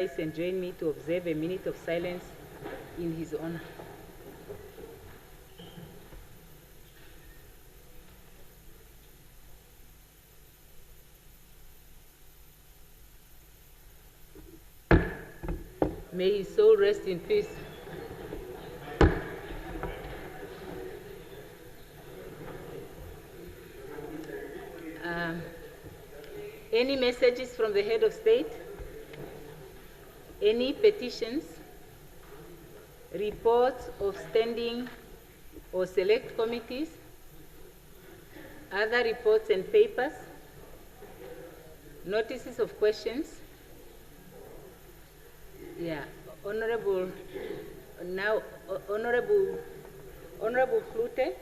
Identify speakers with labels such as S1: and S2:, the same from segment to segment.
S1: And join me to observe a minute of silence in his honor. May his soul rest in peace. Any messages from the head of state? Any petitions, reports of standing or select committees, other reports and papers, notices of questions? Yeah, Honorable Flute.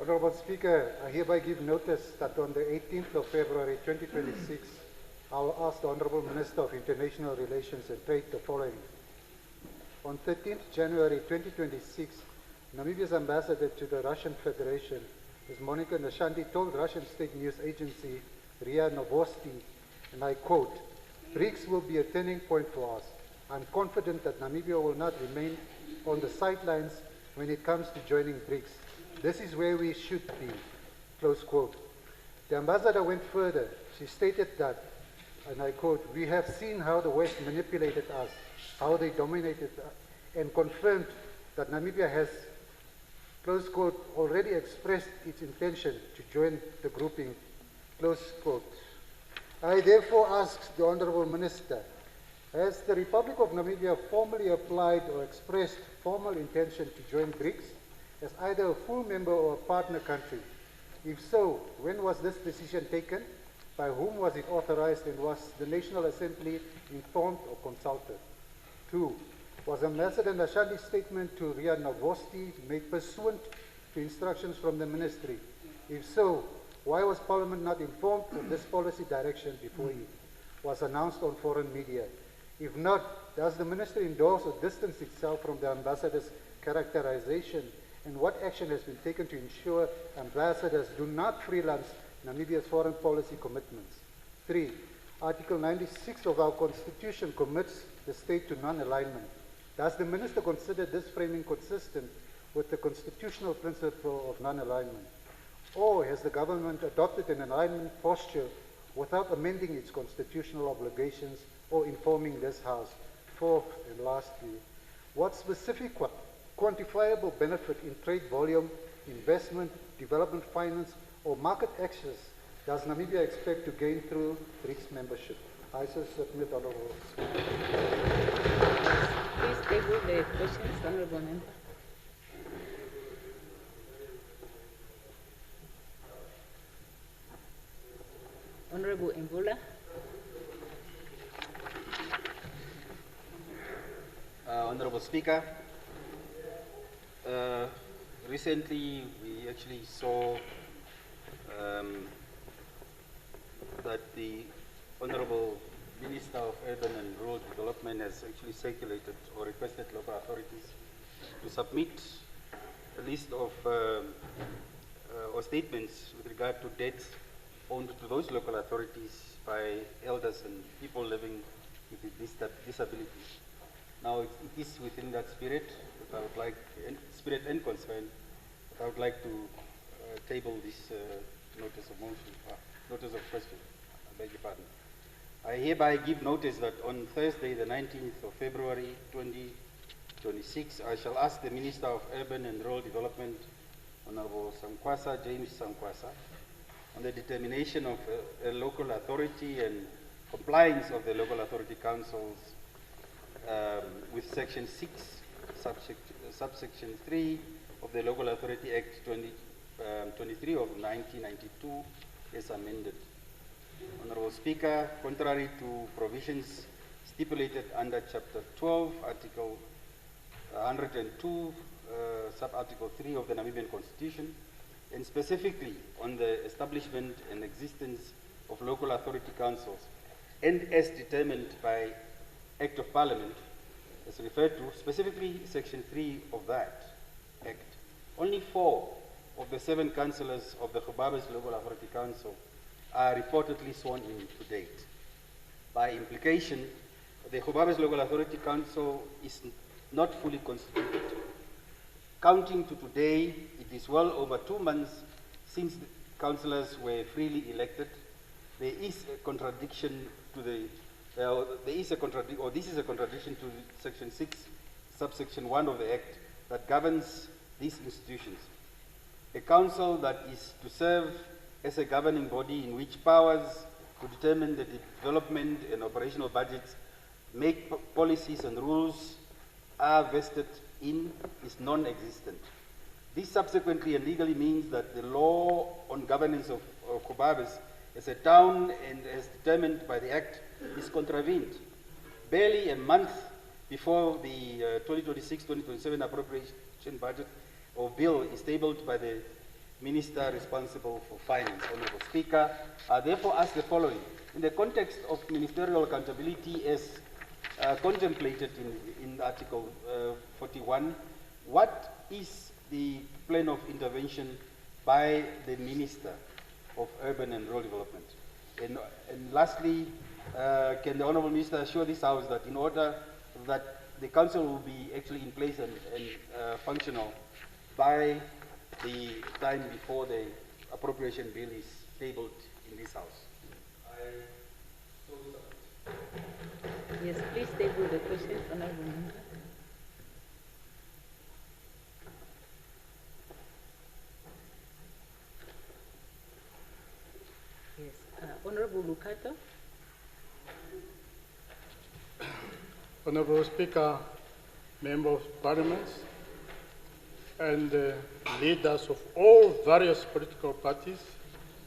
S2: Honorable Speaker, I hereby give notice that on the 18th of February 2026, I will ask the Honorable Minister of International Relations and Trade the following. On 13th January 2026, Namibia's ambassador to the Russian Federation, Ms. Monica Nashanti, told Russian state news agency RIA Novosti, and I quote, "BRICS will be a turning point for us. I'm confident that Namibia will not remain on the sidelines when it comes to joining BRICS. This is where we should be," close quote. The ambassador went further. She stated that, and I quote, "We have seen how the West manipulated us, how they dominated us, and confirmed that Namibia has," close quote, "already expressed its intention to join the grouping," close quote. I therefore ask the Honorable Minister, has the Republic of Namibia formally applied or expressed formal intention to join BRICS as either a full member or a partner country? If so, when was this decision taken? By whom was it authorized, and was the National Assembly informed or consulted? 2. Was Ambassador Nashanti's statement to RIA Novosti made pursuant to instructions from the ministry? If so, why was Parliament not informed of this policy direction before it was announced on foreign media? If not, does the ministry endorse or distance itself from the ambassador's characterization? And what action has been taken to ensure ambassadors do not freelance Namibia's foreign policy commitments? 3. Article 96 of our Constitution commits the state to non-alignment. Does the minister consider this framing consistent with the constitutional principle of non-alignment? Or has the government adopted an alignment posture without amending its constitutional obligations or informing this House? 4th and lastly, what specific quantifiable benefit in trade volume, investment, development finance, or market access does Namibia expect to gain through BRICS membership? I so submit, Honorable Speaker.
S1: Please table the questions, Honorable Member. Honorable Mvula.
S3: Honorable Speaker, recently we actually saw that the Honorable Minister of Urban and Rural Development has actually circulated or requested local authorities to submit a list of or statements with regard to debts owed to those local authorities by elders and people living with disabilities. Now, it is within that spirit that I would like, spirit and concern, that I would like to table this notice of motion, notice of question. I beg your pardon. I hereby give notice that on Thursday, the 19th of February 2026, I shall ask the Minister of Urban and Rural Development, Honorable Sankwasa, James Sankwasa, on the determination of a local authority and compliance of the local authority councils with Section 6, subsection 3 of the Local Authority Act 23 of 1992 as amended. Honorable Speaker, contrary to provisions stipulated under Chapter 12, Article 102, Sub-Article 3 of the Namibian Constitution, and specifically on the establishment and existence of local authority councils, and as determined by Act of Parliament, as referred to, specifically Section 3 of that Act, only 4 of the 7 councillors of the Khubabe's Local Authority Council are reportedly sworn in to date. By implication, the Khubabe's Local Authority Council is not fully constituted. Counting to today, it is well over 2 months since the councillors were freely elected. There is a contradiction to the, this is a contradiction to Section 6, subsection 1 of the Act that governs these institutions. A council that is to serve as a governing body in which powers to determine the development and operational budgets, make policies and rules are vested in is non-existent. This subsequently and legally means that the law on governance of Khubabe's as a town and as determined by the Act is contravened. Barely a month before the 2026-2027 appropriation budget or bill is tabled by the Minister responsible for finance. Honourable Speaker, I therefore ask the following. In the context of ministerial accountability as contemplated in Article 41, what is the plan of intervention by the Minister of Urban and Rural Development? And lastly, can the Honourable Minister assure this House that in order that the Council will be actually in place and functional by the time before the appropriation bill is tabled in this House?
S1: Yes, please table the questions, Honourable Member. Yes, Honourable Lukato.
S4: Honourable Speaker, Member of Parliament, and leaders of all various political parties,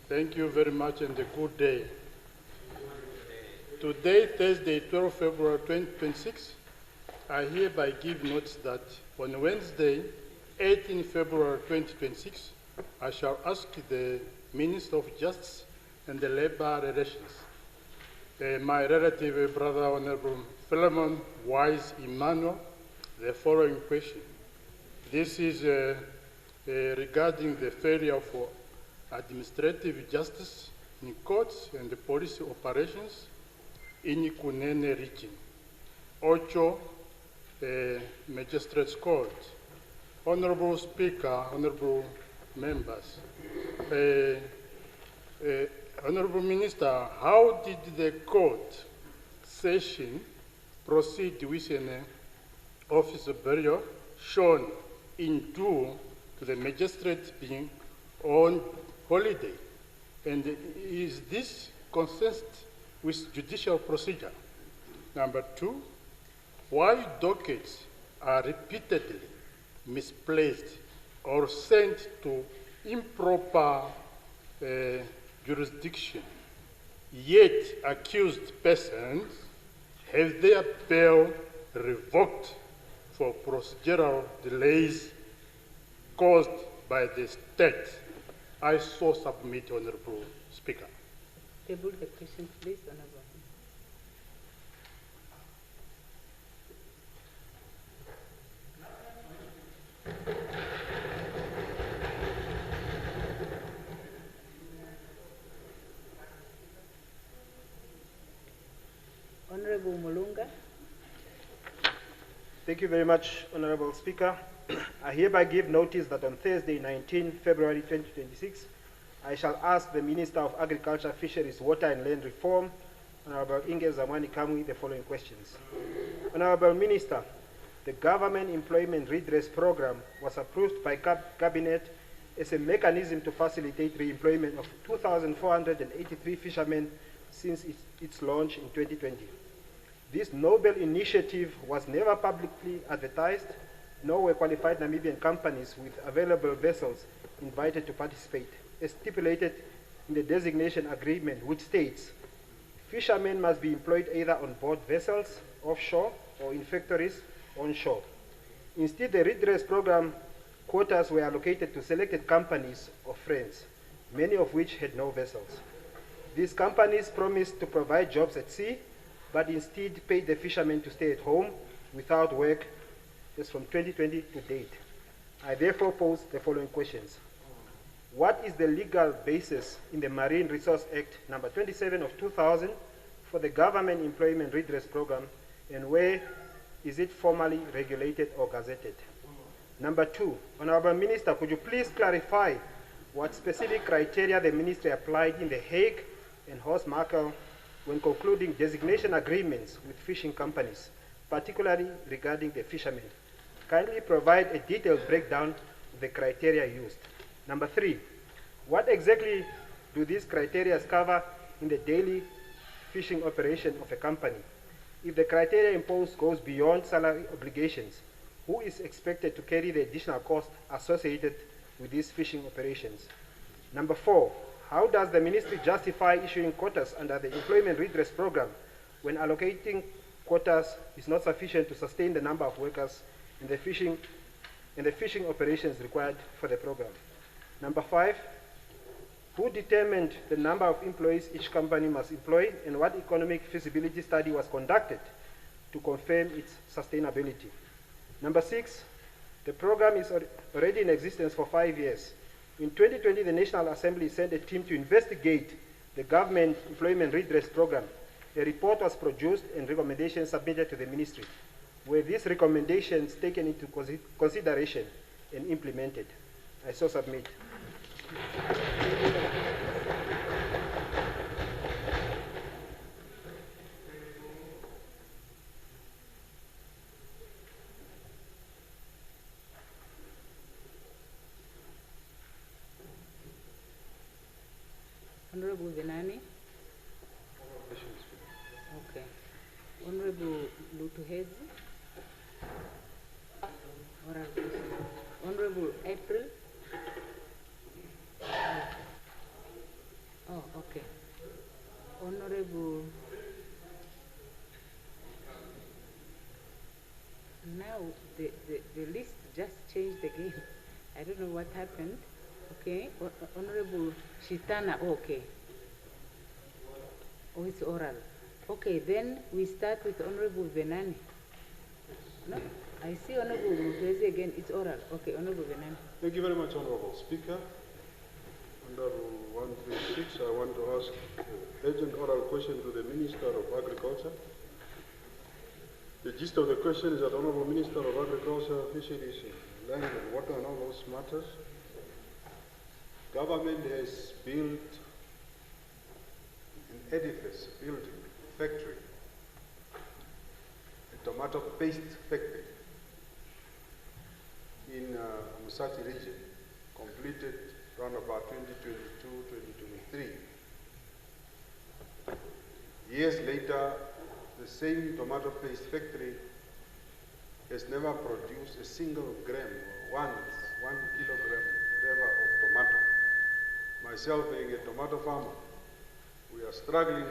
S4: thank you very much and a good day. Today, Thursday, 12 February 2026, I hereby give notice that on Wednesday, 18 February 2026, I shall ask the Minister of Justice and the Labour Relations, my relative brother, Honourable Philemon Wise Emmanuel, the following question. This is regarding the failure of administrative justice in courts and the police operations in Kunene region. Ocho Magistrates Court. Honourable Speaker, honourable members, Honourable Minister, how did the court session proceed with an officer burial shown in due to the magistrate being on holiday? And is this consistent with judicial procedure? Number 2, why dockets are repeatedly misplaced or sent to improper jurisdiction, yet accused persons have their bail revoked for procedural delays caused by the state? I so submit, Honourable Speaker.
S1: Table the questions, please, Honourable. Honourable Mulunga.
S5: Thank you very much, Honourable Speaker. I hereby give notice that on Thursday, 19 February 2026, I shall ask the Minister of Agriculture, Fisheries, Water and Land Reform, Honourable Inge Zamwani Kamwi, the following questions. Honourable Minister, the Government Employment Redress Program was approved by Cabinet as a mechanism to facilitate re-employment of 2,483 fishermen since its launch in 2020. This noble initiative was never publicly advertised, nor were qualified Namibian companies with available vessels invited to participate, as stipulated in the designation agreement, which states fishermen must be employed either on board vessels, offshore, or in factories onshore. Instead, the redress program quotas were allocated to selected companies or friends, many of which had no vessels. These companies promised to provide jobs at sea, but instead paid the fishermen to stay at home without work is from 2020 to date. I therefore pose the following questions. What is the legal basis in the Marine Resource Act number 27 of 2000 for the Government Employment Redress Program, and where is it formally regulated or gazetted? Number 2, Honorable Minister, could you please clarify what specific criteria the Ministry applied in The Hague and Horst-Markel when concluding designation agreements with fishing companies, particularly regarding the fishermen? Kindly provide a detailed breakdown of the criteria used. Number 3, what exactly do these criteria cover in the daily fishing operation of a company? If the criteria imposed goes beyond salary obligations, who is expected to carry the additional cost associated with these fishing operations? Number 4, how does the Ministry justify issuing quotas under the Employment Redress Program when allocating quotas is not sufficient to sustain the number of workers in the fishing operations required for the program? Number 5, who determined the number of employees each company must employ, and what economic feasibility study was conducted to confirm its sustainability? Number 6, the program is already in existence for 5 years. In 2020, the National Assembly sent a team to investigate the Government Employment Redress Program. A report was produced and recommendations submitted to the Ministry. Were these recommendations taken into consideration and implemented? I so submit.
S1: Honorable Venani. Okay. Honorable Lutuhezi. Honorable April. Oh, okay. Honorable. Now the list just changed again. I don't know what happened. Okay. Honorable Shitana. Okay. Oh, it's oral. Okay, then we start with Honorable Venani. No, I see Honorable Lutuhezi again. It's oral. Okay, Honorable Venani.
S6: Thank you very much, Honorable Speaker. Under 136, I want to ask urgent oral question to the Minister of Agriculture. The gist of the question is that Honorable Minister of Agriculture, Fisheries, Land and Water and all those matters, government has built an edifice, building, factory, a tomato paste factory in Musati region, completed around about 2022, 2023. Years later, the same tomato paste factory has never produced a single gram, one kilogram, whatever, of tomato. Myself being a tomato farmer, we are struggling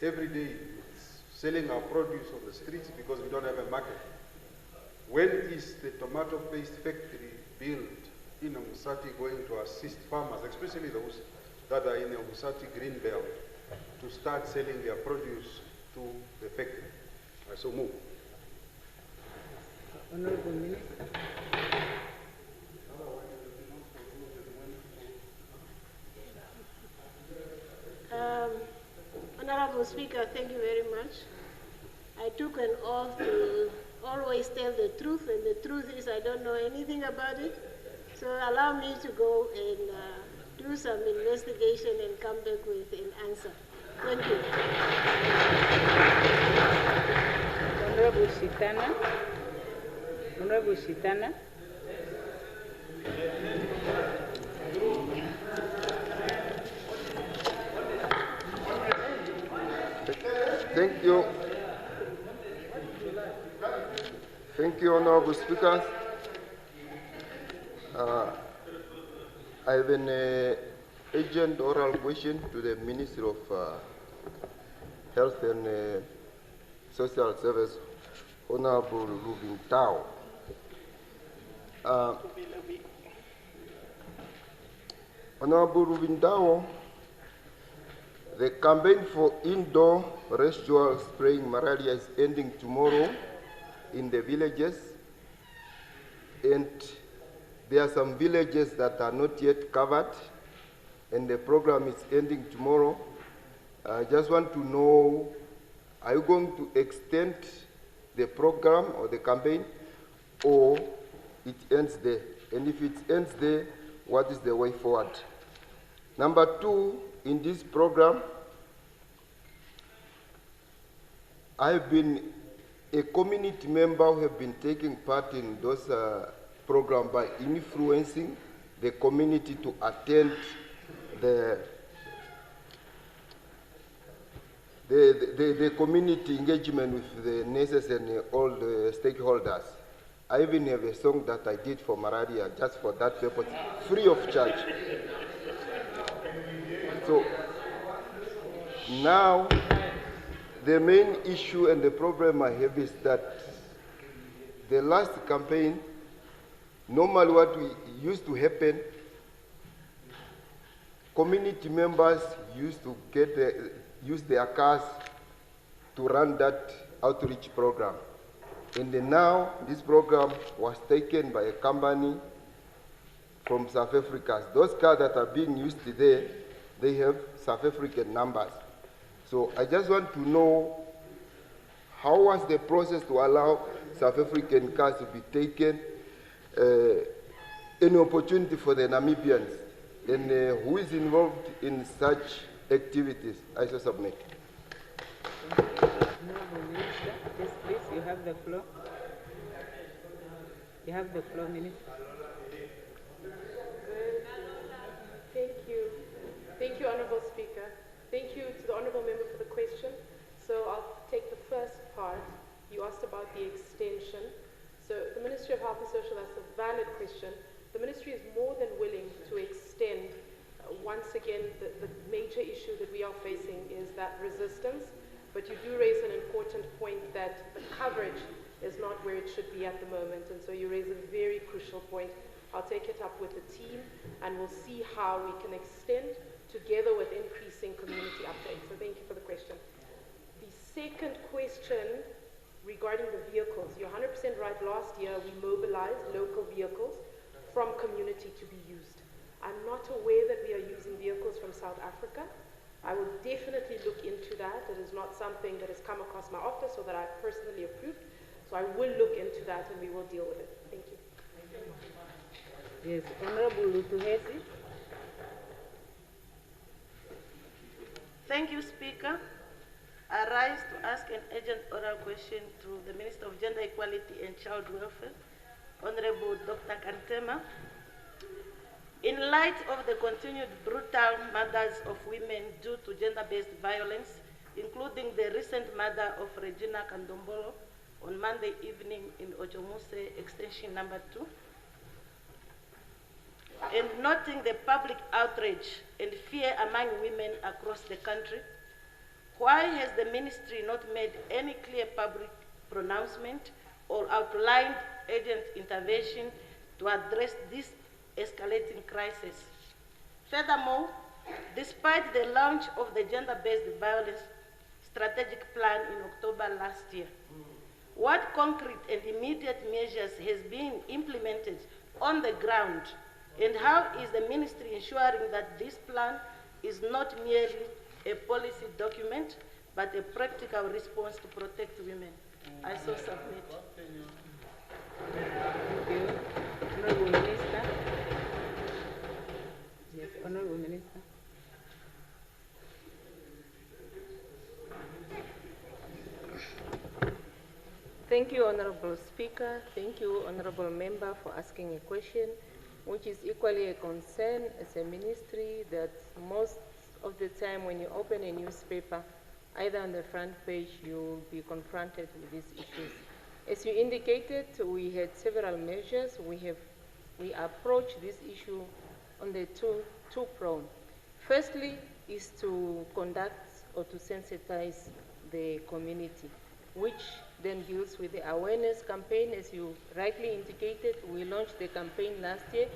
S6: every day with selling our produce on the streets because we don't have a market. When is the tomato paste factory built in Musati going to assist farmers, especially those that are in the Musati green belt, to start selling their produce to the factory? I so move.
S1: Honorable Minister.
S7: Honorable Speaker, thank you very much. I took an oath to always tell the truth, and the truth is I don't know anything about it. So allow me to go and do some investigation and come back with an answer. Thank you.
S1: Honorable Shitana. Honorable Shitana.
S8: Thank you. Thank you, Honorable Speaker. I have an urgent oral question to the Minister of Health and Social Service, Honorable Rubin Tao. Honorable Rubin Tao, the campaign for indoor residual spraying malaria is ending tomorrow in the villages, and there are some villages that are not yet covered, and the program is ending tomorrow. I just want to know, are you going to extend the program or the campaign, or it ends there? And if it ends there, what is the way forward? Number two, in this program, I've been a community member who have been taking part in those programs by influencing the community to attend the community engagement with the nurses and all the stakeholders. I even have a song that I did for Mararia just for that purpose, free of charge. So now, the main issue and the problem I have is that the last campaign, normally what used to happen, community members used to use their cars to run that outreach program. And then now, this program was taken by a company from South Africa. Those cars that are being used there, they have South African numbers. So I just want to know, how was the process to allow South African cars to be taken, an opportunity for the Namibians, and who is involved in such activities? I shall submit.
S1: Honorable Minister, yes, please, you have the floor. You have the floor, Minister.
S9: Thank you. Thank you, Honorable Speaker. Thank you to the Honorable Member for the question. So I'll take the first part. You asked about the extension. So the Ministry of Health and Social, that's a valid question. The Ministry is more than willing to extend. Once again, the major issue that we are facing is that resistance. But you do raise an important point that the coverage is not where it should be at the moment. And so you raise a very crucial point. I'll take it up with the team, and we'll see how we can extend together with increasing community uptake. So thank you for the question. The second question regarding the vehicles, you're 100% right. Last year we mobilized local vehicles from community to be used. I'm not aware that we are using vehicles from South Africa. I will definitely look into that. It is not something that has come across my office or that I've personally approved. So I will look into that and we will deal with it. Thank you.
S1: Yes, Honorable Lutuhesi.
S10: Thank you, Speaker. I rise to ask an urgent oral question to the Minister of Gender Equality and Child Welfare, Honorable Dr. Kantema. In light of the continued brutal murders of women due to gender-based violence, including the recent murder of Regina Kandombolo on Monday evening in Ochomuse Extension number 2, and noting the public outrage and fear among women across the country, why has the ministry not made any clear public pronouncement or outlined urgent intervention to address this escalating crisis? Furthermore, despite the launch of the gender-based violence strategic plan in October last year, what concrete and immediate measures has been implemented on the ground, and how is the ministry ensuring that this plan is not merely a policy document, but a practical response to protect women? I so submit.
S1: Thank you. Honorable Minister. Yes, Honorable Minister.
S11: Thank you, Honorable Speaker. Thank you, Honorable Member, for asking a question, which is equally a concern as a ministry that most of the time when you open a newspaper, either on the front page, you'll be confronted with these issues. As you indicated, we had several measures. We approached this issue on the two-prong. Firstly is to conduct or to sensitize the community, which then deals with the awareness campaign. As you rightly indicated, we launched the campaign last year,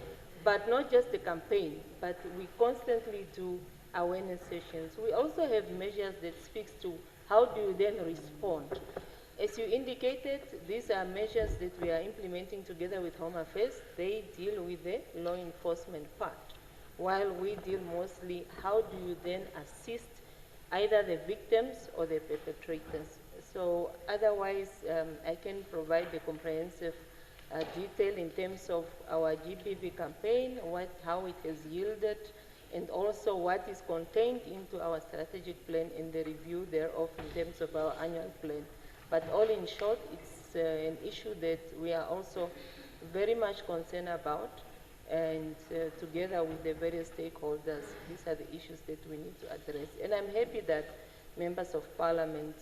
S11: but not just the campaign, but we constantly do awareness sessions. We also have measures that speaks to how do you then respond. As you indicated, these are measures that we are implementing together with Home Affairs. They deal with the law enforcement part, while we deal mostly how do you then assist either the victims or the perpetrators. So otherwise, I can provide a comprehensive detail in terms of our GBV campaign, how it has yielded, and also what is contained into our strategic plan and the review thereof in terms of our annual plan. But all in short, it's an issue that we are also very much concerned about, and together with the various stakeholders, these are the issues that we need to address. And I'm happy that members of parliament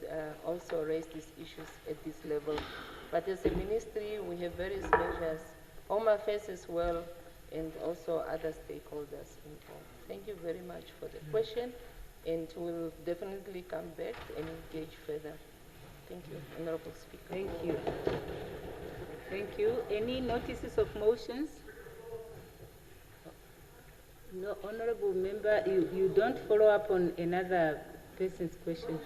S11: also raise these issues at this level. But as a ministry, we have various measures, Home Affairs as well, and also other stakeholders involved. Thank you very much for the question, and we'll definitely come back and engage further. Thank you, Honorable Speaker.
S1: Thank you. Thank you. Any notices of motions? No, Honorable Member, you don't follow up on another person's question.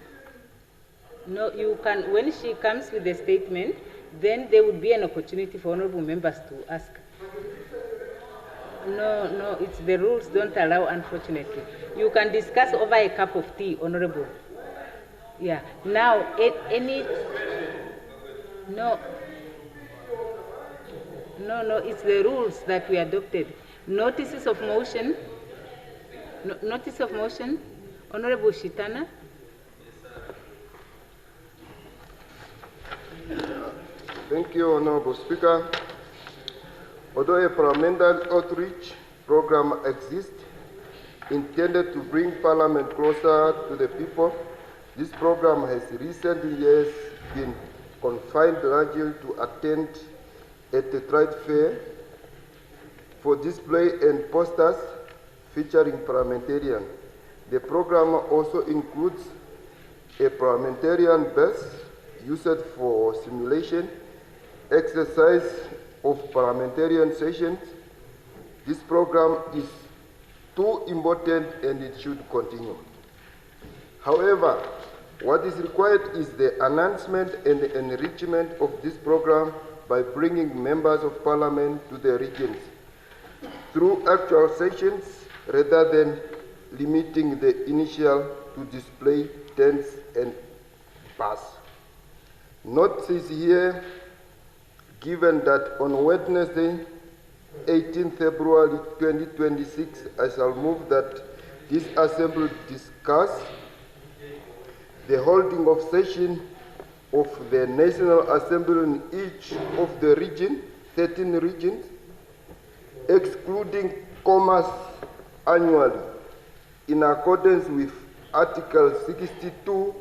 S1: No, you can, when she comes with a statement, then there would be an opportunity for Honorable Members to ask. No, it's the rules don't allow, unfortunately. You can discuss over a cup of tea, Honorable. Yeah. Now, no, it's the rules that we adopted. Notices of motion. Notice of motion. Honorable Shitana.
S8: Thank you, Honorable Speaker. Although a parliamentary outreach program exists intended to bring Parliament closer to the people, this program has recent years been confined largely to attend at the trade fair for display and posters featuring parliamentarians. The program also includes a parliamentarian bus used for simulation, exercise of parliamentarian sessions. This program is too important and it should continue. However, what is required is the enhancement and the enrichment of this program by bringing members of parliament to the regions through actual sessions rather than limiting the initial to display tents and bus. Note is here given that on Wednesday, 18 February 2026, I shall move that this assembly discuss the holding of session of the National Assembly in each of the region, 13 regions, excluding commerce annually, in accordance with Article 62,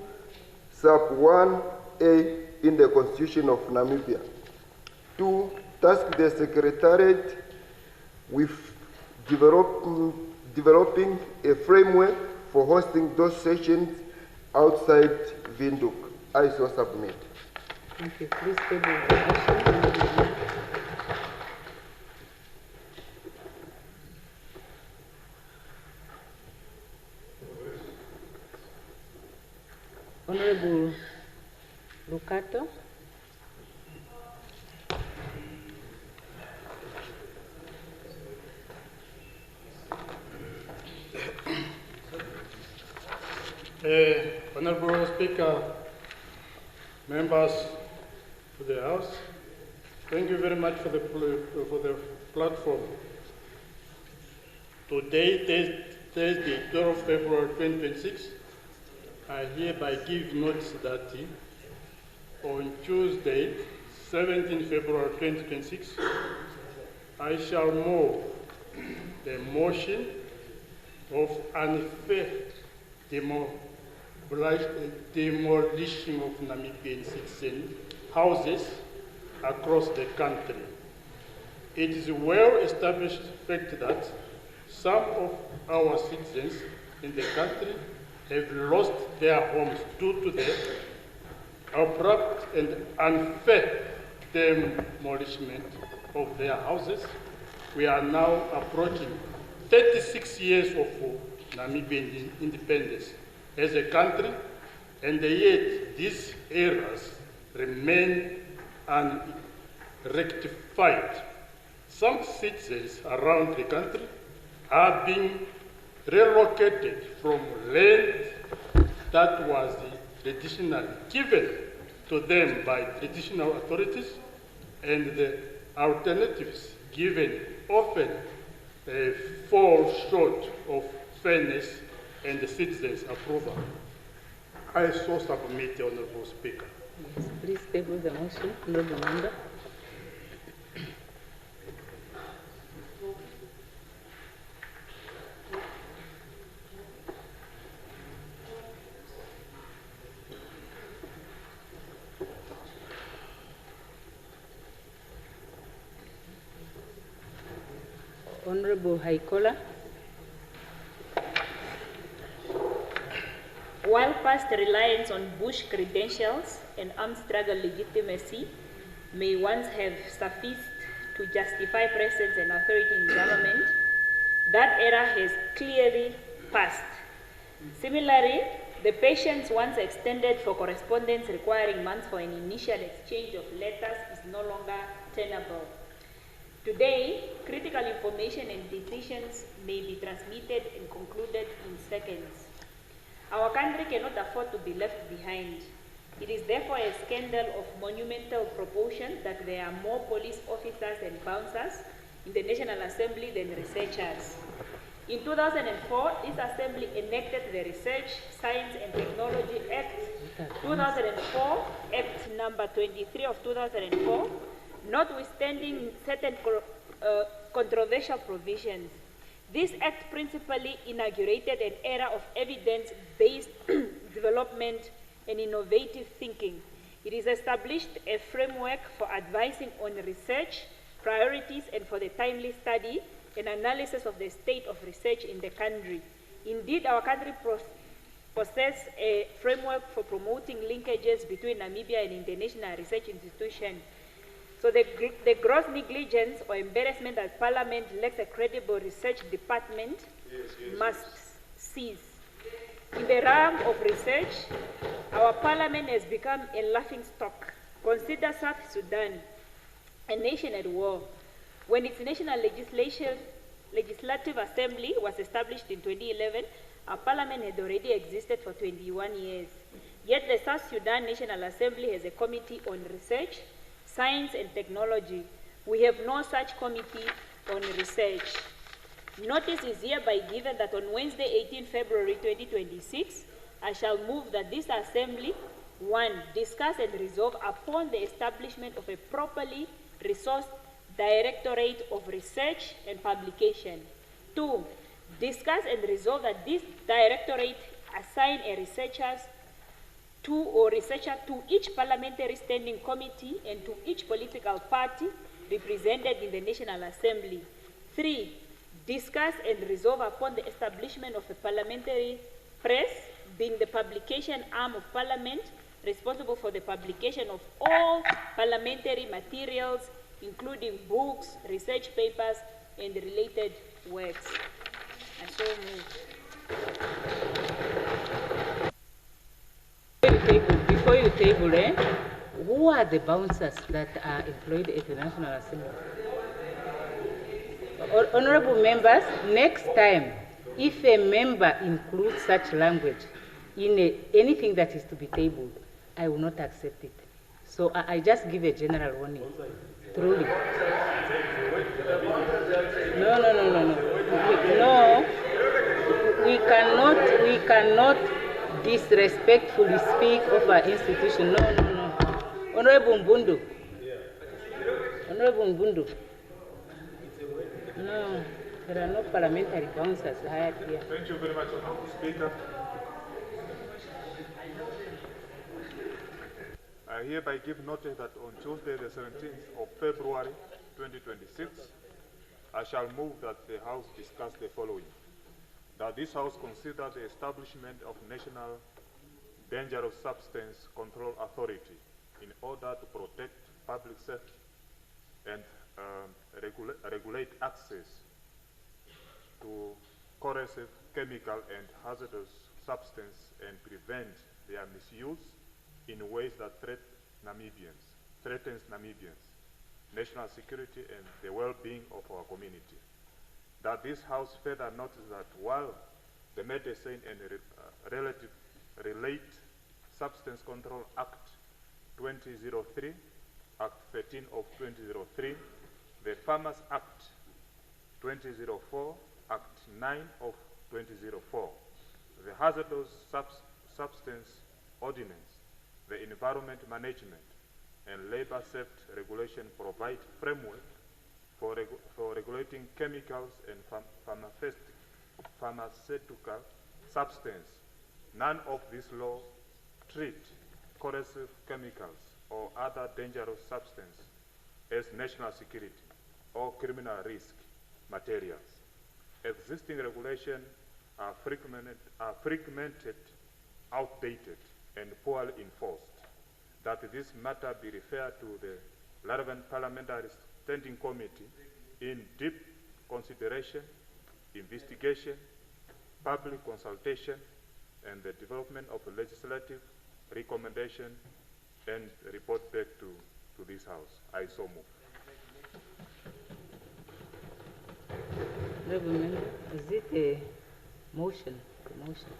S8: Sub 1A in the Constitution of Namibia. 2. Task the Secretariat with developing a framework for hosting those sessions outside Windhoek. I so submit.
S1: Thank you. Please table the motion. Honorable Lucato.
S4: Honorable Speaker, members of the House, thank you very much for the platform. Today, Thursday, 12 February 2026, I hereby give notice that on Tuesday, 17 February 2026, I shall move the motion of unfair demolition of Namibian citizen houses across the country. It is a well-established fact that some of our citizens in the country have lost their homes due to the abrupt and unfair demolition of their houses. We are now approaching 36 years of Namibian independence as a country, and yet these errors remain unrectified. Some citizens around the country are being relocated from land that was traditionally given to them by traditional authorities, and the alternatives given often fall short of fairness and the citizens' approval. I so submit, Honorable Speaker.
S1: Yes, please table the motion, Honorable Member. Honorable Haikola.
S12: While past reliance on Bush credentials and armed struggle legitimacy may once have sufficed to justify presence and authority in government, that era has clearly passed. Similarly, the patience once extended for correspondence requiring months for an initial exchange of letters is no longer tenable. Today, critical information and decisions may be transmitted and concluded in seconds. Our country cannot afford to be left behind. It is therefore a scandal of monumental proportion that there are more police officers and bouncers in the National Assembly than researchers. In 2004, this Assembly enacted the Research, Science and Technology Act 2004, Act number 23 of 2004, notwithstanding certain controversial provisions. This act principally inaugurated an era of evidence-based development and innovative thinking. It has established a framework for advising on research priorities and for the timely study and analysis of the state of research in the country. Indeed, our country possesses a framework for promoting linkages between Namibia and international research institutions. So the gross negligence or embarrassment that Parliament lacks a credible research department must cease. In the realm of research, our Parliament has become a laughingstock. Consider South Sudan, a nation at war. When its National Legislative Assembly was established in 2011, our Parliament had already existed for 21 years. Yet the South Sudan National Assembly has a committee on research, science and technology. We have no such committee on research. Notice is hereby given that on Wednesday, 18 February 2026, I shall move that this Assembly, 1, discuss and resolve upon the establishment of a properly resourced Directorate of Research and Publication. 2, discuss and resolve that this Directorate assign a researcher to each parliamentary standing committee and to each political party represented in the National Assembly. 3, discuss and resolve upon the establishment of a parliamentary press, being the publication arm of Parliament, responsible for the publication of all parliamentary materials, including books, research papers, and related works. I so move.
S1: Before you table, who are the bouncers that are employed at the National Assembly? Honorable members, next time, if a member includes such language in anything that is to be tabled, I will not accept it. So I just give a general warning, truly. No. We cannot disrespectfully speak of our institution. No. Honorable Mbundu. Honorable Mbundu. No, there are no parliamentary bouncers hired here.
S13: Thank you very much, Honorable Speaker. I hereby give notice that on Tuesday, the 17th of February 2026, I shall move that the House discuss the following. That this House consider the establishment of National Dangerous Substance Control Authority in order to protect public safety and regulate access to corrosive, chemical and hazardous substance and prevent their misuse in ways that Namibians, threatens Namibians, national security and the well-being of our community. That this House further notes that while the Medicine and Relate Substance Control Act 2003, Act 13 of 2003, the Farmers Act 2004, Act 9 of 2004, the Hazardous Substance Ordinance, the Environment Management and Labor Safety Regulation provide framework for regulating chemicals and pharmaceutical substance. None of these laws treat corrosive chemicals or other dangerous substances as national security or criminal risk materials. Existing regulations are fragmented, outdated, and poorly enforced. That this matter be referred to the relevant parliamentary standing committee in deep consideration, investigation, public consultation, and the development of a legislative recommendation and report back to this House. I so move.
S1: Honorable Member, is it a motion? A motion.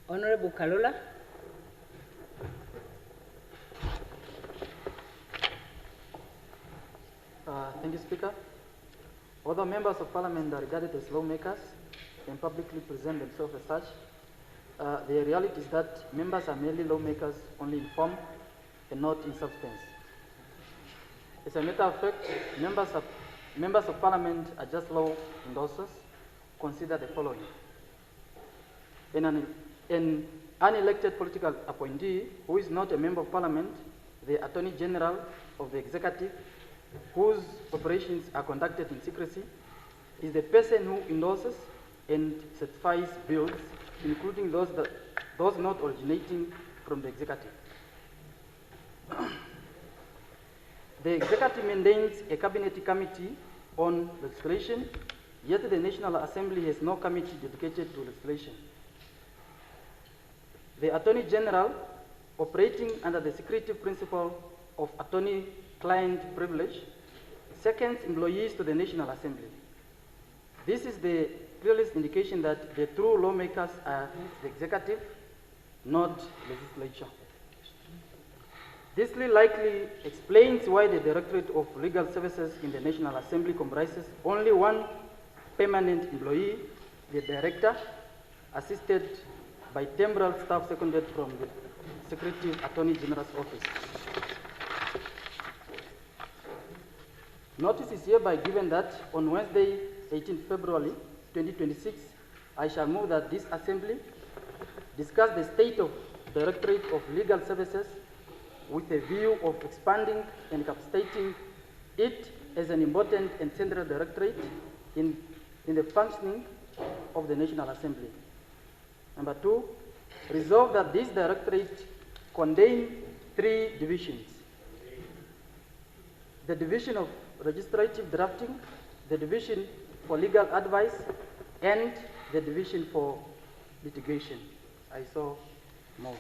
S1: Honorable Kalula.
S14: Thank you, Speaker. Although members of Parliament are regarded as lawmakers and publicly present themselves as such, the reality is that members are merely lawmakers only in form and not in substance. As a matter of fact, members of Parliament are just law endorsers. Consider the following. An unelected political appointee who is not a member of Parliament, the Attorney General of the Executive, whose operations are conducted in secrecy, is the person who endorses and certifies bills, including those not originating from the Executive. The Executive maintains a Cabinet Committee on legislation, yet the National Assembly has no committee dedicated to legislation. The Attorney General, operating under the secretive principle of attorney-client privilege, seconds employees to the National Assembly. This is the clearest indication that the true lawmakers are the Executive, not legislature. This likely explains why the Directorate of Legal Services in the National Assembly comprises only one permanent employee, the Director, assisted by temporal staff seconded from the Secretive Attorney General's office. Notice is hereby given that on Wednesday, 18 February 2026, I shall move that this Assembly discuss the state of Directorate of Legal Services with a view of expanding and capacitating it as an important and central directorate in the functioning of the National Assembly. Number 2, resolve that this directorate contain 3 divisions: the Division of Legislative Drafting, the Division for Legal Advice, and the Division for Litigation. I so move.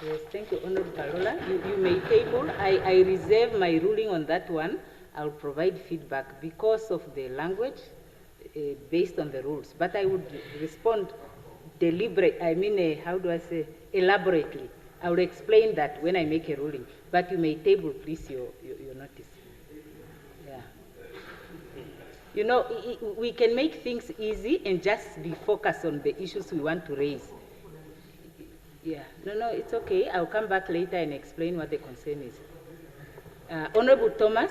S1: Yes, thank you, Honorable Kalula. You may table. I reserve my ruling on that one. I'll provide feedback because of the language based on the rules. But I would respond elaborately. I will explain that when I make a ruling. But you may table, please, your notice. Yeah. You know, we can make things easy and just be focused on the issues we want to raise. Yeah, no, it's okay. I'll come back later and explain what the concern is. Honorable Thomas.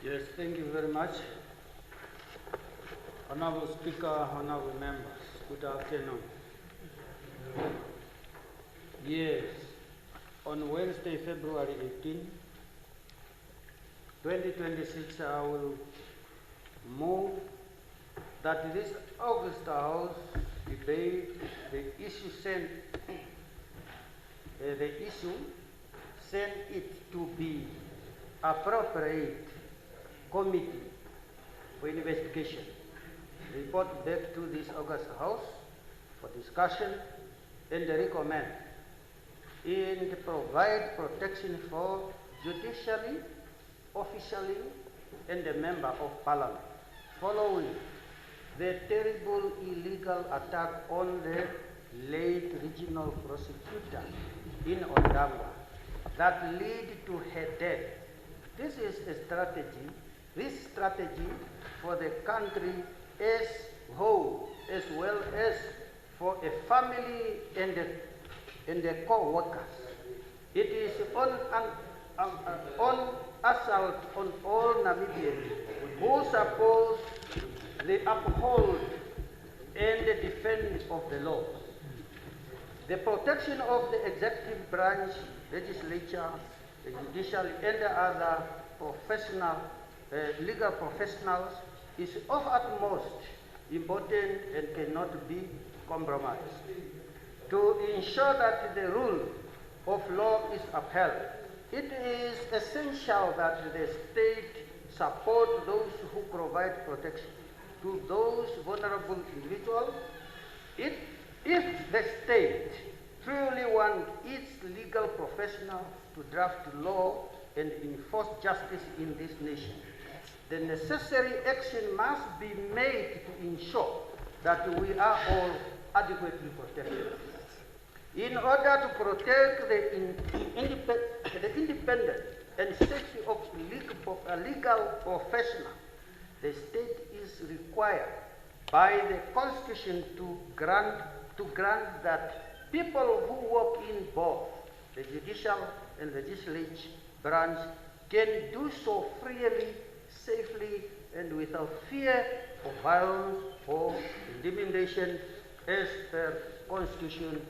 S15: Yes, thank you very much. Honorable Speaker, honorable members, good afternoon. Yes, on Wednesday, February 18, 2026, I will move that this August House debate the issue sent it to be appropriate committee for investigation report back to this August House for discussion and recommend and provide protection for judicially, officially, and the member of parliament following the terrible illegal attack on the late regional prosecutor in Ondangwa that led to her death. This is a strategy for the country as whole, as well as for a family and the co-workers. It is on assault on all Namibians who suppose the uphold and the defense of the law. The protection of the executive branch, legislature, the judiciary, and the other legal professionals is of utmost importance and cannot be compromised. To ensure that the rule of law is upheld, it is essential that the state support those who provide protection to those vulnerable individuals. If the state truly wants its legal professionals to draft law and enforce justice in this nation, the necessary action must be made to ensure that we are all adequately protected. In order to protect the independence and safety of legal professionals, the state is required by the Constitution to grant that people who work in both the judicial and legislative branch can do so freely, safely, and without fear of violence or intimidation as per Constitution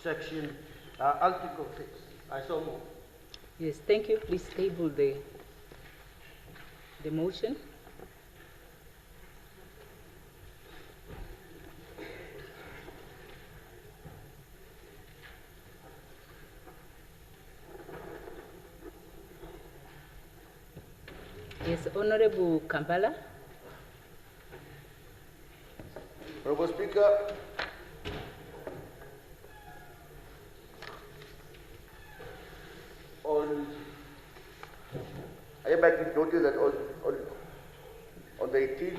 S15: section Article 6. I so move.
S1: Yes, thank you. Please table the motion. Yes, Honorable Kampala.
S16: Honorable Speaker, I hereby give notice that on the 18th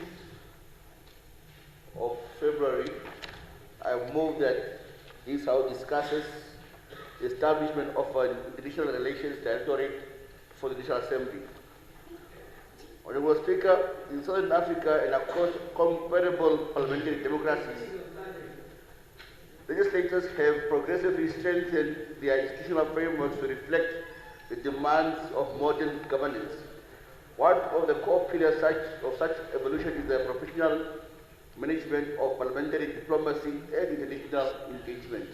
S16: of February, I move that this House discusses the establishment of an International Relations Directorate for the National Assembly. Honorable Speaker, in Southern Africa and across comparable parliamentary democracies, legislators have progressively strengthened their institutional frameworks to reflect the demands of modern governance. One of the core pillars of such evolution is the professional management of parliamentary diplomacy and international engagement.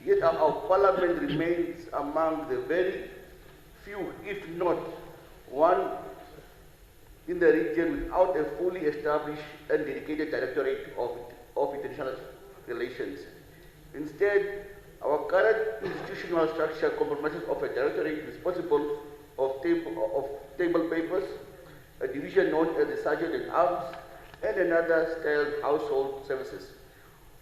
S16: Yet our parliament remains among the very few, if not one, in the region without a fully established and dedicated directorate of international relations. Instead, our current institutional structure compromises of a directorate responsible of table papers, a division known as the Sergeant at Arms, and another styled household services.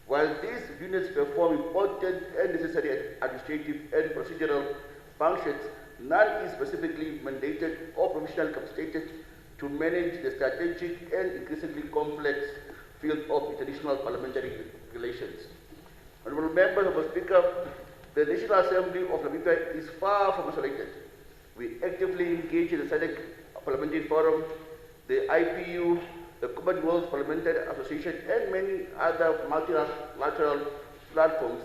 S16: While these units perform important and necessary administrative and procedural functions, none is specifically mandated or professionally capacitated to manage the strategic and increasingly complex field of international parliamentary relations. Honorable members of the Speaker, the National Assembly of Namibia is far from isolated. We actively engage in the SADC Parliamentary Forum, the IPU, the Commonwealth Parliamentary Association, and many other multilateral platforms,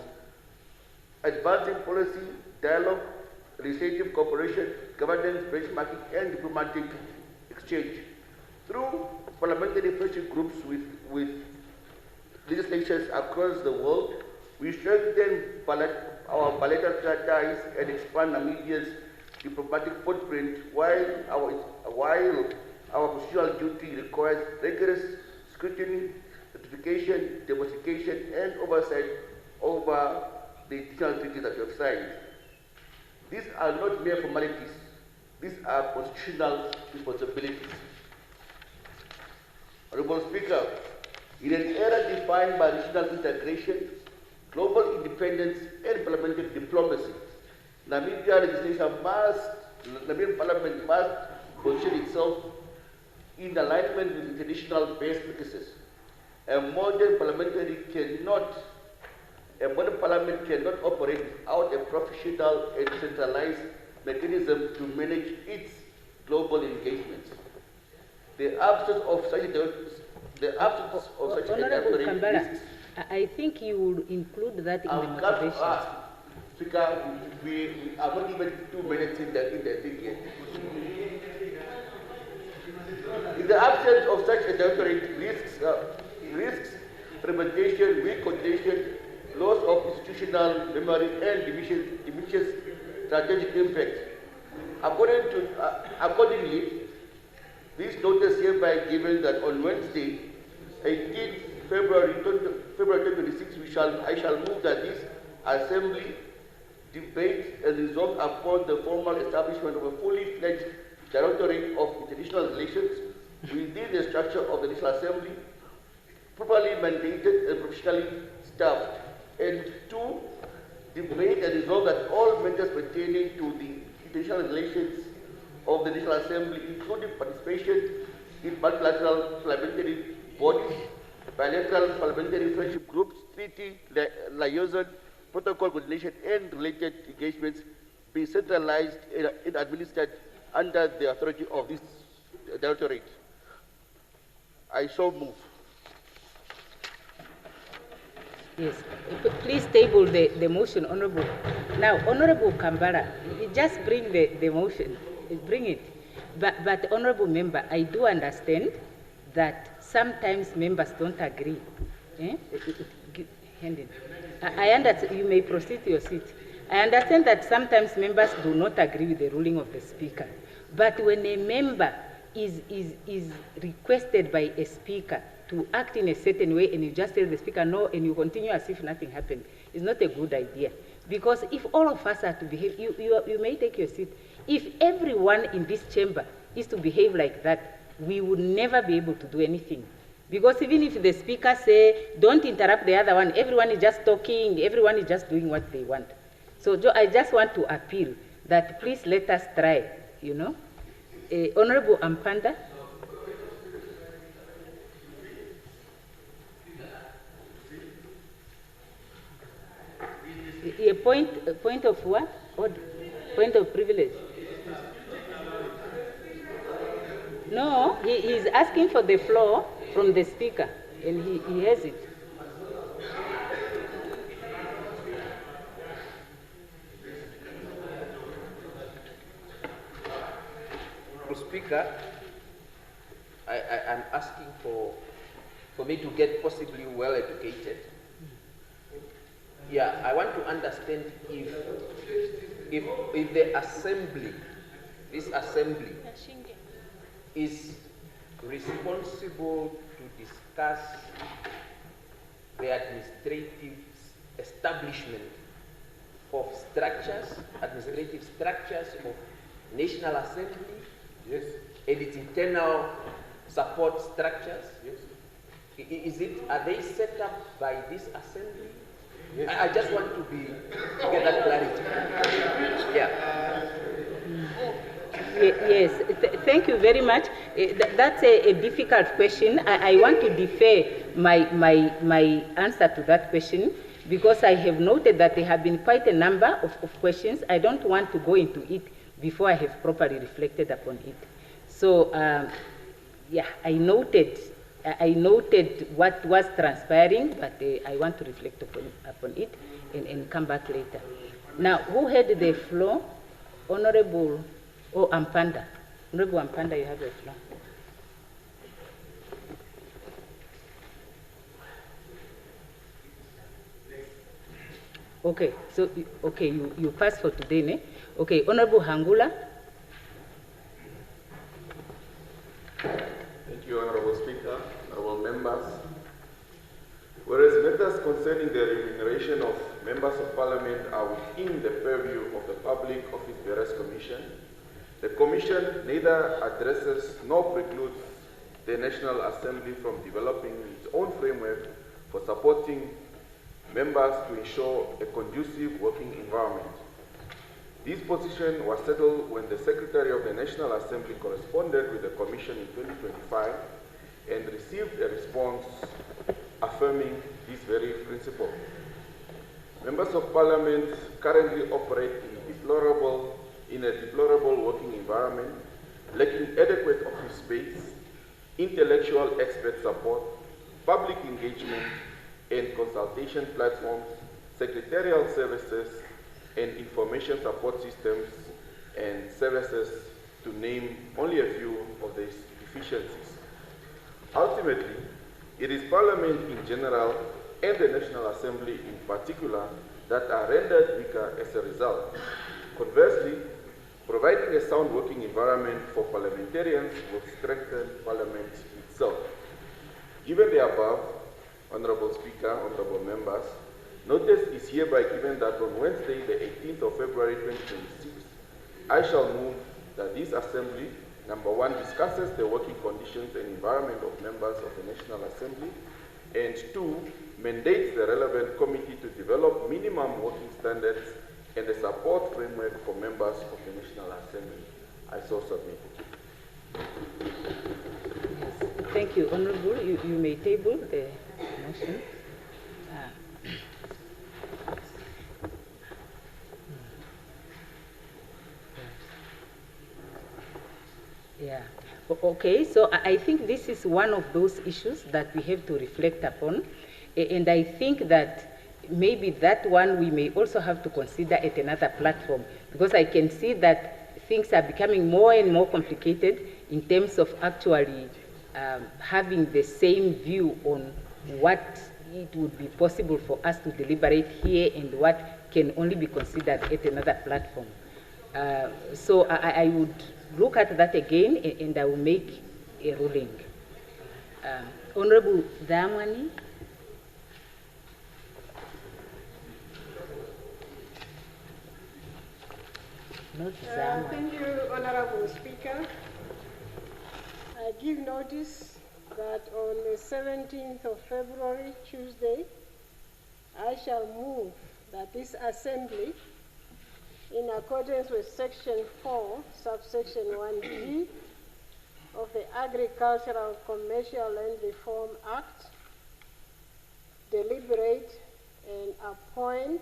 S16: advancing policy, dialogue, legislative cooperation, governance, benchmarking, and diplomatic exchange. Through parliamentary friendship groups with legislatures across the world, we strengthen our bilateral ties and expand Namibia's diplomatic footprint while our procedural duty requires rigorous scrutiny, certification, demonstration, and oversight over the international treaties that we have signed. These are not mere formalities. These are constitutional responsibilities. Honorable Speaker, In an era defined by regional integration, global independence, and parliamentary diplomacy, Namibian Parliament must position itself in alignment with international best practices. A modern parliament cannot operate without a professional and centralized mechanism to manage its global engagements. The absence of such
S1: Honorable Kambala, I think you would include that in the motivation.
S16: Speaker, we are not even 2 minutes in the thing yet. In the absence of such a directorate, risks, fragmentation, weak coordination, loss of institutional memory, and diminishes strategic impact. Accordingly, this notice hereby given that on Wednesday, 18th February 2026, I shall move that this Assembly debate and resolve upon the formal establishment of a fully fledged Directorate of International Relations within the structure of the National Assembly, properly mandated and professionally staffed. And 2, debate and resolve that all matters pertaining to the international relations of the National Assembly, including participation in multilateral parliamentary bodies, bilateral parliamentary friendship groups, treaty liaison, protocol coordination, and related engagements, be centralized and administered under the authority of this Directorate. I so move.
S1: Yes, please table the motion, Honorable. Now, Honorable Kambala, just bring the motion, bring it. But Honorable Member, I do understand that sometimes members don't agree. Hand in. I understand, you may proceed to your seat. I understand that sometimes members do not agree with the ruling of the Speaker. But when a member is requested by a Speaker to act in a certain way and you just tell the Speaker no and you continue as if nothing happened, it's not a good idea. Because if all of us are to behave, you may take your seat. If everyone in this chamber is to behave like that, we would never be able to do anything. Because even if the Speaker say, don't interrupt the other one, everyone is just talking, everyone is just doing what they want. So I just want to appeal that please let us try, you know. Honorable Ampanda. A point of what? Point of privilege. No, he is asking for the floor from the Speaker, and he has it.
S17: Speaker, I'm asking for me to get possibly well educated. Yeah, I want to understand if the assembly, this assembly, is responsible to discuss the administrative establishment of structures, administrative structures of National Assembly, yes, and its internal support structures. Yes. Are they set up by this assembly? Yes. I just want to get that clarity. Yeah.
S1: Yes, thank you very much. That's a difficult question. I want to defer my answer to that question because I have noted that there have been quite a number of questions. I don't want to go into it before I have properly reflected upon it. So, yeah, I noted what was transpiring, but I want to reflect upon it and come back later. Now, who had the floor? Honorable Ampanda. Honorable Ampanda, you have the floor. Okay, so, okay, you pass for today, ne? Okay, Honorable Hangula.
S18: Thank you, Honorable Speaker, honorable members. Whereas matters concerning the remuneration of members of Parliament are within the purview of the Public Office Bearers Commission, the Commission neither addresses nor precludes the National Assembly from developing its own framework for supporting members to ensure a conducive working environment. This position was settled when the Secretary of the National Assembly corresponded with the Commission in 2025 and received a response affirming this very principle. Members of Parliament currently operate in a deplorable working environment, lacking adequate office space, intellectual expert support, public engagement and consultation platforms, secretarial services, and information support systems and services, to name only a few of these deficiencies. Ultimately, it is Parliament in general and the National Assembly in particular that are rendered weaker as a result. Conversely, providing a sound working environment for parliamentarians will strengthen Parliament itself. Given the above, Honorable Speaker, Honorable Members, notice is hereby given that on Wednesday, the 18th of February 2026, I shall move that this Assembly, number one, discusses the working conditions and environment of members of the National Assembly, and two, mandates the relevant committee to develop minimum working standards and a support framework for members of the National Assembly. I so submit.
S1: Yes. Thank you, Honorable. You may table the motion. Yeah. Okay, so I think this is one of those issues that we have to reflect upon, and I think that maybe that one we may also have to consider at another platform, because I can see that things are becoming more and more complicated in terms of actually having the same view on what it would be possible for us to deliberate here and what can only be considered at another platform. So I would look at that again, and I will make a ruling. Honorable Damwani.
S7: Thank you, Honorable Speaker. I give notice that on the 17th of February, Tuesday, I shall move that this Assembly, in accordance with Section 4, subsection 1G of the Agricultural Commercial Land Reform Act, deliberate and appoint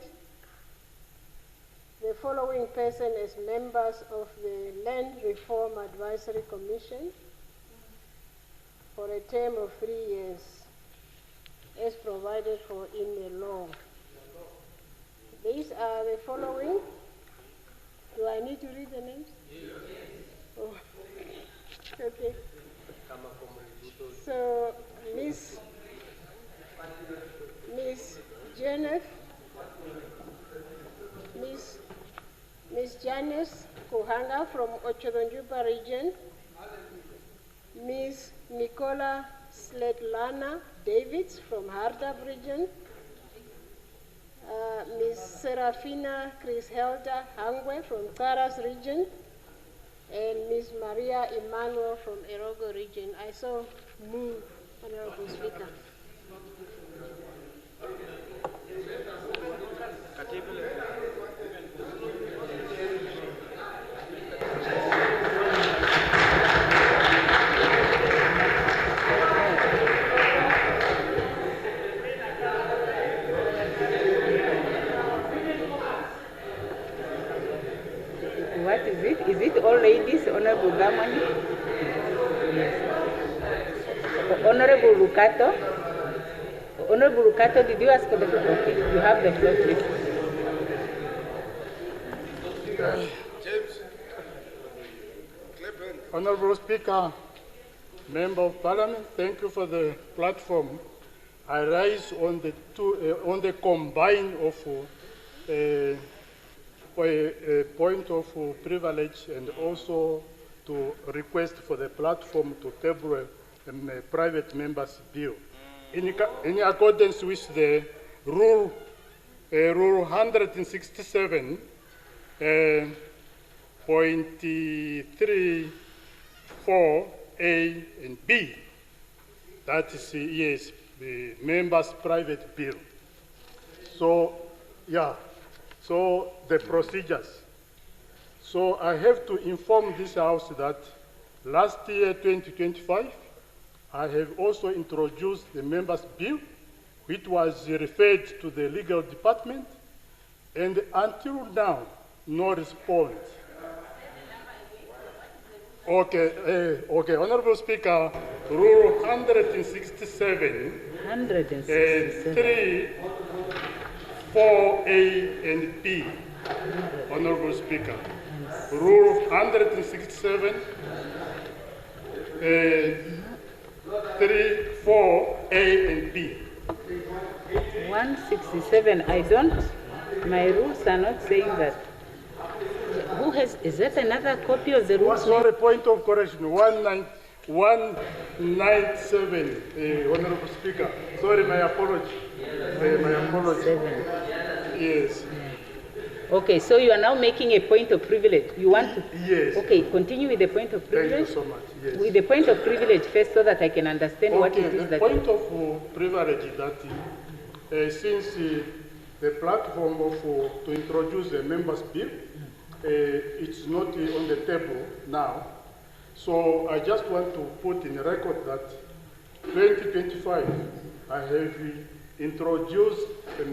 S7: the following person as members of the Land Reform Advisory Commission for a term of 3 years, as provided for in the law. These are the following. Do I need to read the names? Yes. Oh. Okay. So, Miss Jeneth, Miss Janice Kuhanga from Ochodonjuba region, Miss Nicola Sletlana Davids from Hardap region, Miss Serafina Chris Helda Hangwe from Karas region, and Miss Maria Emmanuel from Erogo region. I so move, Honorable Speaker.
S1: What is it? Is it all ladies, Honorable Damani? Yes. Honorable Lucato? Honorable Lucato, did you ask for the floor? Okay, you have the floor, please.
S4: Honorable Speaker, Member of Parliament, thank you for the platform. I rise on the combine of a point of privilege, and also to request for the platform to table a private member's bill. In accordance with the rule 167.34A and B That is, yes, the member's private bill. So, yeah, so the procedures. So I have to inform this House that last year, 2025, I have also introduced the member's bill, which was referred to the legal department, and until now, no response. Okay, Honorable Speaker, Rule 167, 3, 4A and B, Honorable Speaker. Rule 167, 3, 4A and B.
S1: 167, I don't, my rules are not saying that. Who has, is that another copy of the rules?
S4: Sorry, point of correction, 197, Honorable Speaker. Sorry, my apology. My apology. Yes.
S1: Okay, so you are now making a point of privilege. You want to?
S4: Yes.
S1: Okay, continue with the point of privilege.
S4: Thank you so much. Yes.
S1: With the point of privilege first, so that I can understand what it is
S4: the
S1: that.
S4: point of privilege is that since the platform to introduce a members' bill, it's not on the table now. So I just want to put in record that 2025, I have introduced a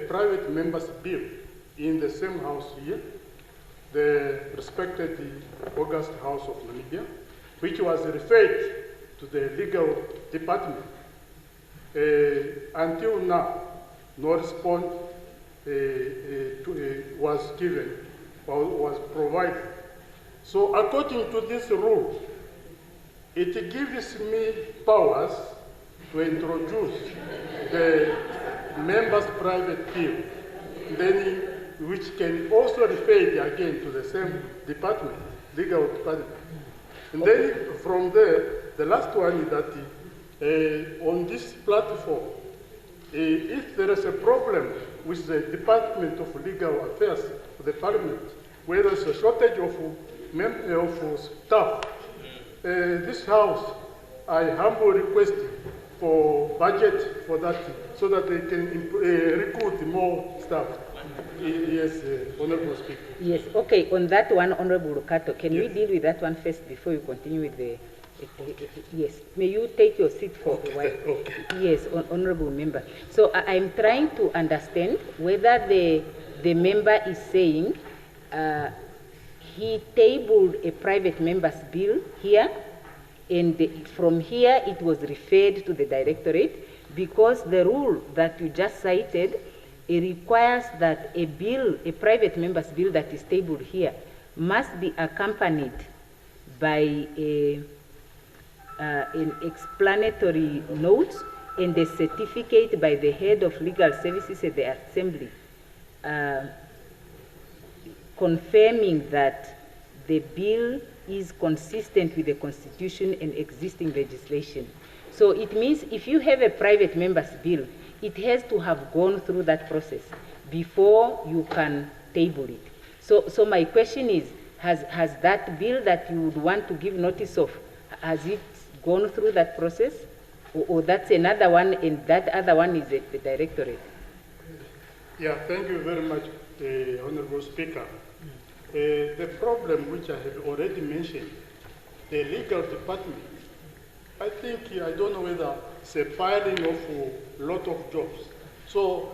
S4: private members' bill in the same house here, the respected August House of Namibia, which was referred to the legal department. Until now, no response was given or was provided. So according to this rule, it gives me powers to introduce the member's private bill, then which can also refer again to the same department, legal department. And then from there, the last one is that on this platform, if there is a problem with the Department of Legal Affairs, the Parliament, where there is a shortage of staff, this House, I humbly request for budget for that, so that they can recruit more staff. Yes, Honorable Speaker.
S1: Yes, okay, on that one, Honorable Rukato, can we deal with that one first before you continue with the, yes, may you take your seat for a while?
S4: Okay.
S1: Yes, Honorable Member. So I'm trying to understand whether the member is saying he tabled a private member's bill here, and from here it was referred to the directorate, because the rule that you just cited, it requires that a bill, a private member's bill that is tabled here, must be accompanied by an explanatory note and a certificate by the head of legal services at the Assembly, confirming that the bill is consistent with the Constitution and existing legislation. So it means if you have a private member's bill, it has to have gone through that process before you can table it. So my question is, has that bill that you would want to give notice of, has it gone through that process? Or that's another one, and that other one is at the directorate?
S4: Yeah, thank you very much, Honorable Speaker. The problem which I have already mentioned, the legal department, I think, I don't know whether it's a piling of a lot of jobs. So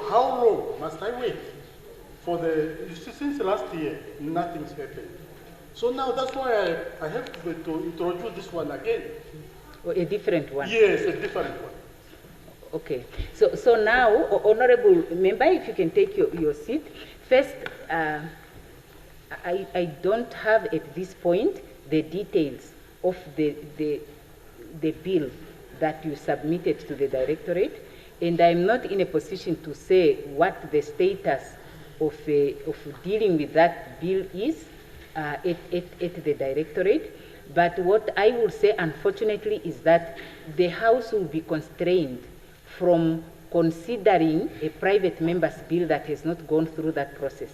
S4: how long must I wait for since last year, nothing's happened. So now that's why I have to introduce this one again.
S1: Or a different one?
S4: Yes, a different one.
S1: Okay. So now, Honorable Member, if you can take your seat. First, I don't have at this point the details of the bill that you submitted to the directorate, and I'm not in a position to say what the status of dealing with that bill is at the directorate. But what I will say, unfortunately, is that the House will be constrained from considering a private member's bill that has not gone through that process.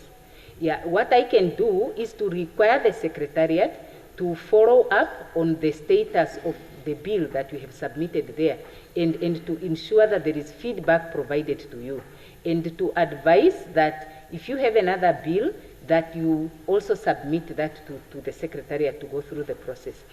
S1: Yeah, what I can do is to require the Secretariat to follow up on the status of the bill that you have submitted there, and to ensure that there is feedback provided to you, and to advise that if you have another bill, that you also submit that to the Secretariat to go through the process.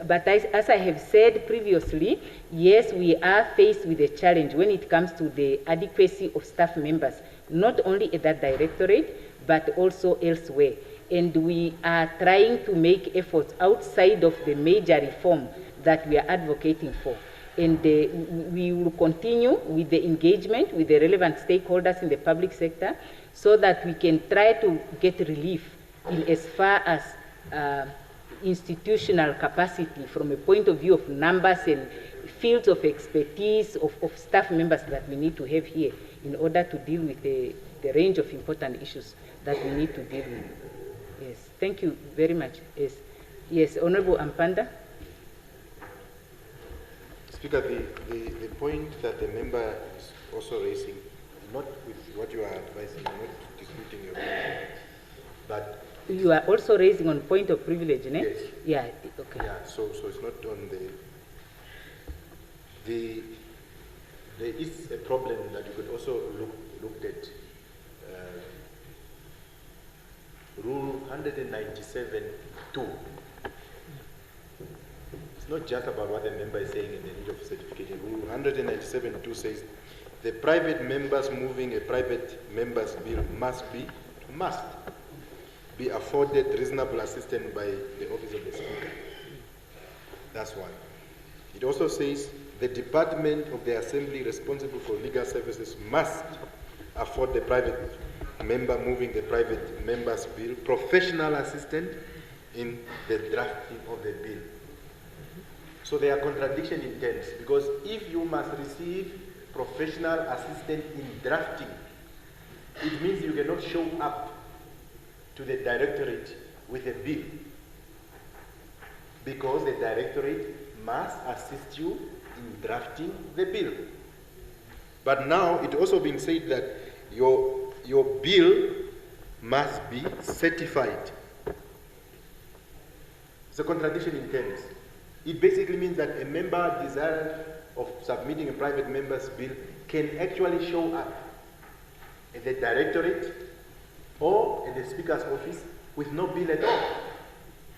S1: But as I have said previously, yes, we are faced with a challenge when it comes to the adequacy of staff members, not only at that directorate, but also elsewhere. And we are trying to make efforts outside of the major reform that we are advocating for. And we will continue with the engagement with the relevant stakeholders in the public sector so that we can try to get relief in as far as institutional capacity from a point of view of numbers and fields of expertise of staff members that we need to have here in order to deal with the range of important issues that we need to deal with. Yes, thank you very much. Yes, Honorable Ampanda.
S19: Speaker, the point that the member is also raising, not with what you are advising, not disputing your point, but...
S1: You are also raising on point of privilege, ne?
S19: Yes.
S1: Yeah, okay.
S19: Yeah, so it's not on there is a problem that you could also look at. Rule 197(2). It's not just about what the member is saying in the need of certification. Rule 197(2) says the private members moving a private member's bill must be afforded reasonable assistance by the office of the Speaker. That's one. It also says the department of the Assembly responsible for legal services must afford the private member moving the private member's bill professional assistance in the drafting of the bill. So there are contradictions in terms, because if you must receive professional assistance in drafting, it means you cannot show up to the directorate with a bill, because the directorate must assist you in drafting the bill. But now it also been said that your bill must be certified. It's a contradiction in terms. It basically means that a member desirous of submitting a private member's bill can actually show up at the directorate or at the Speaker's office with no bill at all.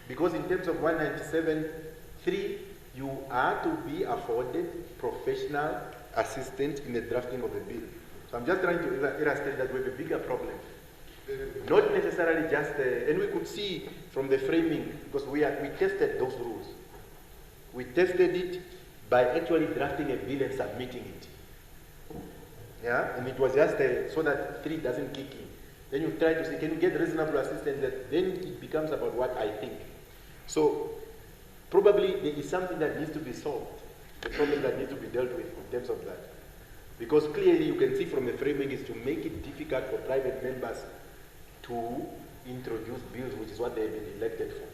S19: Because in terms of 197(3), you are to be afforded professional assistance in the drafting of the bill. So I'm just trying to illustrate that we have a bigger problem. Not necessarily just, and we could see from the framing, because we tested those rules. We tested it by actually drafting a bill and submitting it. Yeah, and it was just so that 3 doesn't kick in. Then you try to say, can you get reasonable assistance? Then it becomes about what I think. So probably there is something that needs to be solved, a problem that needs to be dealt with in terms of that. Because clearly you can see from the framing is to make it difficult for private members to introduce bills, which is what they have been elected for.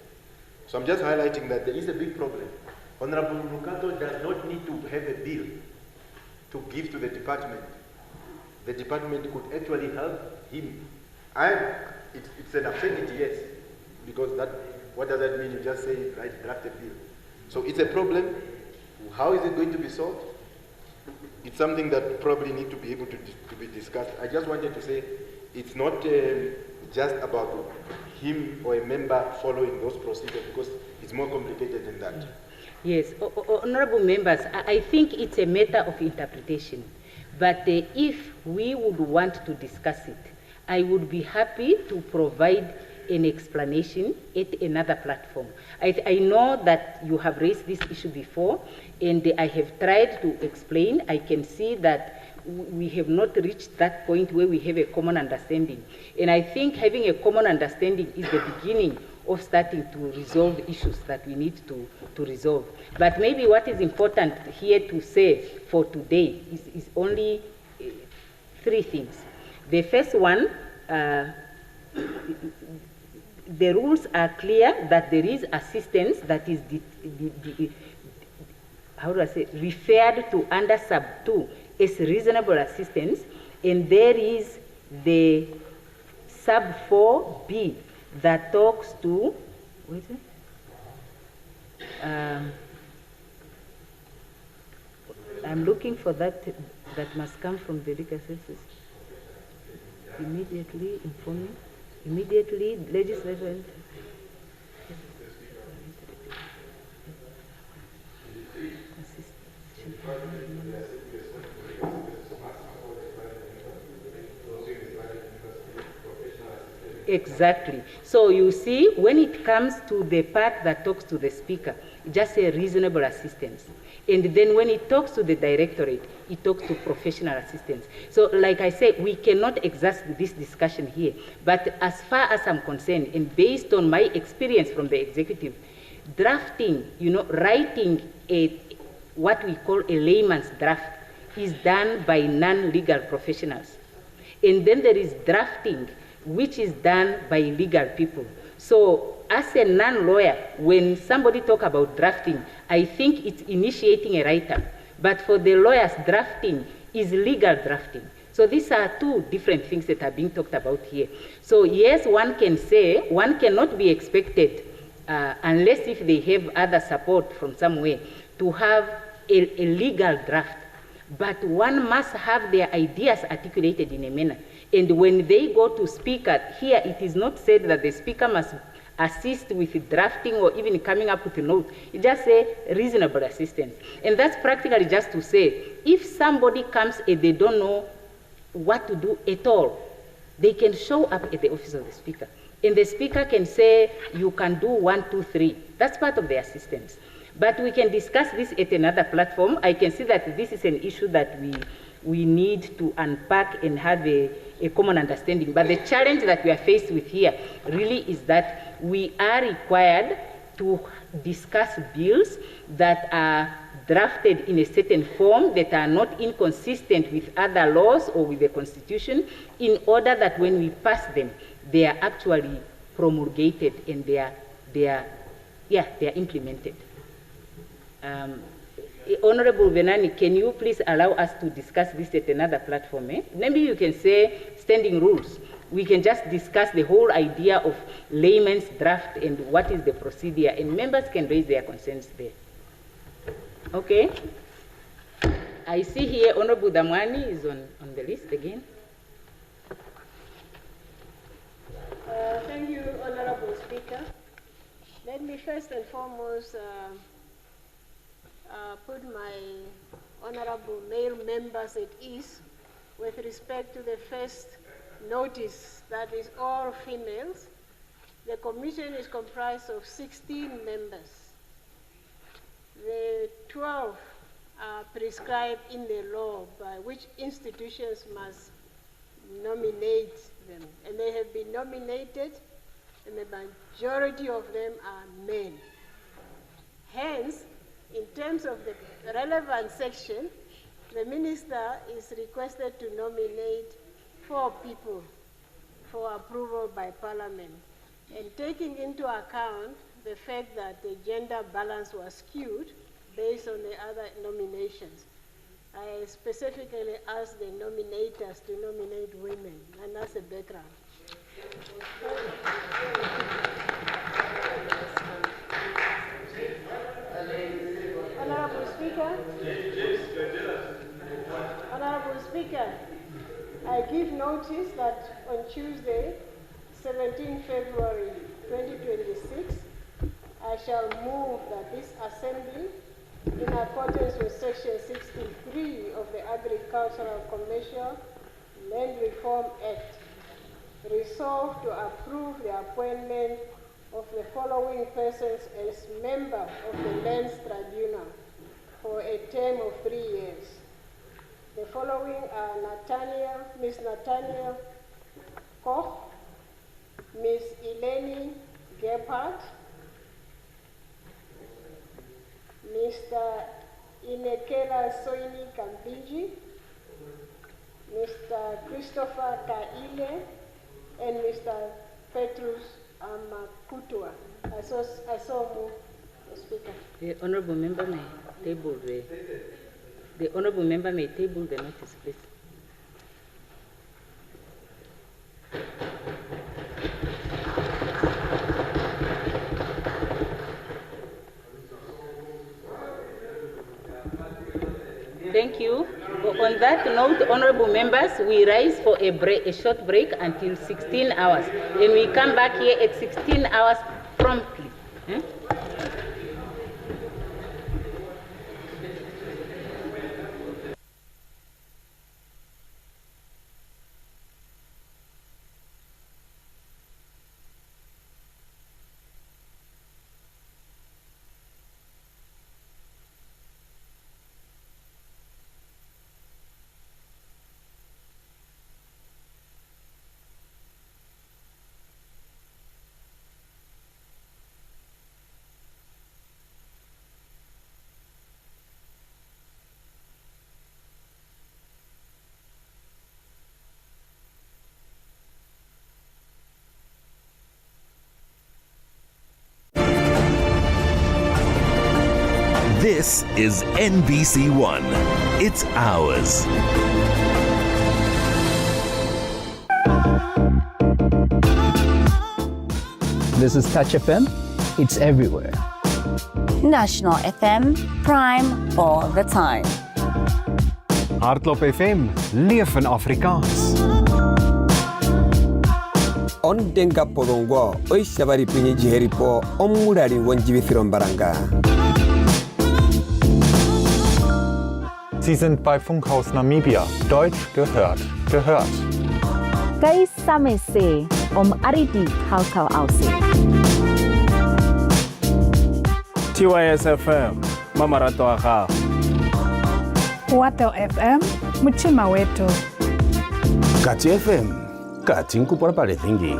S19: So I'm just highlighting that there is a big problem. Honorable Mukato does not need to have a bill to give to the department. The department could actually help him. It's an absurdity, yes, because what does that mean? You just say, right, draft a bill. So it's a problem. How is it going to be solved? It's something that probably need to be able to be discussed. I just wanted to say it's not just about him or a member following those procedures, because it's more complicated than that.
S1: Yes, honorable members, I think it's a matter of interpretation. But if we would want to discuss it, I would be happy to provide an explanation at another platform. I know that you have raised this issue before, and I have tried to explain. I can see that we have not reached that point where we have a common understanding. And I think having a common understanding is the beginning of starting to resolve issues that we need to resolve. But maybe what is important here to say for today is only 3 things. The first one, the rules are clear that there is assistance that is referred to under sub 2 as reasonable assistance, and there is the sub 4B that talks to, I'm looking for that must come from the legal services. Immediately informing, immediately legislative. Exactly. So you see, when it comes to the part that talks to the speaker, just say reasonable assistance. And then when it talks to the directorate, it talks to professional assistance. So like I said, we cannot exhaust this discussion here. But as far as I'm concerned, and based on my experience from the executive, drafting, writing what we call a layman's draft is done by non-legal professionals. And then there is drafting, which is done by legal people. So as a non-lawyer, when somebody talk about drafting, I think it's initiating a write-up. But for the lawyers, drafting is legal drafting. So these are two different things that are being talked about here. So yes, one can say, one cannot be expected, unless if they have other support from somewhere, to have a legal draft. But one must have their ideas articulated in a manner. And when they go to speaker, here it is not said that the speaker must assist with drafting or even coming up with a note. It just say reasonable assistance. And that's practically just to say, if somebody comes and they don't know what to do at all, they can show up at the office of the speaker. And the speaker can say, you can do 1, 2, 3. That's part of the assistance. But we can discuss this at another platform. I can see that this is an issue that we need to unpack and have a common understanding. But the challenge that we are faced with here really is that we are required to discuss bills that are drafted in a certain form that are not inconsistent with other laws or with the Constitution, in order that when we pass them, they are actually promulgated and they are implemented. Honorable Venani, can you please allow us to discuss this at another platform? Maybe you can say standing rules. We can just discuss the whole idea of layman's draft and what is the procedure, and members can raise their concerns there. Okay. I see here Honorable Damwani is on the list again.
S7: Thank you, Honorable Speaker. Let me first and foremost put my honorable male members at ease with respect to the first notice that is all females. The commission is comprised of 16 members. The 12 are prescribed in the law by which institutions must nominate them. And they have been nominated, and the majority of them are men. Hence, in terms of the relevant section, the minister is requested to nominate 4 people for approval by Parliament. And taking into account the fact that the gender balance was skewed based on the other nominations, I specifically asked the nominators to nominate women, and that's a background. Honorable Speaker, I give notice that on Tuesday, 17 February 2026, I shall move that this Assembly, in accordance with Section 63 of the Agricultural Commercial Land Reform Act, resolve to approve the appointment of the following persons as member of the Lands Tribunal for a term of 3 years. The following are Ms. Nathaniel Koch, Ms. Eleni Gephardt, Mr. Inekela Soini Kambiji, Mr. Christopher Kaile, and Mr. Petrus Amakutwa. I so move, the Speaker.
S1: The honourable member may table the honourable member may table the notice, please. Thank Thank you. On that note, honorable members, we rise for a short break until 16 hours. And we come back here at 16 hours promptly.
S20: This is NBC One. It's ours.
S21: This is Touch FM. It's everywhere.
S22: National FM, Prime all the time.
S23: Hardloop FM, leef in Afrikaans.
S24: Ondenga podongo, oi shabari pinyi jiheripo, omurari wanjibi baranga.
S23: Sie sind bei Funkhaus Namibia. Deutsch gehört.
S22: Kai samese, ariti haukau ausi.
S25: TYS FM, mamarato aha.
S26: Wato FM, muchima wetu.
S27: Kati FM, kati nkupora pale thingi.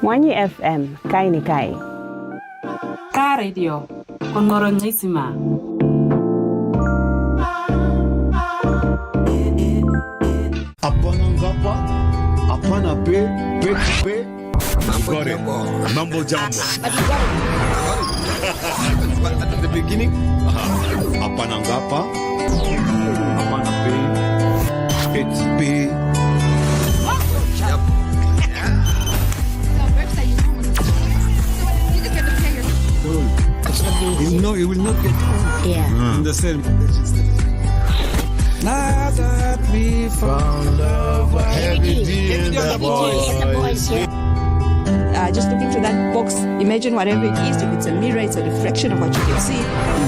S28: Mwanyi FM, kai ni kai.
S29: Ka radio, konoro ngisima.
S30: Apana ngapa, apana pe. Got it. Mumble jumbo. At the beginning, apana ngapa, apana pe, it's pe. No, it will not get old.
S22: Yeah.
S30: In the same.
S31: Now that we found love, heavy D and the boys.
S32: Just look into that box, imagine whatever it is, if it's a mirror, it's a reflection of what you can see.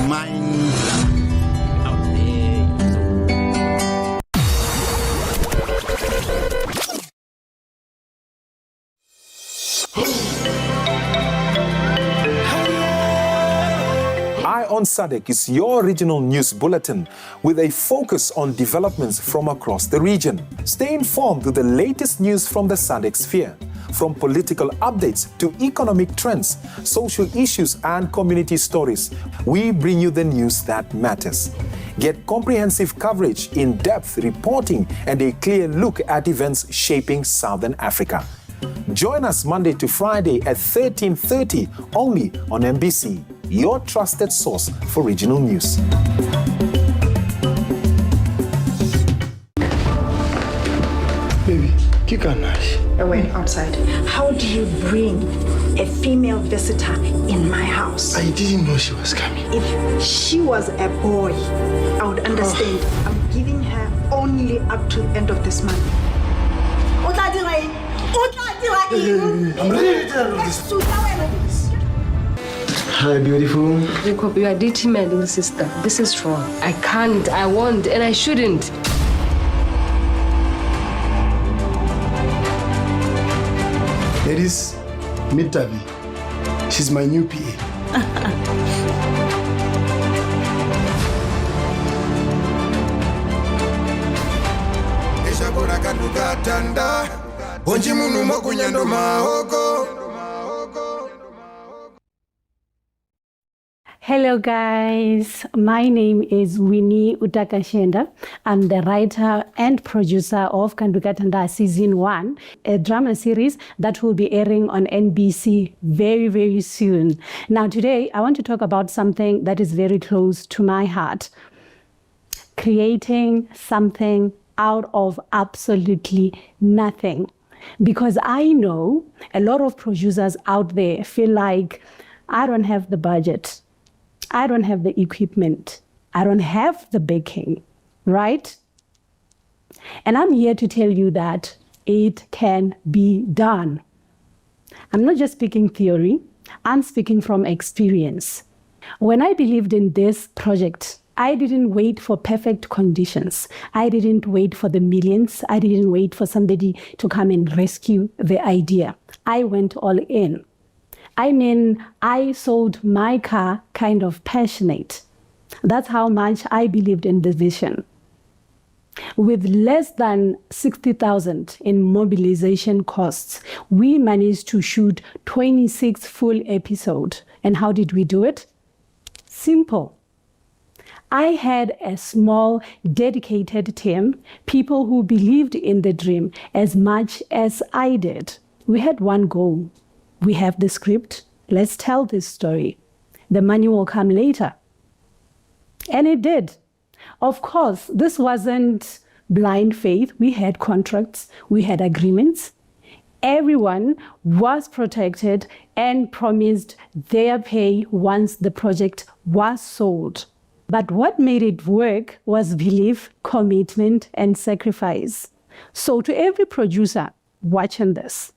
S30: Mind out
S33: Eye on SADC is your regional news bulletin with a focus on developments from across the region. Stay informed with the latest news from the SADC sphere. From political updates to economic trends, social issues and community stories, we bring you the news that matters. Get comprehensive coverage, in-depth reporting, and a clear look at events shaping Southern Africa. Join us Monday to Friday at 13:30 only on MBC, your trusted source for regional news.
S31: Baby, Kikanash.
S34: I went outside. How do you bring a female visitor in my house?
S31: I didn't know she was coming.
S34: If she was a boy, I would understand. I'm giving her only up to the end of this month.
S31: I'm ready to tell this. Hi, beautiful.
S29: Jacob, you are determined, sister. This is wrong. I can't, I won't, and I shouldn't.
S31: Ladies, meet Tavi. She's my new PA.
S26: Hello guys, my name is Winnie Utakashenda. I'm the writer and producer of Kanduka Tanda Season 1, a drama series that will be airing on NBC very, very soon. Now today, I want to talk about something that is very close to my heart. Creating something out of absolutely nothing. Because I know a lot of producers out there feel like, I don't have the budget. I don't have the equipment. I don't have the backing. right? And I'm here to tell you that it can be done. I'm not just speaking theory, I'm speaking from experience. When I believed in this project, I didn't wait for perfect conditions. I didn't wait for the millions. I didn't wait for somebody to come and rescue the idea. I went all in. I mean, I sold my car kind of passionate. That's how much I believed in the vision. With less than 60,000 in mobilization costs, we managed to shoot 26 full episodes. And how did we do it? Simple. I had a small, dedicated team, people who believed in the dream as much as I did. We had one goal. We have the script. Let's tell this story. The money will come later. And it did. Of course, this wasn't blind faith. We had contracts. We had agreements. Everyone was protected and promised their pay once the project was sold. But what made it work was belief, commitment, and sacrifice. So to every producer watching this,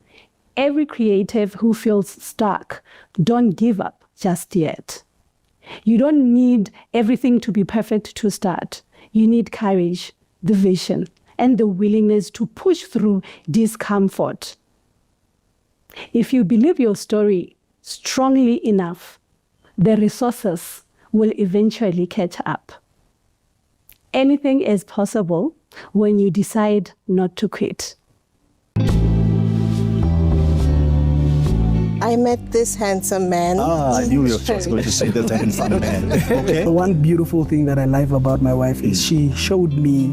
S26: every creative who feels stuck, don't give up just yet. You don't need everything to be perfect to start. You need courage, the vision, and the willingness to push through discomfort. If you believe your story strongly enough, the resources will eventually catch up. Anything is possible when you decide not to quit.
S2: I met this handsome man.
S27: I knew you were just going to say that handsome man. Okay.
S3: One beautiful thing that I love about my wife is she showed me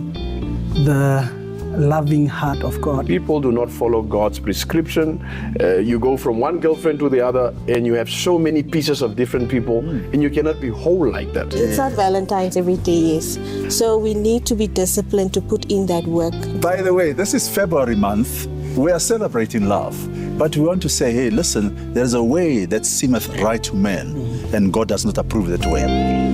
S3: the loving heart of God.
S5: People do not follow God's prescription. You go from one girlfriend to the other and you have so many pieces of different people and you cannot be whole like that.
S2: It's not Valentine's every day, yes. So we need to be disciplined to put in that work.
S27: By the way, this is February month. We are celebrating love. But we want to say, hey, listen, there's a way that seemeth right to men, and God does not approve that way.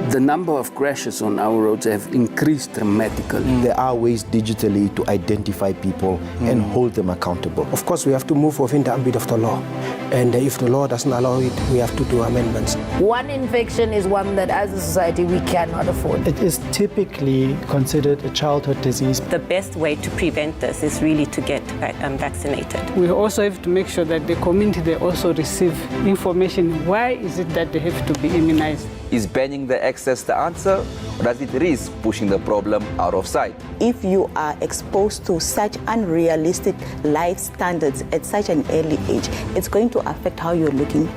S6: The number of crashes on our roads have increased dramatically.
S8: There are ways digitally to identify people and hold them accountable.
S3: Of course, we have to move within the ambit of the law. And if the law doesn't allow it, we have to do amendments.
S9: One infection is one that as a society we cannot afford.
S3: It is typically considered a childhood disease.
S10: The best way to prevent this is really to get vaccinated.
S11: We also have to make sure that the community, they also receive information. Why is it that they have to be immunized?
S12: Is banning the access the answer, or does it risk pushing the problem out of sight?
S13: If you are exposed to such unrealistic life standards at such an early age, it's going to affect how you're looking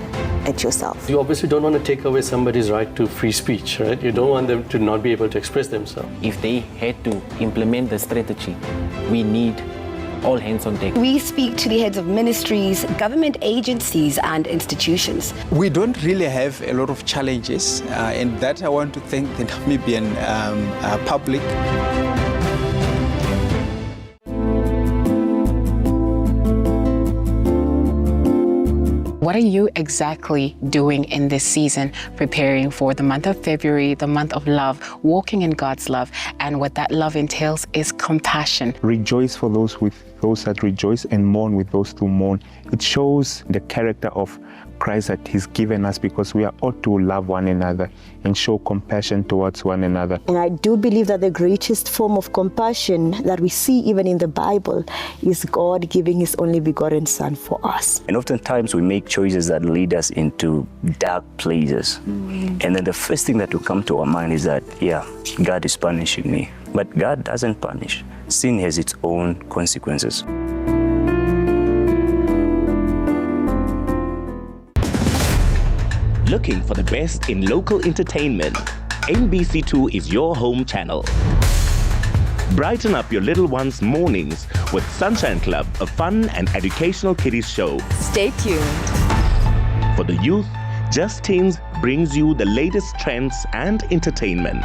S13: at yourself.
S14: You obviously don't want to take away somebody's right to free speech, right? You don't want them to not be able to express themselves.
S15: If they had to implement the strategy, we need all hands on deck.
S16: We speak to the heads of ministries, government agencies and institutions.
S17: We don't really have a lot of challenges, and that I want to thank the Namibian public.
S35: What are you exactly doing in this season, preparing for the month of February, the month of love, walking in God's love? And what that love entails is compassion.
S36: Rejoice for those that rejoice and mourn with those who mourn. It shows the character of Christ that He's given us, because we are ought to love one another and show compassion towards one another.
S13: And I do believe that the greatest form of compassion that we see even in the Bible is God giving His only begotten Son for us.
S37: And oftentimes we make choices that lead us into dark places. And then the first thing that will come to our mind is that, yeah, God is punishing me. But God doesn't punish. Sin has its own consequences.
S38: Looking for the best in local entertainment? NBC2 is your home channel. Brighten up your little one's mornings with Sunshine Club, a fun and educational kiddies show.
S11: Stay tuned.
S38: For the youth, Just Teens brings you the latest trends and entertainment.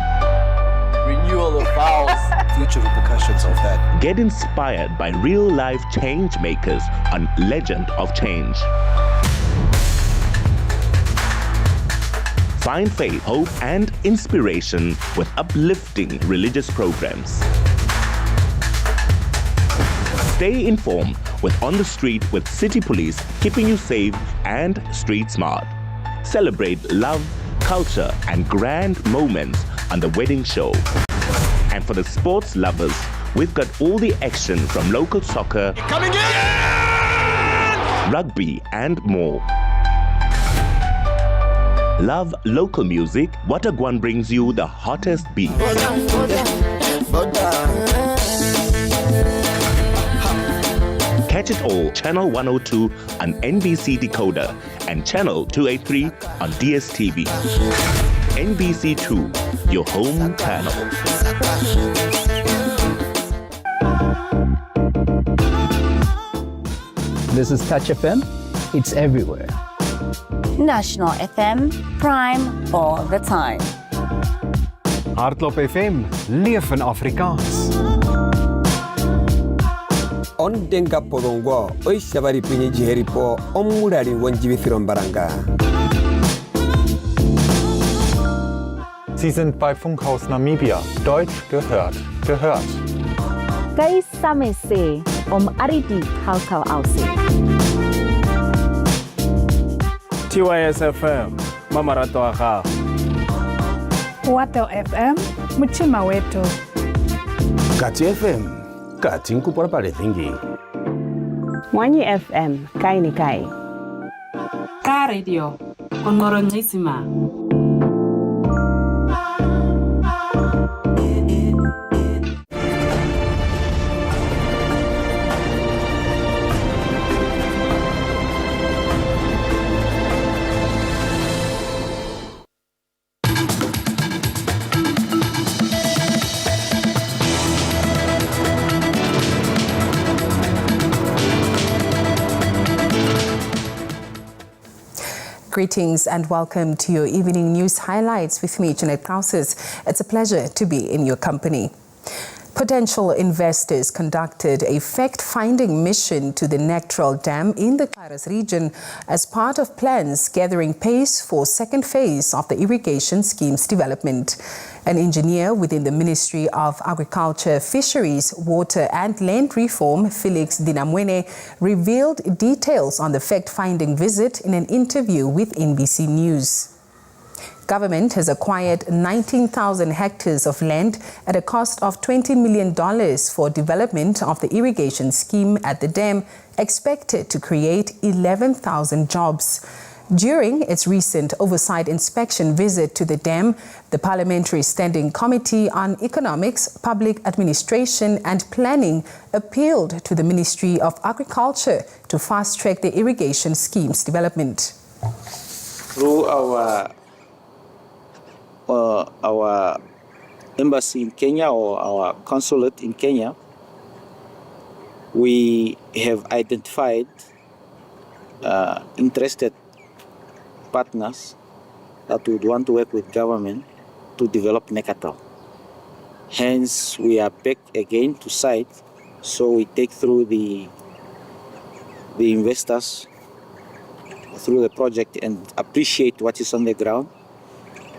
S11: Renewal of vows.
S1: future repercussions of that.
S38: Get inspired by real-life change makers on Legend of Change. Find faith, hope, and inspiration with uplifting religious programs. Stay informed with On the Street with City Police, keeping you safe and street smart. Celebrate love, culture, and grand moments on the Wedding Show. And for the sports lovers, we've got all the action from local soccer, coming in! Rugby, and more. Love local music? Watagwan brings you the hottest beat. Catch it all, Channel 102 on NBC Decoder and Channel 283 on DSTV. NBC2, your home channel.
S4: This is Touch FM. It's everywhere.
S9: National FM, Prime all the time.
S7: Hardloop FM, leef in Afrikaans.
S18: Ondenga podongo, oi shabari pinyi jiheripo, omurari wanjibi baranga.
S7: Sie sind bei Funkhaus Namibia. Deutsch gehört.
S19: Kai samese, ariti halkal ausi.
S7: TYS FM, mamarato aha.
S20: Wato FM, muchima wetu.
S7: Kati FM, katinku por parethingi.
S10: Mwanyi FM, kai ni kai.
S20: Ka radio, ongoronjisima.
S21: Greetings and welcome to your evening news highlights with me, Jeanette Krauses. It's a pleasure to be in your company. Potential investors conducted a fact-finding mission to the Nectral Dam in the Claras region as part of plans gathering pace for second phase of the irrigation scheme's development. An engineer within the Ministry of Agriculture, Fisheries, Water and Land Reform, Felix Dinamwene, revealed details on the fact-finding visit in an interview with NBC News. Government has acquired 19,000 hectares of land at a cost of $20 million for development of the irrigation scheme at the dam, expected to create 11,000 jobs. During its recent oversight inspection visit to the dam, the Parliamentary Standing Committee on Economics, Public Administration and Planning appealed to the Ministry of Agriculture to fast-track the irrigation scheme's development.
S22: Through our embassy in Kenya or our consulate in Kenya, we have identified interested partners that would want to work with government to develop Nekatal. Hence, we are back again to site, so we take through the investors through the project and appreciate what is on the ground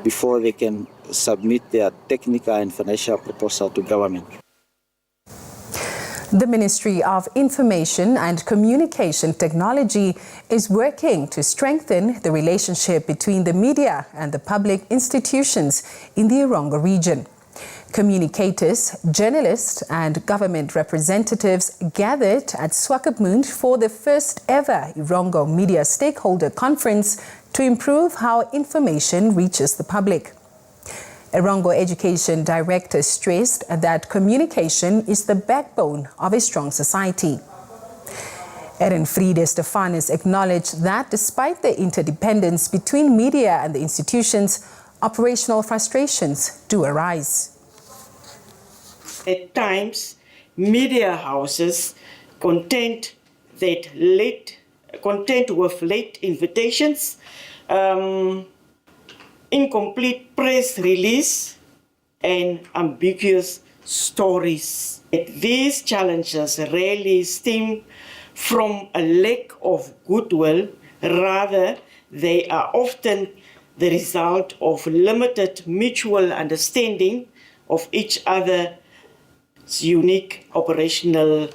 S22: before they can submit their technical and financial proposal to government.
S21: The Ministry of Information and Communication Technology is working to strengthen the relationship between the media and the public institutions in the Erongo region. Communicators, journalists and government representatives gathered at Swakopmund for the first ever Erongo Media Stakeholder Conference to improve how information reaches the public. Erongo Education Director stressed that communication is the backbone of a strong society. Ehrenfriede Stefanus acknowledged that despite the interdependence between media and the institutions, operational frustrations do arise.
S23: At times, media houses content with late invitations, incomplete press release, and ambiguous stories. These challenges rarely stem from a lack of goodwill, rather, they are often the result of limited mutual understanding of each other's unique operational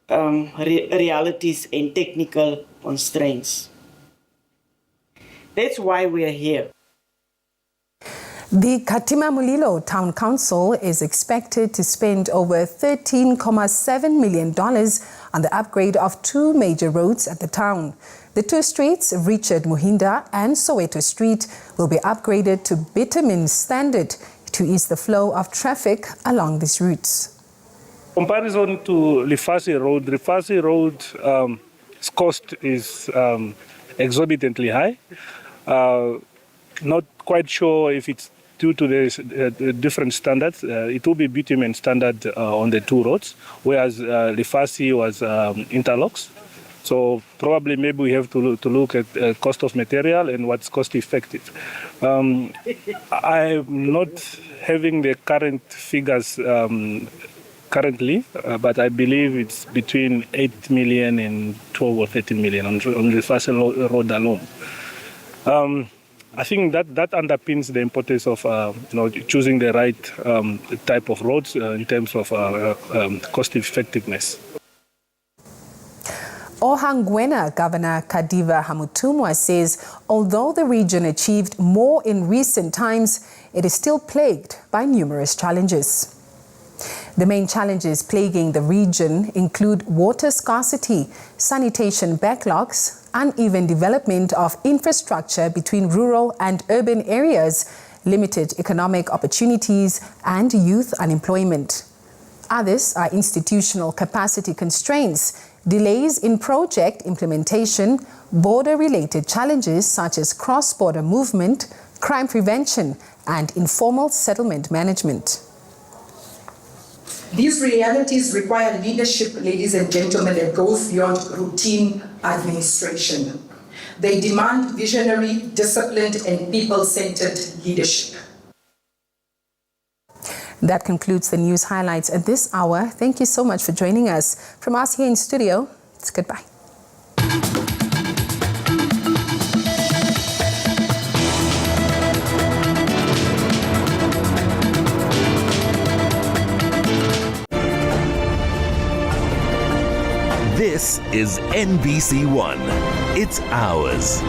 S23: realities and technical constraints. That's why we are here.
S21: The Katima Mulilo Town Council is expected to spend over $13.7 million on the upgrade of two major roads at the town. The two streets, Richard Muhinda and Soweto Street, will be upgraded to bitumen standard to ease the flow of traffic along these routes.
S2: Comparison to Lifasi Road's cost is exorbitantly high. Not quite sure if it's due to the different standards. It will be bitumen standard on the two roads, whereas Lifasi was interlocks. So probably maybe we have to look at cost of material and what's cost effective. I'm not having the current figures currently, but I believe it's between 8 million and 12 or 13 million on the Lifasi road alone. I think that underpins the importance of choosing the right type of roads in terms of cost effectiveness.
S21: Ohangwena Governor Kadiva Hamutumwa says although the region achieved more in recent times, it is still plagued by numerous challenges. The main challenges plaguing the region include water scarcity, sanitation backlogs, uneven development of infrastructure between rural and urban areas, limited economic opportunities, and youth unemployment. Others are institutional capacity constraints, delays in project implementation, border-related challenges such as cross-border movement, crime prevention, and informal settlement management.
S3: These realities require leadership, ladies and gentlemen, that goes beyond routine administration. They demand visionary, disciplined, and people-centered leadership.
S21: That concludes the news highlights at this hour. Thank you so much for joining us. From us here in studio, it's goodbye.
S38: This is NBC One. It's ours.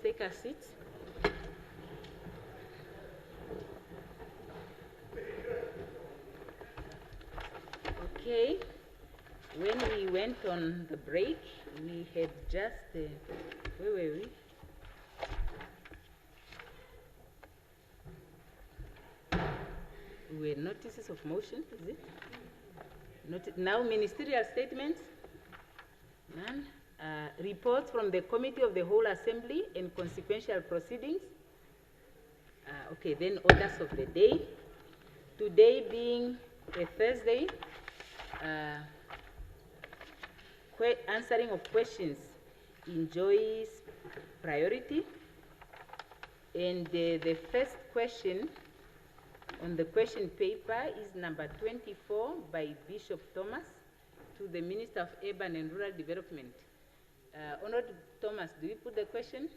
S5: take a seat. Okay, when we went on the break, we had just, where were we? We were notices of motion, is it? Now ministerial statements, none. Reports from the Committee of the Whole Assembly and consequential proceedings. Okay, then orders of the day. Today being a Thursday, answering of questions enjoys priority. And the first question on the question paper is number 24 by Bishop Thomas to the Minister of Urban and Rural Development. Honored Thomas, do you put the question?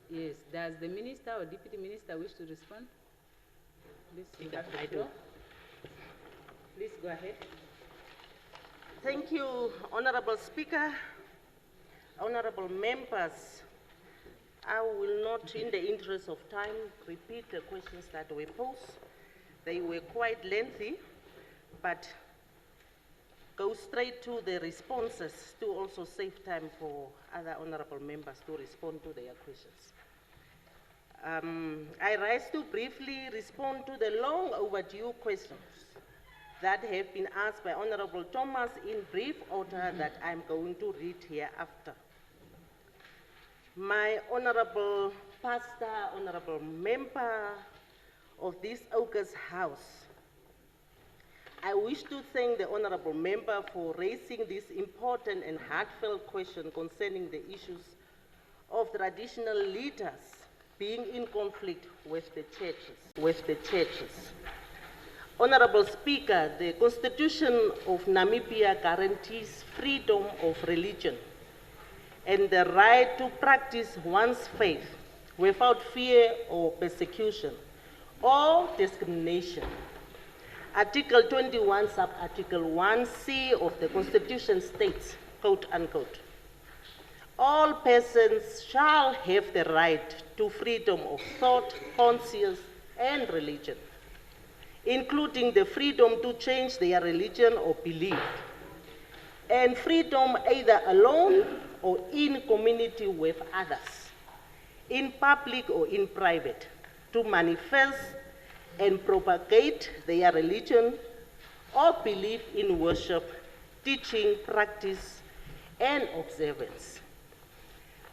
S5: Yes. Does the Minister or Deputy Minister wish to respond? Please,
S6: I do.
S5: Please go ahead.
S6: Thank you, Honorable Speaker, honorable members. I will not, in the interest of time, repeat the questions that were posed. They were quite lengthy, but go straight to the responses to also save time for other honorable members to respond to their questions. I rise to briefly respond to the long overdue questions that have been asked by Honorable Thomas in brief order that I'm going to read hereafter. My honorable pastor, honorable member of this August House, I wish to thank the honorable member for raising this important and heartfelt question concerning the issues of traditional leaders being in conflict with the churches. Honorable Speaker, the Constitution of Namibia guarantees freedom of religion and the right to practice one's faith without fear or persecution or discrimination. Article 21, sub-article 1C of the Constitution states, quote unquote, all persons shall have the right to freedom of thought, conscience, and religion, including the freedom to change their religion or belief, and freedom either alone or in community with others, in public or in private, to manifest and propagate their religion or belief in worship, teaching, practice, and observance.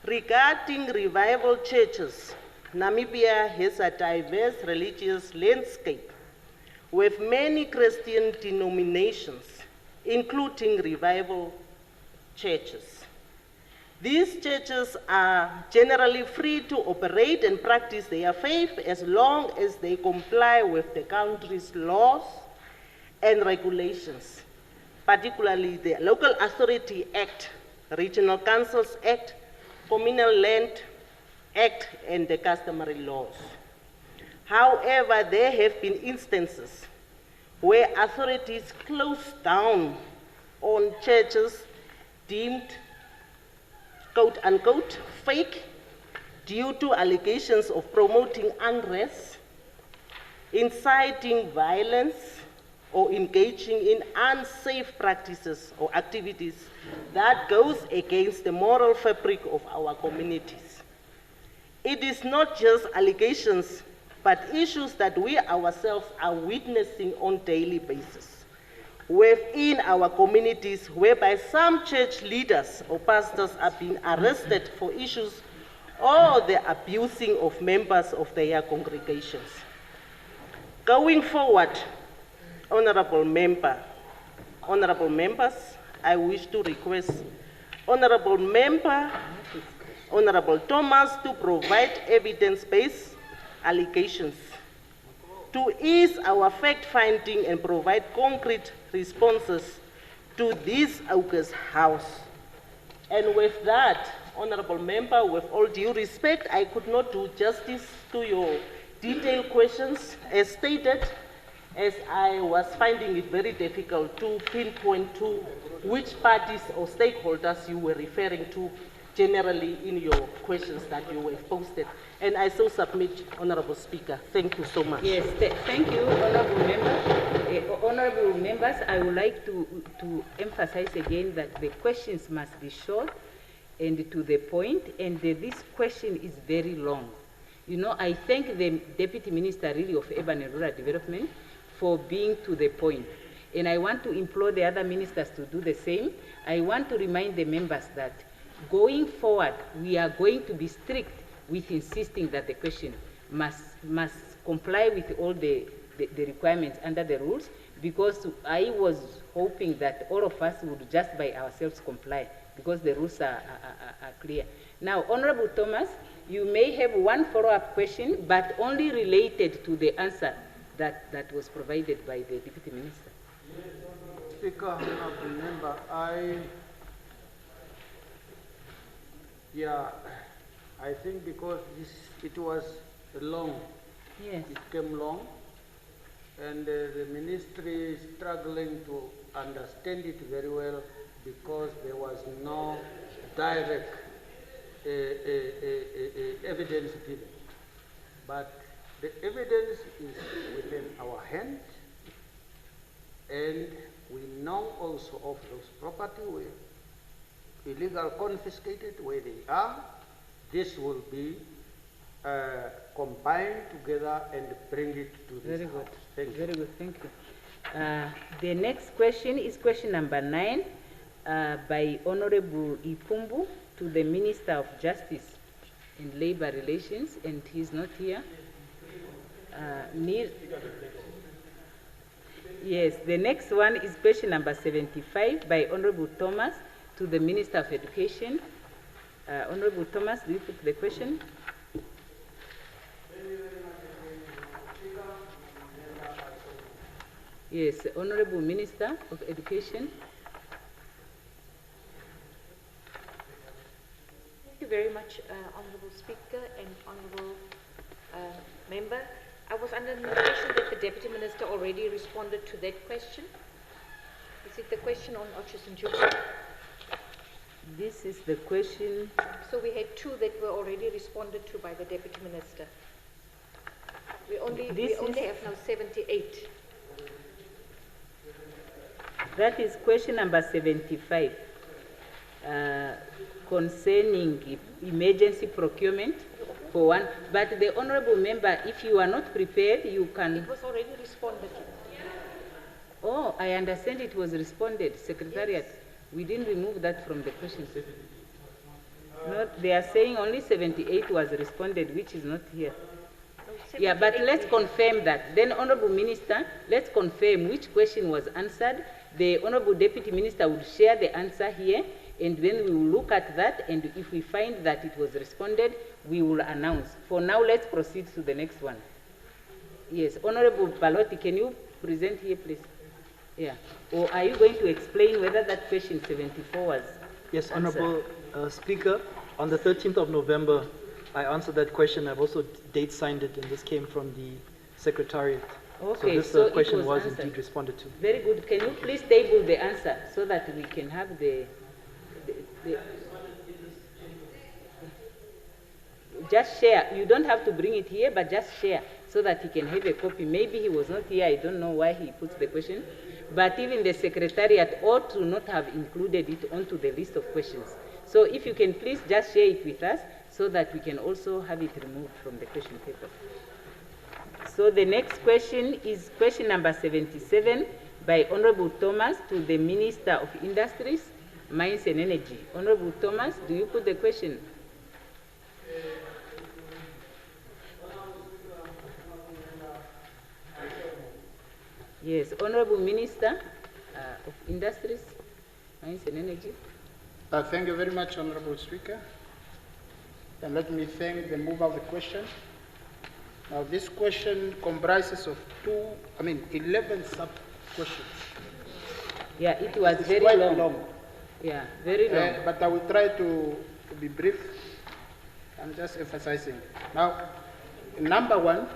S6: Regarding revival churches, Namibia has a diverse religious landscape with many Christian denominations, including revival churches. These churches are generally free to operate and practice their faith as long as they comply with the country's laws and regulations, particularly the Local Authority Act, Regional Councils Act, Communal Land Act, and the customary laws. However, there have been instances where authorities closed down on churches deemed, quote unquote, fake due to allegations of promoting unrest, inciting violence, or engaging in unsafe practices or activities that goes against the moral fabric of our communities. It is not just allegations, but issues that we ourselves are witnessing on a daily basis within our communities, whereby some church leaders or pastors are being arrested for issues or the abusing of members of their congregations. Going forward, honorable members, I wish to request honorable member, Honorable Thomas, to provide evidence-based allegations to ease our fact-finding and provide concrete responses to this August House. And with that, honorable member, with all due respect, I could not do justice to your detailed questions. As stated, as I was finding it very difficult to pinpoint to which parties or stakeholders you were referring to generally in your questions that you were posted. And I so submit, Honorable Speaker. Thank you so much.
S5: Yes, thank you, Honorable Member. Honorable Members, I would like to emphasize again that the questions must be short and to the point, and this question is very long. You know, I thank the Deputy Minister really of Urban and Rural Development for being to the point. And I want to implore the other ministers to do the same. I want to remind the members that going forward, we are going to be strict with insisting that the question must comply with all the requirements under the rules, because I was hoping that all of us would just by ourselves comply, because the rules are clear. Now, Honorable Thomas, you may have one follow-up question, but only related to the answer that was provided by the Deputy Minister.
S8: Speaker, Honorable Member, I think because it was long,
S5: yes.
S8: It came long, and the ministry is struggling to understand it very well because there was no direct evidence given. But the evidence is within our hand, and we know also of those property where illegal confiscated where they are. This will be combined together and bring it to this
S5: Very good.
S8: house. Thank you.
S5: Very good, thank you. The next question is question number 9 by Honorable Ipumbu to the Minister of Justice and Labor Relations, and he's not here. Yes, the next one is question number 75 by Honorable Thomas to the Minister of Education. Honorable Thomas, do you put the question? Yes, Honorable Minister of Education.
S12: Thank you very much, Honorable Speaker and Honorable Member. I was under the impression that the Deputy Minister already responded to that question. Is it the question on Ochus and Juba?
S5: This is the question.
S12: So we had 2 that were already responded to by the Deputy Minister. We only have now 78.
S5: That is question number 75, concerning emergency procurement for one. But the Honorable Member, if you are not prepared, you can...
S12: It was already responded to.
S5: Oh, I understand it was responded, Secretariat. Yes. We didn't remove that from the questions. No, they are saying only 78 was responded, which is not here. Yeah, but let's confirm that. Then, Honorable Minister, let's confirm which question was answered. The Honorable Deputy Minister will share the answer here, and then we will look at that, and if we find that it was responded, we will announce. For now, let's proceed to the next one. Yes, Honorable Balotti, can you present here, please? Yeah. Or are you going to explain whether that question 74 was
S14: Yes, Honorable Speaker, on the 13th of November, I answered that question. I've also date signed it, and this came from the Secretariat.
S5: Okay,
S14: so this question
S5: was
S14: indeed responded to.
S5: Very good. Can you please table the answer so that we can have the just share. You don't have to bring it here, but just share so that he can have a copy. Maybe he was not here. I don't know why he puts the question. But even the Secretariat ought to not have included it onto the list of questions. So if you can please just share it with us so that we can also have it removed from the question paper. So the next question is question number 77 by Honorable Thomas to the Minister of Industries, Mines and Energy. Honorable Thomas, do you put the question? Yes, Honorable Minister of Industries, Mines and Energy.
S15: Thank you very much, Honorable Speaker. And let me thank the mover of the question. Now, this question comprises of 11 sub-questions.
S5: Yeah, it was very
S15: quite
S5: long. Yeah, very long.
S15: But I will try to be brief. I'm just emphasizing. Now, number 1,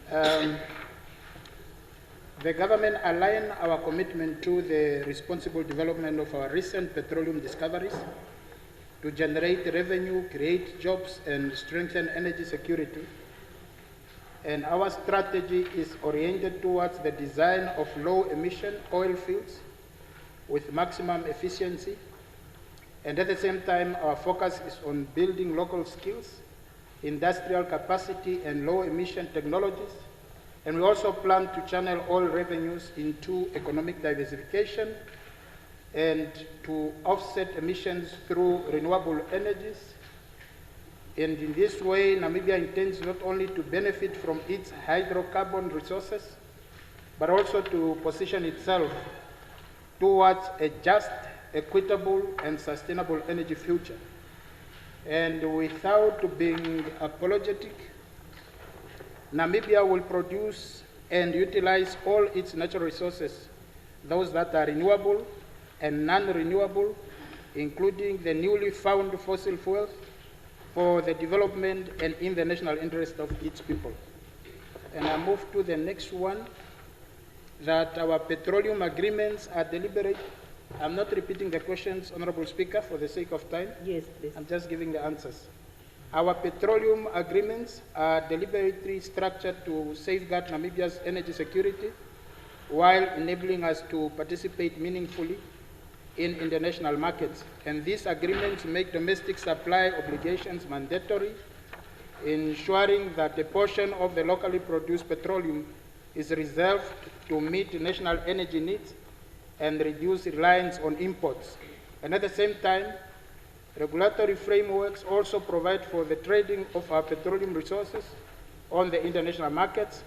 S15: The government aligned our commitment to the responsible development of our recent petroleum discoveries to generate revenue, create jobs, and strengthen energy security. And our strategy is oriented towards the design of low-emission oil fields with maximum efficiency. And at the same time, our focus is on building local skills, industrial capacity, and low-emission technologies. And we also plan to channel oil revenues into economic diversification and to offset emissions through renewable energies. And in this way, Namibia intends not only to benefit from its hydrocarbon resources, but also to position itself towards a just, equitable, and sustainable energy future. And without being apologetic, Namibia will produce and utilize all its natural resources, those that are renewable and non-renewable, including the newly found fossil fuels, for the development and in the national interest of its people. And I move to the next one, that our petroleum agreements are deliberate. I'm not repeating the questions, Honorable Speaker, for the sake of time.
S5: Yes, please.
S15: I'm just giving the answers. Our petroleum agreements are deliberately structured to safeguard Namibia's energy security while enabling us to participate meaningfully in international markets. And these agreements make domestic supply obligations mandatory, ensuring that a portion of the locally produced petroleum is reserved to meet national energy needs and reduce reliance on imports. And at the same time, regulatory frameworks also provide for the trading of our petroleum resources on the international markets,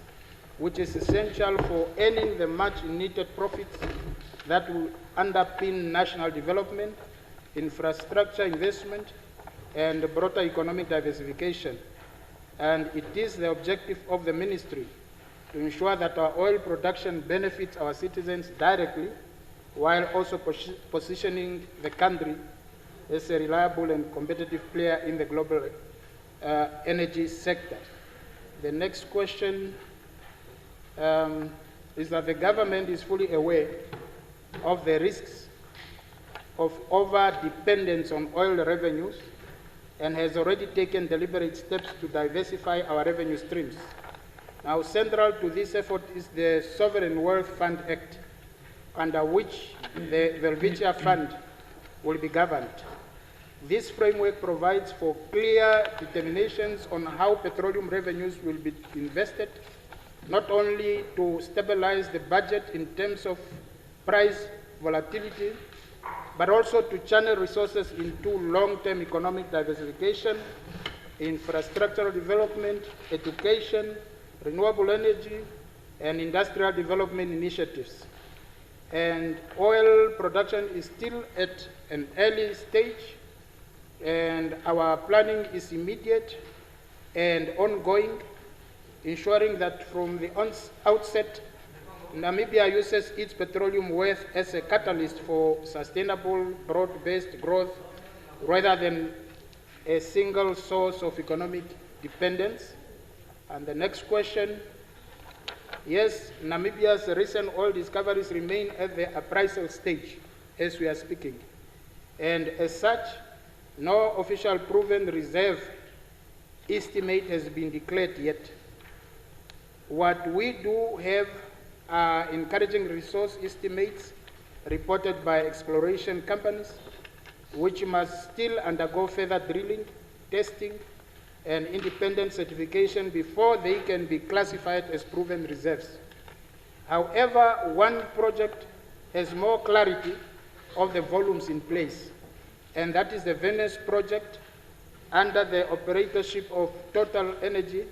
S15: which is essential for earning the much needed profits that will underpin national development, infrastructure investment, and broader economic diversification. And it is the objective of the ministry to ensure that our oil production benefits our citizens directly, while also positioning the country as a reliable and competitive player in the global energy sector. The next question is that the government is fully aware of the risks of over-dependence on oil revenues and has already taken deliberate steps to diversify our revenue streams. Now, central to this effort is the Sovereign Wealth Fund Act, under which the Welwitschia Fund will be governed. This framework provides for clear determinations on how petroleum revenues will be invested, not only to stabilize the budget in terms of price volatility, but also to channel resources into long-term economic diversification, infrastructural development, education, renewable energy, and industrial development initiatives. And oil production is still at an early stage, and our planning is immediate and ongoing, ensuring that from the outset, Namibia uses its petroleum wealth as a catalyst for sustainable, broad-based growth rather than a single source of economic dependence. And the next question, yes, Namibia's recent oil discoveries remain at the appraisal stage as we are speaking. And as such, no official proven reserve estimate has been declared yet. What we do have are encouraging resource estimates reported by exploration companies, which must still undergo further drilling, testing, and independent certification before they can be classified as proven reserves. However, one project has more clarity of the volumes in place, and that is the Venice project under the operatorship of Total Energy,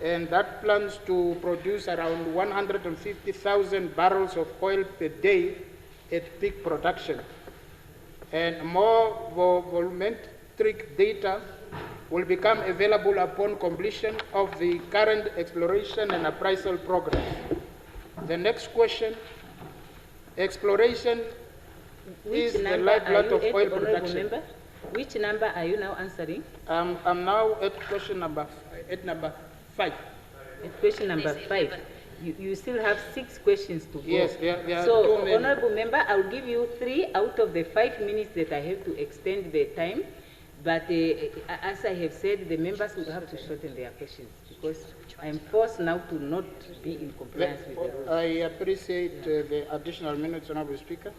S15: and that plans to produce around 150,000 barrels of oil per day at peak production. And more volumetric data will become available upon completion of the current exploration and appraisal program. The next question, exploration is the lifeblood of oil production.
S5: Which number are you now answering?
S15: I'm now at question number 5.
S5: at question number 5. You still have 6 questions to go.
S15: Yes, there are
S5: so,
S15: too many.
S5: Honorable Member, I'll give you 3 out of the 5 minutes that I have to extend the time. But as I have said, the members will have to shorten their questions because I'm forced now to not be in compliance with the rules.
S15: I appreciate the additional minutes, Honorable Speaker.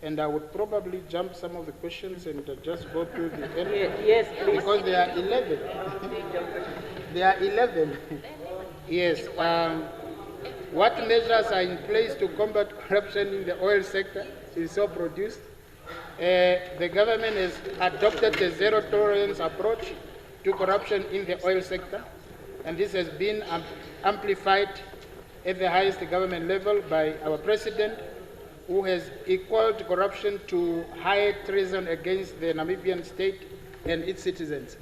S15: And I would probably jump some of the questions and just go to the end.
S5: Yes, please.
S15: Because there are 11. There are 11. Yes. What measures are in place to combat corruption in the oil sector is so produced. The government has adopted a zero-tolerance approach to corruption in the oil sector, and this has been amplified at the highest government level by our president, who has equaled corruption to high treason against the Namibian state and its citizens.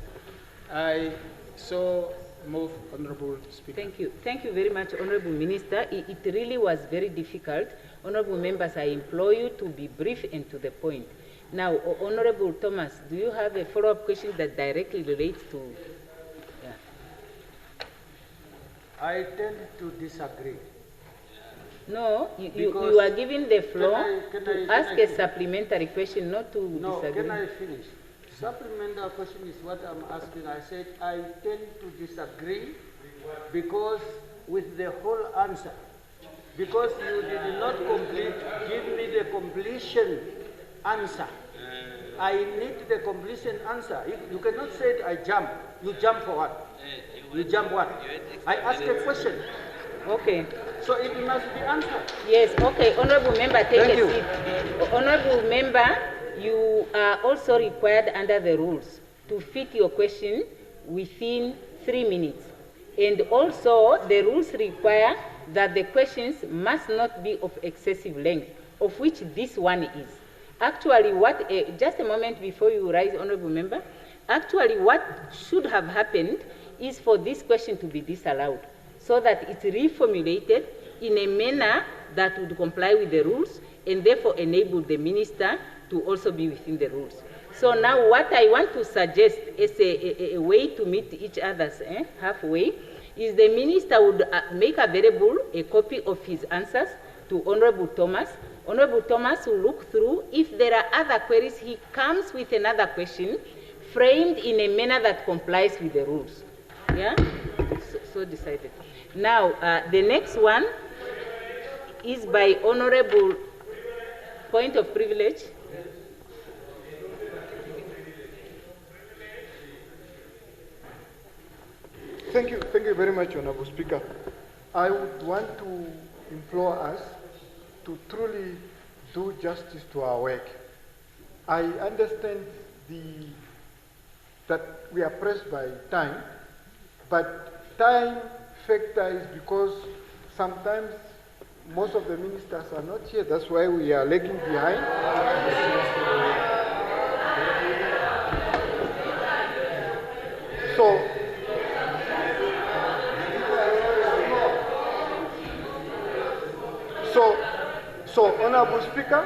S15: I so move, Honorable Speaker.
S5: Thank you. Thank you very much, Honorable Minister. It really was very difficult. Honorable members, I implore you to be brief and to the point. Now, Honorable Thomas, do you have a follow-up question that directly relates to... Yeah.
S8: I tend to disagree.
S5: No, you are given the floor to ask a supplementary question, not to disagree.
S8: Can I finish? Supplementary question is what I'm asking. I said I tend to disagree because with the whole answer, because you did not give me the completion answer. I need the completion answer. You cannot say I jump. You jump for what? You jump what? I ask a question.
S5: Okay.
S8: So it must be answered.
S5: Yes, okay. Honorable Member, take a seat. Honorable Member, you are also required under the rules to fit your question within 3 minutes. And also, the rules require that the questions must not be of excessive length, of which this one is. Actually, just a moment before you rise, Honorable Member, actually what should have happened is for this question to be disallowed, so that it's reformulated in a manner that would comply with the rules and therefore enable the minister to also be within the rules. So now what I want to suggest as a way to meet each other's halfway is the minister would make available a copy of his answers to Honorable Thomas. Honorable Thomas will look through. If there are other queries, he comes with another question framed in a manner that complies with the rules. Yeah? So decided. Now, the next one is by Honorable Point of Privilege.
S11: Thank you very much, Honorable Speaker. I would want to implore us to truly do justice to our work. I understand that we are pressed by time, but time factor is because sometimes most of the ministers are not here. That's why we are lagging behind. So, Honorable Speaker,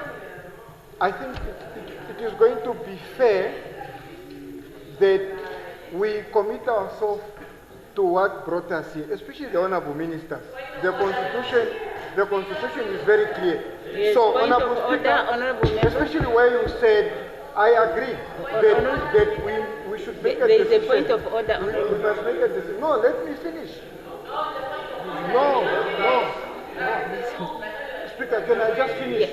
S11: I think it is going to be fair that we commit ourselves to what brought us here, especially the Honorable Ministers. The Constitution is very clear.
S5: Yes,
S11: so,
S5: point
S11: Honorable
S5: of
S11: Speaker,
S5: order, Honorable Member.
S11: especially where you said, I agree that we should make a decision.
S5: There is a point of order, Honorable.
S11: We must make a decision. No, let me finish. No. Speaker, can I just finish?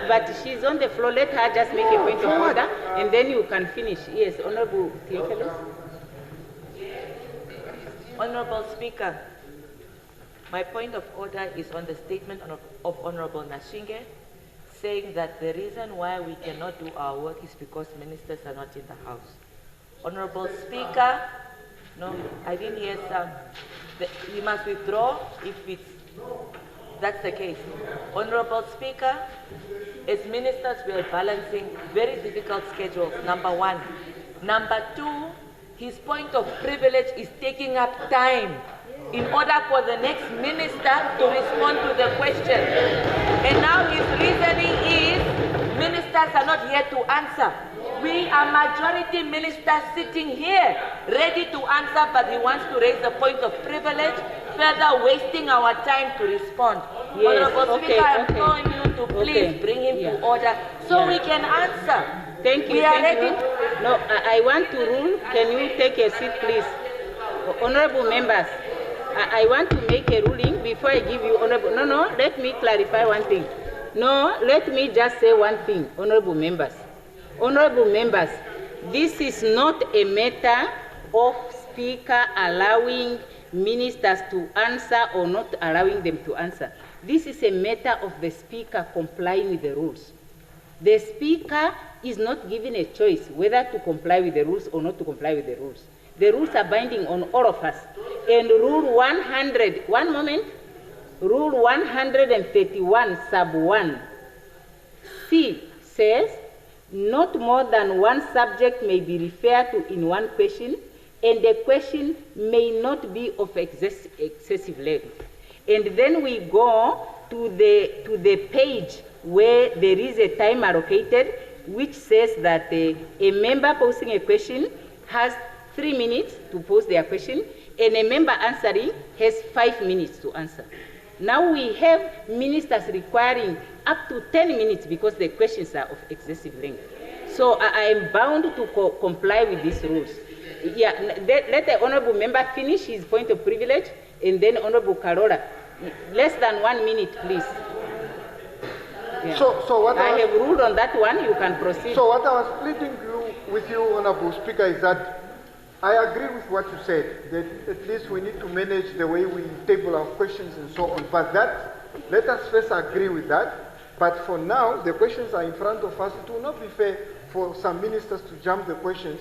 S5: But she's on the floor. Let her just make a point of order, and then you can finish. Yes, Honorable Theophilus.
S13: Honorable Speaker, my point of order is on the statement of Honorable Nashinge, saying that the reason why we cannot do our work is because ministers are not in the House. Honorable Speaker, no, I didn't hear some. We must withdraw if that's the case. Honorable Speaker, as ministers, we are balancing very difficult schedules, number one. Number two, his point of privilege is taking up time in order for the next minister to respond to the question. And now his reasoning is ministers are not here to answer. We are majority ministers sitting here ready to answer, but he wants to raise the point of privilege further wasting our time to respond.
S5: Yes,
S13: Honorable
S5: okay,
S13: Speaker, I'm
S5: okay.
S13: calling you to please bring him to order so we can answer.
S5: Thank you.
S13: We are
S5: thank
S13: ready.
S5: you. No, I want to rule. Can you take a seat, please? Honorable members, I want to make a ruling before I give you honorable. No, let me clarify one thing. No, let me just say one thing, honorable members. Honorable members, this is not a matter of Speaker allowing ministers to answer or not allowing them to answer. This is a matter of the Speaker complying with the rules. The Speaker is not given a choice whether to comply with the rules or not to comply with the rules. The rules are binding on all of us. And Rule 100, one moment, Rule 131, sub 1, C says, not more than one subject may be referred to in one question, and the question may not be of excessive length. And then we go to the page where there is a time allocated, which says that a member posing a question has 3 minutes to pose their question, and a member answering has 5 minutes to answer. Now we have ministers requiring up to 10 minutes because the questions are of excessive length. So I am bound to comply with these rules. Yeah, let the honorable member finish his point of privilege, and then Honorable Karola, less than 1 minute, please. Yeah.
S11: So what
S5: I have ruled on that one. You can proceed.
S11: So what I was pleading with you, Honorable Speaker, is that I agree with what you said, that at least we need to manage the way we table our questions and so on. But let us first agree with that. But for now, the questions are in front of us. It will not be fair for some ministers to jump the questions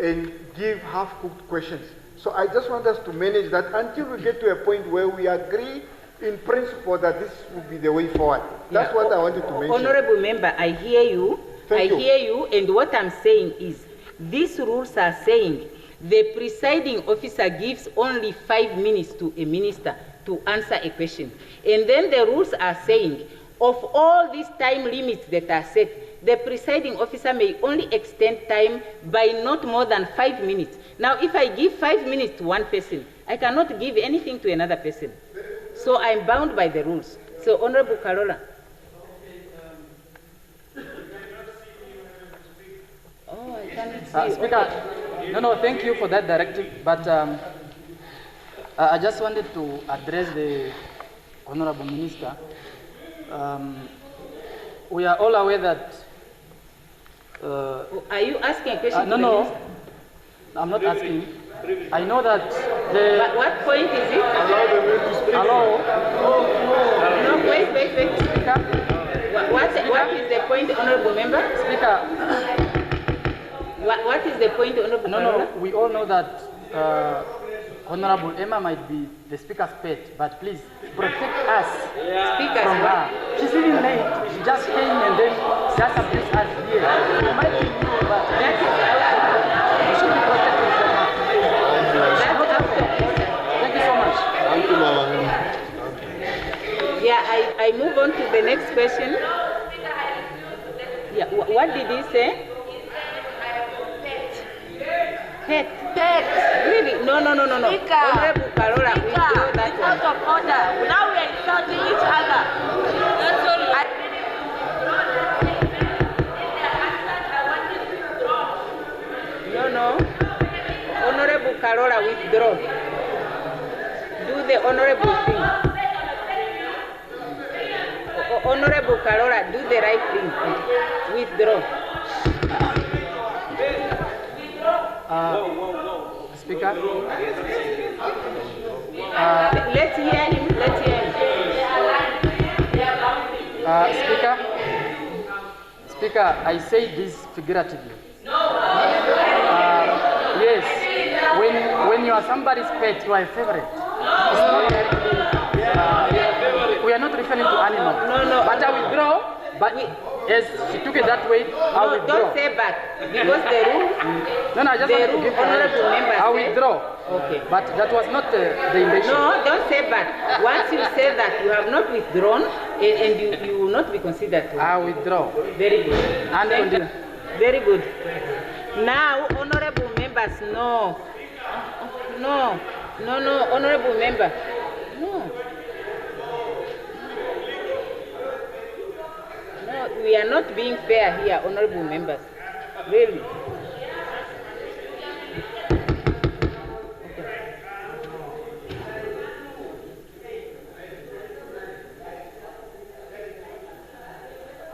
S11: and give half-cooked questions. So I just want us to manage that until we get to a point where we agree in principle that this would be the way forward. That's what I wanted to mention.
S5: Honorable member, I hear you.
S11: Thank you.
S5: Hear you, and what I'm saying is, these rules are saying the presiding officer gives only 5 minutes to a minister to answer a question. And then the rules are saying, of all these time limits that are set, the presiding officer may only extend time by not more than 5 minutes. Now, if I give 5 minutes to one person, I cannot give anything to another person. So I'm bound by the rules. So, Honorable Karola. Oh, I cannot see.
S14: Speaker,
S5: Okay.
S14: no, thank you for that directive, but I just wanted to address the Honorable Minister. We are all aware that...
S5: are you asking a question to the
S14: No,
S5: minister?
S14: I'm not asking. I know that the...
S5: But what point is it?
S14: Allow the minister to speak. Hello?
S5: No, wait. Speaker. What is the point, Honorable Member?
S14: Speaker.
S5: What is the point, Honorable Member?
S14: No, we all know that Honorable Emma might be the Speaker's pet, but please protect us from her. She's even late. She just came and then just abused us here. You might be new, but that is you should be protected from her. Thank you so much.
S11: Thank you, Mama.
S5: Yeah, I move on to the next question. Yeah, what did he say? Pet. Really? No.
S13: Speaker.
S5: Honorable Karola, we do that
S13: It's out of order. Now we are insulting each other. That's all.
S5: No. Honorable Karola, withdraw. Do the honorable thing. Honorable Karola, do the right thing. Withdraw.
S14: Speaker.
S5: Let's hear him.
S14: Speaker, I say this figuratively. Yes, when you are somebody's pet, you are a favorite. It's not directly, we are not referring to animals.
S5: No.
S14: But I withdraw. But as she took it that way, I withdraw.
S5: Don't say back, because the rule.
S14: No, I just want to give
S5: honorable members.
S14: I withdraw.
S5: Okay.
S14: But that was not the intention.
S5: No, don't say back. Once you say that, you have not withdrawn, and you will not be considered to.
S14: I withdraw.
S5: Very good.
S14: And continue.
S5: Very good. Now, honorable members, no. No, honorable member. No. No, we are not being fair here, honorable members. Really.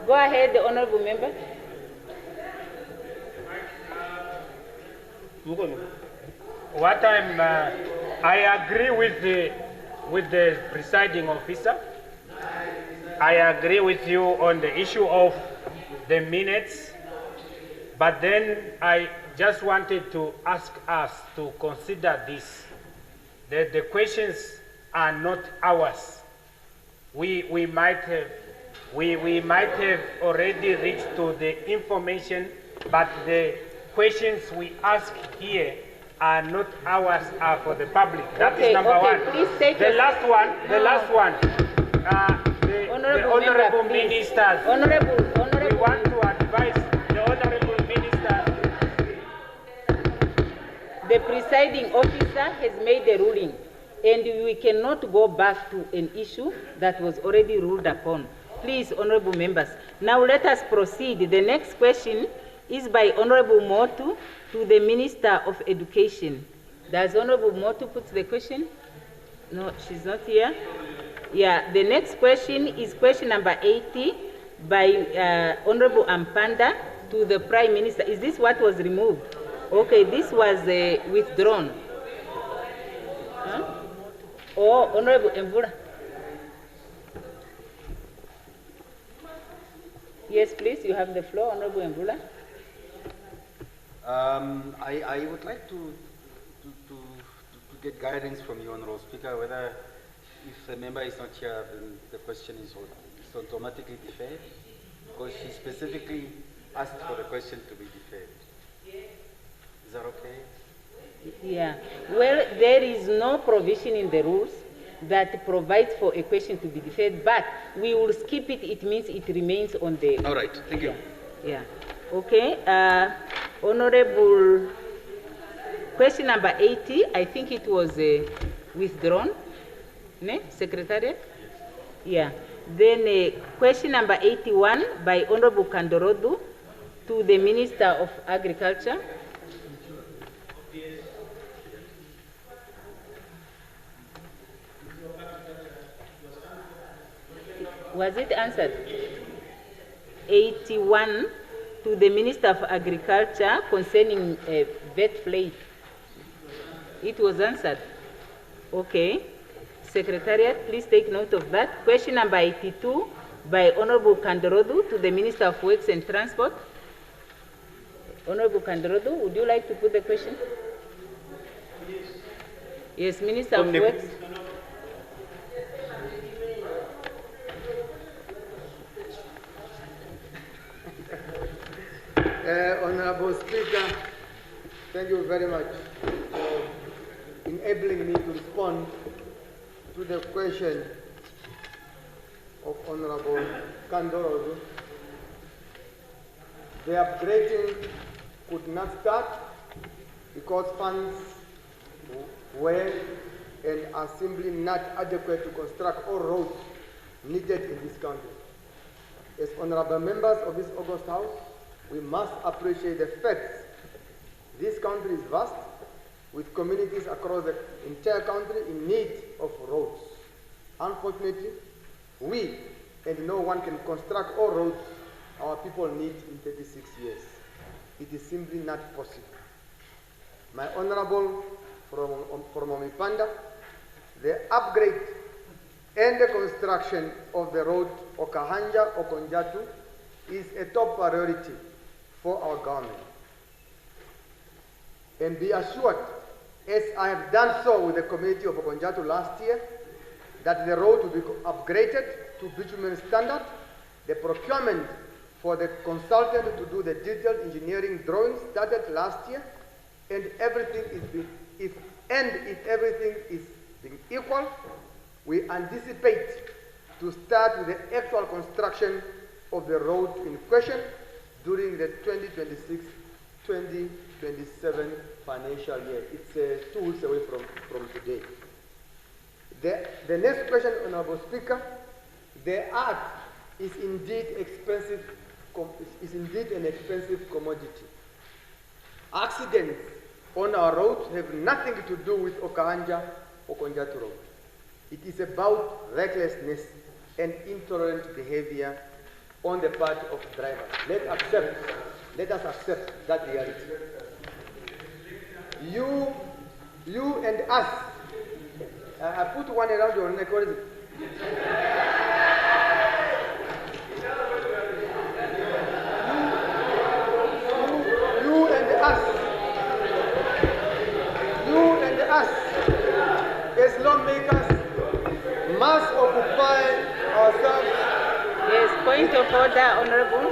S5: Go ahead, the honorable member.
S1: What I agree with the presiding officer. I agree with you on the issue of the minutes, but then I just wanted to ask us to consider this, that the questions are not ours. We might have already reached to the information, but the questions we ask here are not ours, are for the public. That is number one.
S5: Please take
S1: the last one. The honorable ministers. We want to advise the honorable minister.
S5: The presiding officer has made a ruling, and we cannot go back to an issue that was already ruled upon. Please, honorable members. Now let us proceed. The next question is by Honorable Motu to the Minister of Education. Does Honorable Motu put the question? No, she's not here. Yeah, the next question is question number 80 by Honorable Ampanda to the Prime Minister. Is this what was removed? Okay, this was withdrawn. Huh? Oh, Honorable Mvula. Yes, please, you have the floor, Honorable Mvula.
S4: I would like to get guidance from you, Honorable Speaker, whether if a member is not here, then the question is automatically deferred, because she specifically asked for the question to be deferred. Is that okay?
S5: Yeah. Well, there is no provision in the rules that provides for a question to be deferred, but we will skip it. It means it remains on the...
S4: All right. Thank you.
S5: Yeah. Okay. Honorable, question number 80, I think it was withdrawn. Ne? Secretariat? Yeah. Then question number 81 by Honorable Kandorodu to the Minister of Agriculture. Was it answered? 81 to the Minister of Agriculture concerning vet fleet. It was answered. Okay. Secretariat, please take note of that. Question number 82 by Honorable Kandorodu to the Minister of Works and Transport. Honorable Kandorodu, would you like to put the question? Yes, Minister of Works.
S11: Honorable Speaker, thank you very much for enabling me to respond to the question of Honorable Kandorodu. The upgrading could not start because funds were and are simply not adequate to construct all roads needed in this country. As honorable members of this August House, we must appreciate the fact this country is vast, with communities across the entire country in need of roads. Unfortunately, we and no one can construct all roads our people need in 36 years. It is simply not possible. My Honorable from Omipanda, the upgrade and the construction of the road Okahanja-Okonjatu is a top priority for our government. And be assured, as I have done so with the community of Okonjatu last year, that the road will be upgraded to bitumen standard. The procurement for the consultant to do the detailed engineering drawings started last year, and everything if everything is being equal, we anticipate to start with the actual construction of the road in question during the
S9: 2027 financial year. It's 2 weeks away from today. The next question, Honorable Speaker, the Act is indeed expensive. Is indeed an expensive commodity. Accidents on our roads have nothing to do with Okanja or Konjatu Road. It is about recklessness and intolerant behavior on the part of drivers. Let us accept that reality. You and us. I put one around your neck. What is it? Us, as lawmakers, must occupy ourselves.
S5: Yes, point of order, Honorable.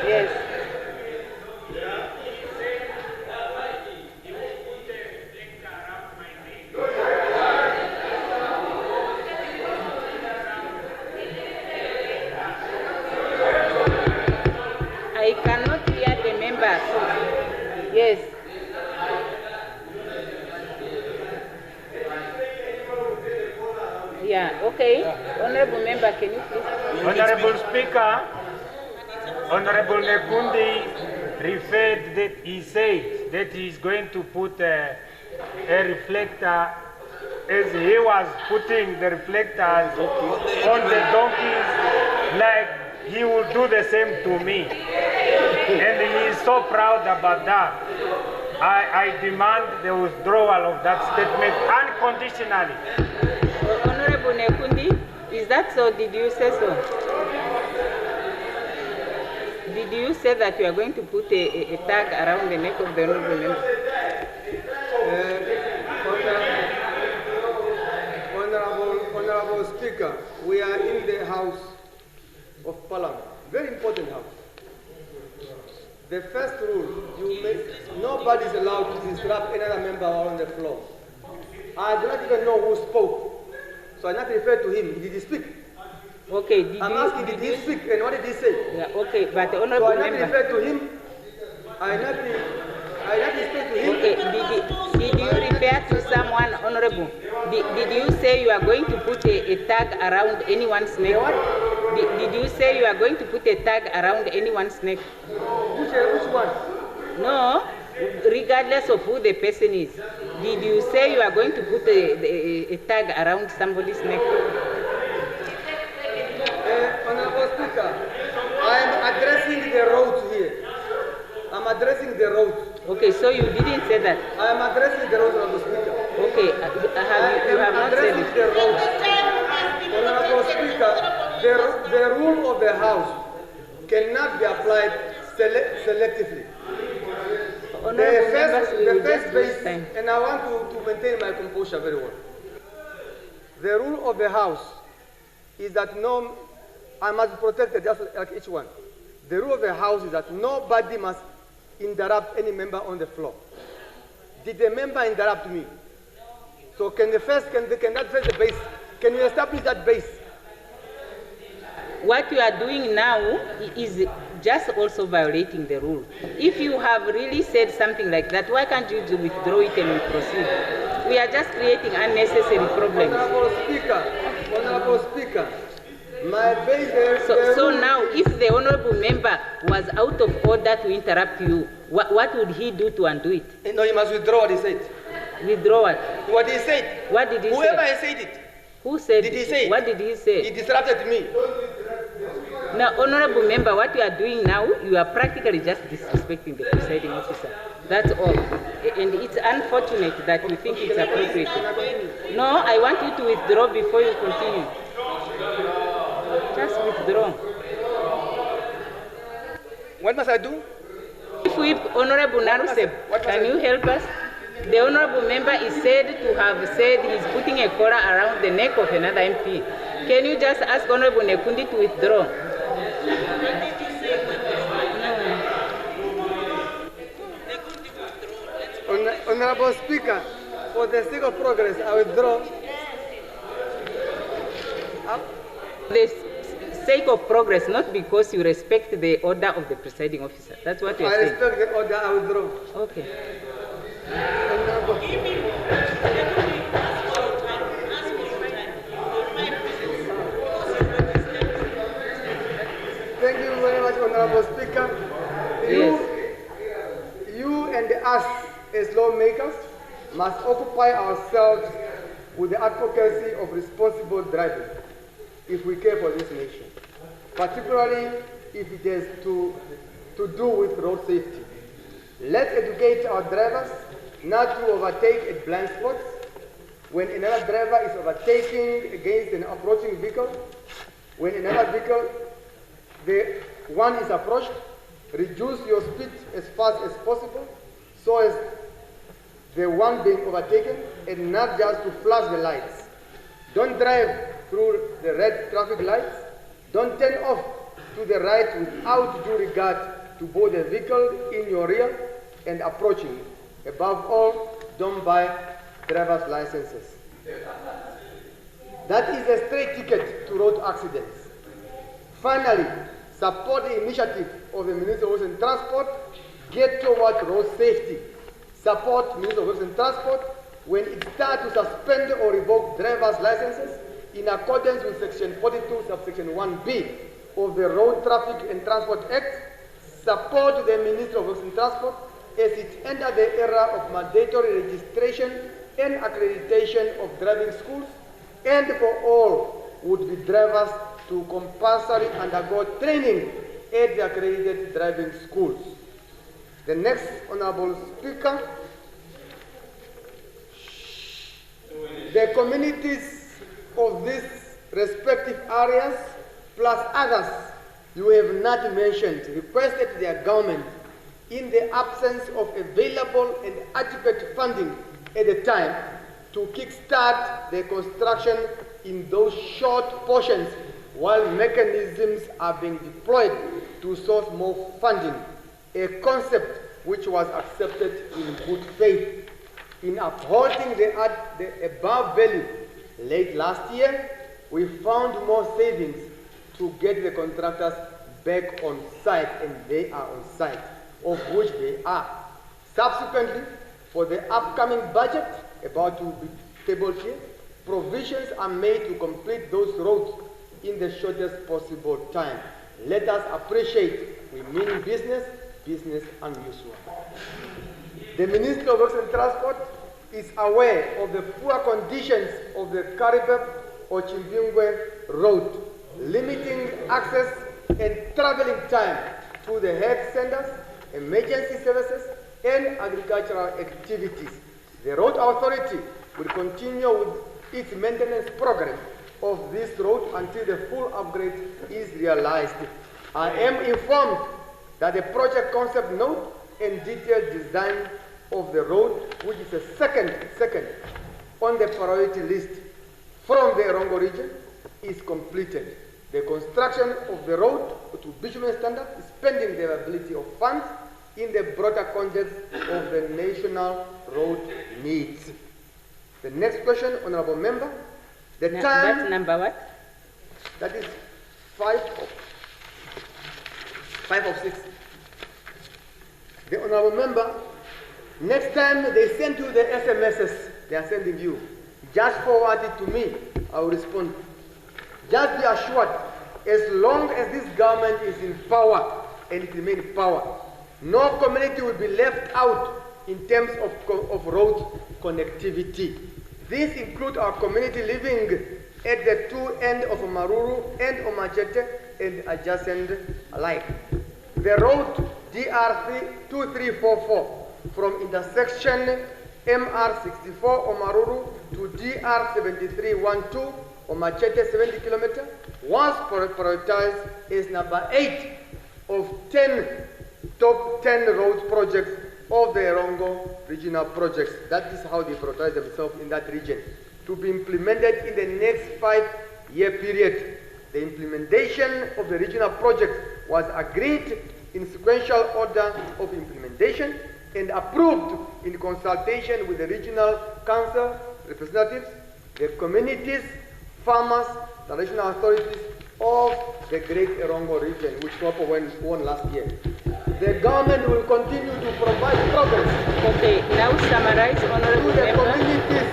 S5: Yes. I cannot hear the member. Yes. Yeah, okay. Honorable member, can you please?
S1: Honorable Speaker, Honorable Nekundi referred that he said that he is going to put a reflector as he was putting the reflectors on the donkeys, like he will do the same to me. And he is so proud about that. I demand the withdrawal of that statement unconditionally.
S5: Honorable Nekundi, is that so? Did you say so? Did you say that you are going to put a tag around the neck of the honorable member?
S9: Honorable Speaker, we are in the House of Parliament, very important house. The first rule, nobody is allowed to disrupt another member on the floor. I do not even know who spoke. So I not refer to him. Did he speak?
S5: Okay.
S9: I'm asking, did he speak and what did he say?
S5: Yeah, okay, but the honorable member.
S9: So I not refer to him. I not refer to him.
S5: Okay. Did you refer to someone, honorable? Did you say you are going to put a tag around anyone's neck? Did you say you are going to put a tag around anyone's neck?
S9: Which one?
S5: No, regardless of who the person is. Did you say you are going to put a tag around somebody's neck?
S9: Honorable Speaker, I am addressing the roads here. I'm addressing the roads.
S5: Okay, so you didn't say that.
S9: I am addressing the roads, Honorable Speaker.
S5: Okay, you have not said it.
S9: The roads. Honorable Speaker, the rule of the House cannot be applied selectively. The first base, and I want to maintain my composure very well. The rule of the House is that I must be protected just like each one. The rule of the House is that nobody must interrupt any member on the floor. Did the member interrupt me? So can that first the base? Can you establish that base?
S5: What you are doing now is just also violating the rule. If you have really said something like that, why can't you withdraw it and we proceed? We are just creating unnecessary problems.
S9: Honorable Speaker, my base.
S5: So now, if the honorable member was out of order to interrupt you, what would he do to undo it?
S9: No, he must withdraw what he said.
S5: Withdraw what?
S9: What he said.
S5: What did he say?
S9: Whoever said it.
S5: Who said
S9: did
S5: it?
S9: He say
S5: what did he say?
S9: He disrupted me.
S5: Now, honorable member, what you are doing now, you are practically just disrespecting the presiding officer. That's all. And it's unfortunate that you think it's appropriate. No, I want you to withdraw before you continue. Just withdraw.
S9: What must I do?
S5: If we, Honorable Naruseb, can you help us? The honorable member is said to have said he's putting a collar around the neck of another MP. Can you just ask Honorable Nekundi to withdraw?
S9: Honorable Speaker, for the sake of progress, I withdraw.
S5: The sake of progress, not because you respect the order of the presiding officer. That's what you're
S9: I
S5: saying.
S9: respect the order, I withdraw.
S5: Okay.
S9: Thank you very much, Honorable Speaker. You and us as lawmakers must occupy ourselves with the advocacy of responsible driving if we care for this nation, particularly if it has to do with road safety. Let's educate our drivers not to overtake at blind spots when another driver is overtaking against an approaching vehicle. When another vehicle, the one is approached, reduce your speed as fast as possible so as the one being overtaken, and not just to flash the lights. Don't drive through the red traffic lights. Don't turn off to the right without due regard to both the vehicle in your rear and approaching. Above all, don't buy driver's licenses. That is a straight ticket to road accidents. Finally, support the initiative of the Minister of Roads and Transport, Get Toward Road Safety. Support Minister of Roads and Transport when it starts to suspend or revoke driver's licenses in accordance with Section 42, subsection 1B of the Road Traffic and Transport Act. Support the Minister of Roads and Transport as it enters the era of mandatory registration and accreditation of driving schools, and for all would-be drivers to compulsory undergo training at the accredited driving schools. The next, Honorable Speaker, the communities of these respective areas, plus others you have not mentioned, requested their government, in the absence of available and adequate funding at the time, to kickstart the construction in those short portions while mechanisms are being deployed to source more funding, a concept which was accepted in good faith. In upholding the above value, late last year, we found more savings to get the contractors back on site, and they are on site, of which they are. Subsequently, for the upcoming budget, about to be tabled here, provisions are made to complete those roads in the shortest possible time. Let us appreciate we mean business, business unusual. The Minister of Roads and Transport is aware of the poor conditions of the Karibe-Ochimbingwe road, limiting access and traveling time to the health centers, emergency services, and agricultural activities. The Road Authority will continue with its maintenance program of this road until the full upgrade is realized. I am informed that the project concept note and detailed design of the road, which is a second on the priority list from the Erongo region, is completed. The construction of the road to bitumen standard is pending the availability of funds in the broader context of the national road needs. The next question, Honorable Member. The time.
S5: That's number what?
S9: That is 5 of 6. The Honorable Member, next time they send you the SMSs they are sending you, just forward it to me, I will respond. Just be assured, as long as this government is in power and it remains in power, no community will be left out in terms of road connectivity. These include our community living at the two ends of Maruru and Omachete and adjacent alike. The road DR2344 from intersection MR64 Omaruru to DR7312 Omachete 70 km was prioritized as number 8 of 10 top 10 road projects of the Erongo regional projects. That is how they prioritize themselves in that region, to be implemented in the next 5-year period. The implementation of the regional project was agreed in sequential order of implementation and approved in consultation with the regional council representatives, the communities, farmers, the regional authorities of the Great Erongo region, which SWAPO won last year. The government will continue to provide progress.
S5: Okay, now summarize, Honorable Member.
S9: Communities,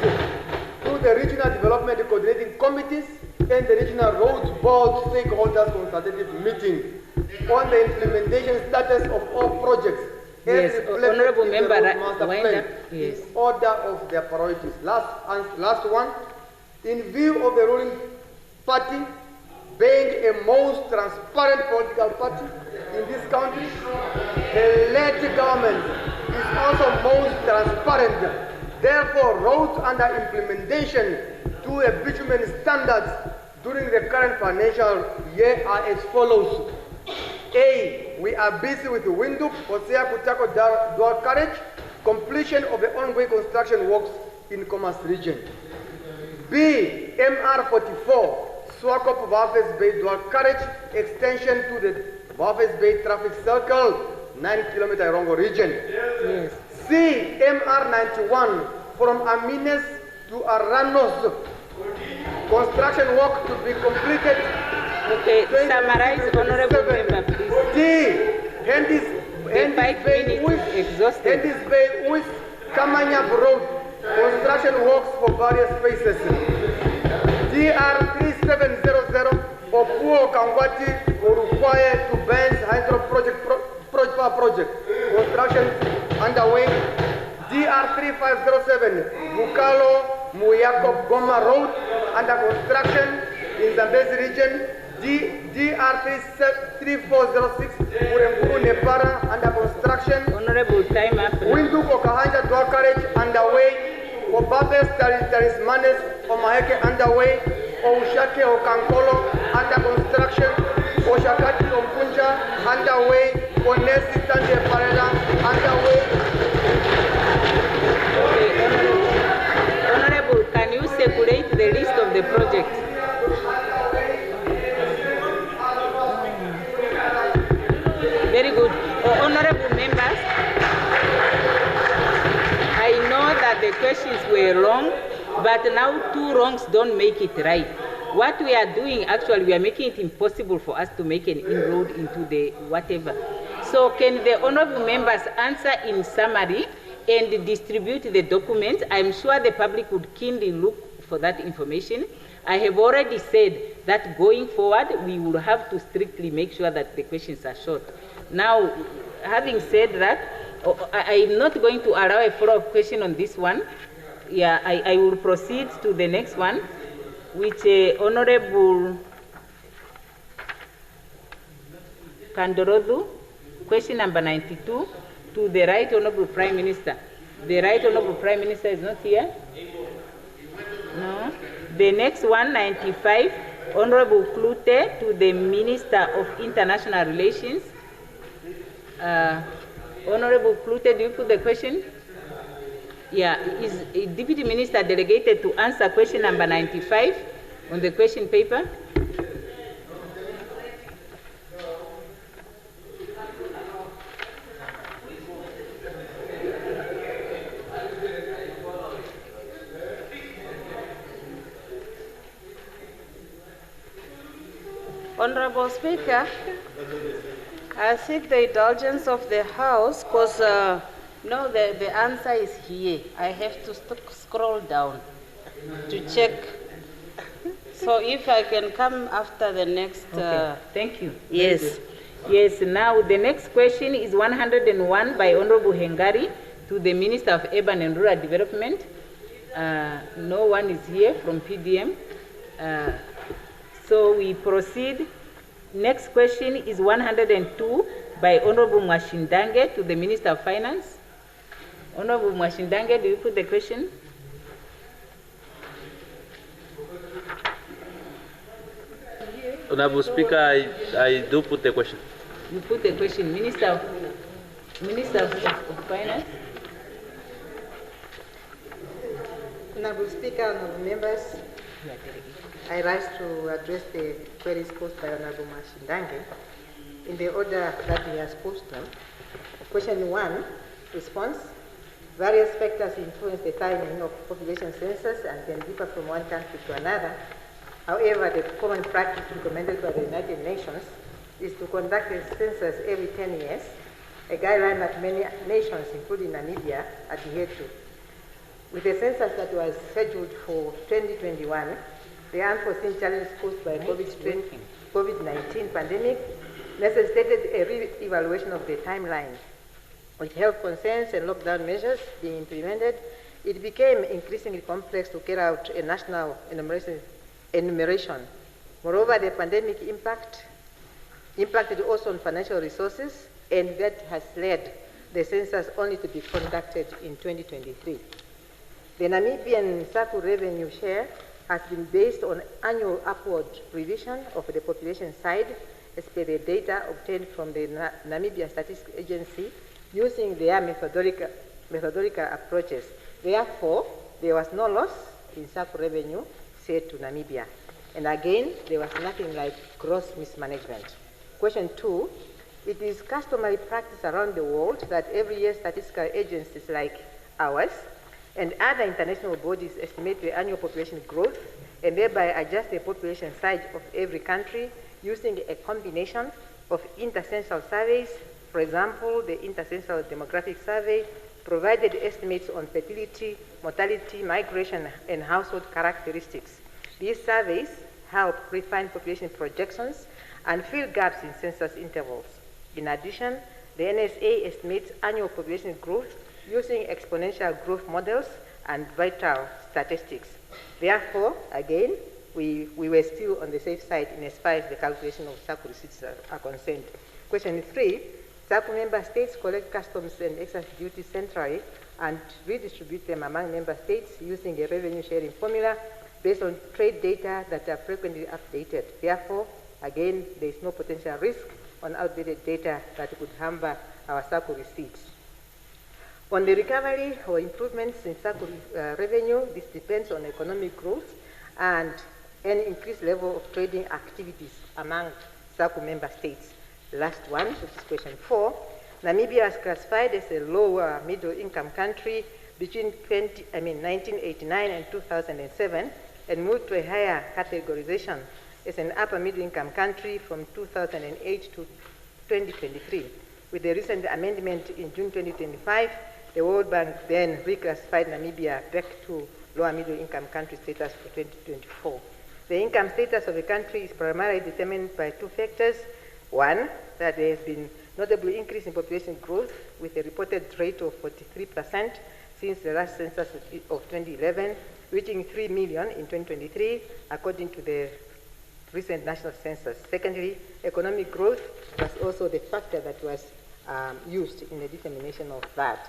S9: through the regional development coordinating committees and the regional road board stakeholders consultative meeting on the implementation status of all projects.
S5: Yes, Honorable Member, wind up.
S9: Yes. In order of their priorities. Last one, in view of the ruling party being a most transparent political party in this country, the led government is also most transparent. Therefore, roads under implementation to a bitumen standards during the current financial year are as follows. A, we are busy with the Windhoek, Hosea Kutako dual carriage, completion of the ongoing construction works in Commerce region. B, MR44, Swakop Wafes Bay dual carriage, extension to the Wafes Bay traffic circle, 9-kilometer Erongo region.
S5: Yes.
S9: C, MR91, from Amines to Aranos, construction work to be completed.
S5: Okay, summarize, Honorable Member, please.
S9: D, Hendis Bay West, Kamanya Road, construction works for various phases. DR 3700, Opuo Kangwati, Uruguay to Benz Hydro Project, construction underway. DR 3507, Bukalo, Muyako Goma Road, under construction in Zambezi region. DR 3406, Uremburu Nepara, under construction.
S5: Honorable, time up.
S9: Windhoek Okahanja dual carriage underway. Obabes Talismanes Omaheke underway. Oushake Okankolo under construction. Oshakati Ompunja underway. Onesi Tanje Parela underway.
S5: Okay, Honorable, can you circulate the list of the projects? Very good. Honorable members, I know that the questions were wrong, but now 2 wrongs don't make it right. What we are doing, actually, we are making it impossible for us to make an inroad into the whatever. So can the honorable members answer in summary and distribute the documents? I'm sure the public would keenly look for that information. I have already said that going forward, we will have to strictly make sure that the questions are short. Now, having said that, I'm not going to allow a follow-up question on this one. Yeah, I will proceed to the next one, which Honorable Kandorodu, question number 92, to the Right Honorable Prime Minister. The Right Honorable Prime Minister is not here? No. The next one, 95, Honorable Klute, to the Minister of International Relations. Honorable Klute, do you put the question? Yeah, is Deputy Minister delegated to answer question number 95 on the question paper?
S6: Honorable Speaker, I seek the indulgence of the House because no, the answer is here. I have to scroll down to check. So if I can come after the next.
S5: Okay. Thank you.
S6: Yes.
S5: Yes, now the next question is 101 by Honorable Hengari to the Minister of Urban and Rural Development. No one is here from PDM. So we proceed. Next question is 102 by Honorable Mwashindange to the Minister of Finance. Honorable Mwashindange, do you put the question?
S16: Honorable Speaker, I do put the question.
S5: You put the question, Minister of Finance.
S17: Honorable Speaker, honorable members, I rise to address the queries posed by Honorable Mashindange in the order that he has posed them. Question 1, response. Various factors influence the timing of population census and can differ from one country to another. However, the common practice recommended by the United Nations is to conduct a census every 10 years, a guideline that many nations, including Namibia, adhere to. With the census that was scheduled for 2021, the unforeseen challenges caused by COVID-19 pandemic necessitated a re-evaluation of the timeline. With health concerns and lockdown measures being implemented, it became increasingly complex to carry out a national enumeration. Moreover, the pandemic impacted also on financial resources, and that has led the census only to be conducted in 2023. The Namibian SACU revenue share has been based on annual upward revision of the population side as per the data obtained from the Namibia Statistics Agency using their methodological approaches. Therefore, there was no loss in SACU revenue said to Namibia. And again, there was nothing like gross mismanagement. Question 2, it is customary practice around the world that every year statistical agencies like ours and other international bodies estimate the annual population growth and thereby adjust the population size of every country using a combination of intercensual surveys. For example, the intercensual demographic survey provided estimates on fertility, mortality, migration, and household characteristics. These surveys help refine population projections and fill gaps in census intervals. In addition, the NSA estimates annual population growth using exponential growth models and vital statistics. Therefore, again, we were still on the safe side in as far as the calculation of SACU receipts are concerned. Question 3, SACU member states collect customs and excise duties centrally and redistribute them among member states using a revenue sharing formula based on trade data that are frequently updated. Therefore, again, there is no potential risk on outdated data that could hamper our SACU receipts. On the recovery or improvements in SACU revenue, this depends on economic growth and an increased level of trading activities among SACU member states. Last one, which is question 4. Namibia was classified as a lower middle income country between 1989 and 2007 and moved to a higher categorization as an upper middle income country from 2008 to 2023. With the recent amendment in June 2025, the World Bank then reclassified Namibia back to lower middle income country status for 2024. The income status of a country is primarily determined by two factors. One, that there has been notable increase in population growth with a reported rate of 43% since the last census of 2011, reaching 3 million in 2023, according to the recent national census. Secondly, economic growth was also the factor that was used in the determination of that.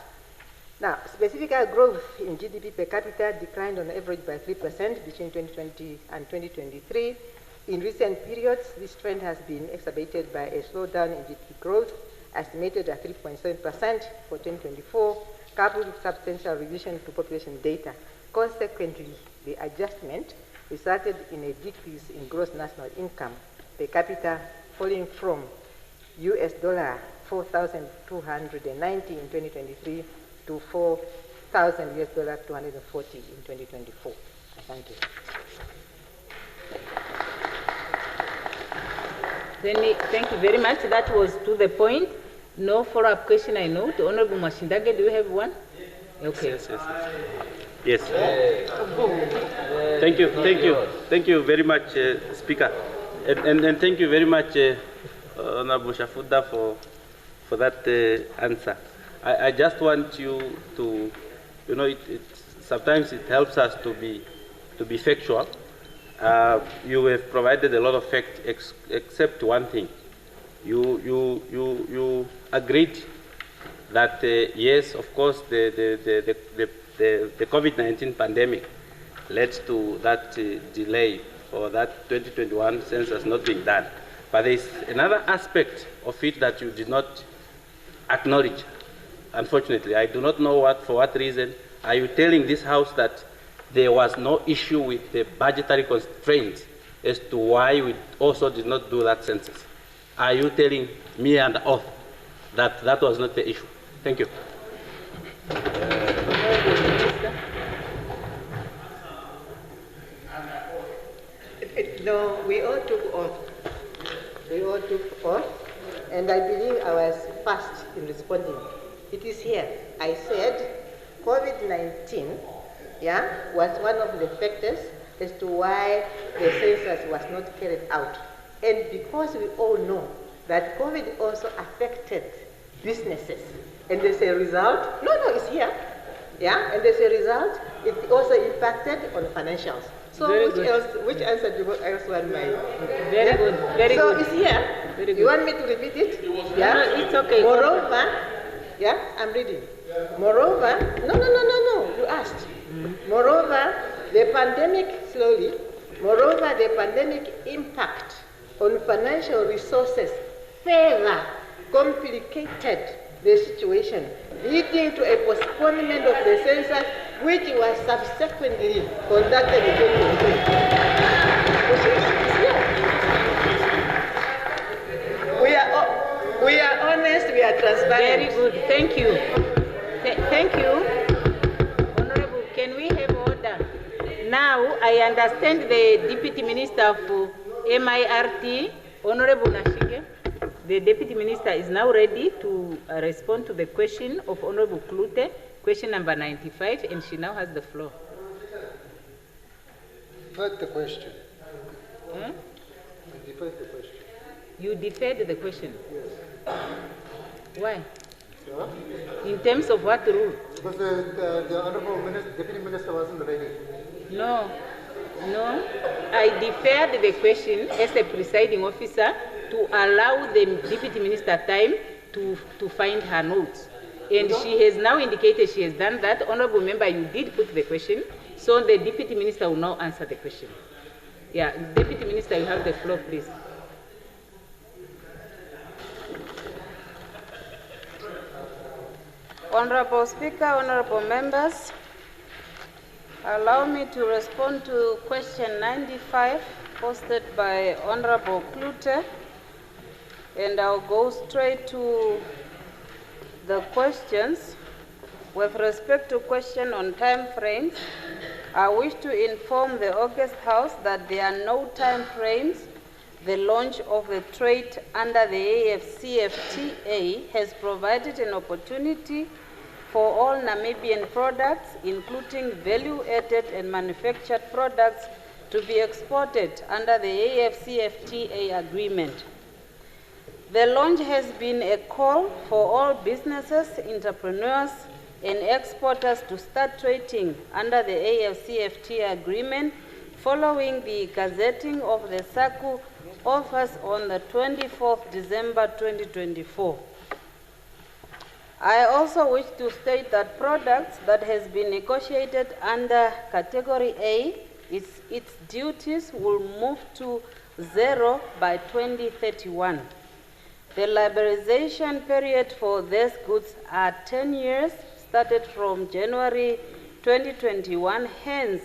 S17: Now, specific growth in GDP per capita declined on average by 3% between 2020 and 2023. In recent periods, this trend has been exacerbated by a slowdown in GDP growth, estimated at 3.7% for 2024, coupled with substantial revision to population data. Consequently, the adjustment resulted in a decrease in gross national income per capita, falling from US $4,290 in 2023 to $4,000 US $240 in 2024. Thank you.
S5: Thank you very much. That was to the point. No follow-up question, I know. The Honorable Mashindage, do you have one? Okay.
S16: Yes. Thank you very much, Speaker. And thank you very much, Honorable Shafuda, for that answer. I just want you to, sometimes it helps us to be factual. You have provided a lot of facts, except one thing. You agreed that yes, of course, the COVID-19 pandemic led to that delay for that 2021 census not being done. But there is another aspect of it that you did not acknowledge. Unfortunately, I do not know for what reason. Are you telling this House that there was no issue with the budgetary constraints as to why we also did not do that census? Are you telling me and the oath that that was not the issue? Thank you.
S17: No, we all took oath. We all took oath, and I believe I was fast in responding. It is here. I said COVID-19, was one of the factors as to why the census was not carried out. And because we all know that COVID also affected businesses, and as a result, it's here, and as a result, it also impacted on financials. So which answer do you else want my?
S5: Very good, very
S17: so
S5: good.
S17: So it's here.
S5: Very good.
S17: You want me to repeat it?
S5: No, it's okay.
S17: Moreover, I'm reading. Moreover, no, you asked. Moreover, the pandemic impact on financial resources further complicated the situation, leading to a postponement of the census, which was subsequently conducted in 2023. We are honest, we are transparent.
S5: Very good, thank you. Thank you. Honorable, can we have order? Now, I understand the Deputy Minister of MIRT, Honorable Nashinge. The Deputy Minister is now ready to respond to the question of Honorable Klute, question number 95, and she now has the floor.
S8: Deferred the question.
S5: Huh?
S8: I deferred the question.
S5: You deferred the question?
S8: Yes.
S5: Why?
S8: Sure.
S5: In terms of what rule?
S8: Because the Honorable Deputy Minister wasn't ready.
S5: No. I deferred the question as a presiding officer to allow the Deputy Minister time to find her notes. And she has now indicated she has done that. Honorable Member, you did put the question, so the Deputy Minister will now answer the question. Yeah, Deputy Minister, you have the floor, please.
S7: Honorable Speaker, honorable members, allow me to respond to question 95 posted by Honorable Klute, and I'll go straight to the questions. With respect to question on time frames, I wish to inform the August House that there are no time frames. The launch of the trade under the AFCFTA has provided an opportunity for all Namibian products, including value-added and manufactured products, to be exported under the AFCFTA agreement. The launch has been a call for all businesses, entrepreneurs, and exporters to start trading under the AFCFTA agreement following the gazetting of the SACU offers on the 24th December 2024. I also wish to state that products that has been negotiated under Category A, its duties will move to zero by 2031. The liberalization period for these goods are 10 years, started from January 2021. Hence,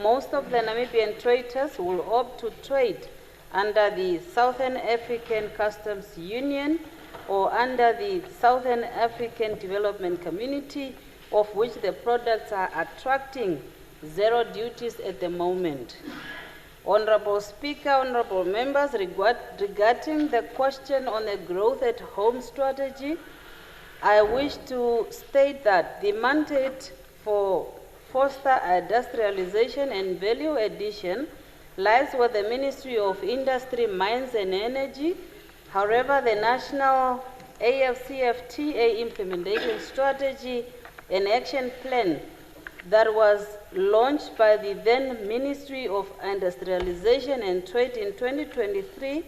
S7: most of the Namibian traders will opt to trade under the Southern African Customs Union or under the Southern African Development Community, of which the products are attracting zero duties at the moment. Honorable Speaker, honorable members, regarding the question on the growth at home strategy, I wish to state that the mandate for foster industrialization and value addition lies with the Ministry of Industry, Mines and Energy. However, the National AFCFTA implementation strategy and action plan that was launched by the then Ministry of Industrialization and Trade in 2023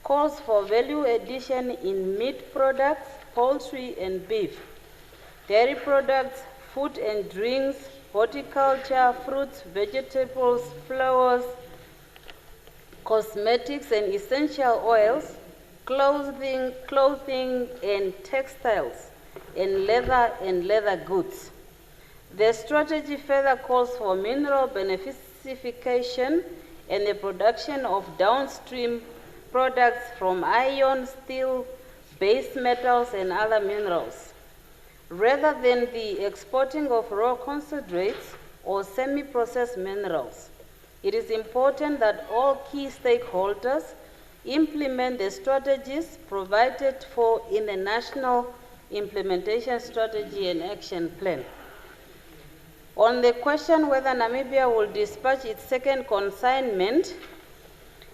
S7: calls for value addition in meat products, poultry and beef, dairy products, food and drinks, horticulture, fruits, vegetables, flowers, cosmetics and essential oils, clothing and textiles, and leather goods. The strategy further calls for mineral beneficiation and the production of downstream products from iron, steel, base metals, and other minerals, rather than the exporting of raw concentrates or semi-processed minerals. it is important that all key stakeholders implement the strategies provided for in the National Implementation Strategy and Action Plan. On the question whether Namibia will dispatch its second consignment,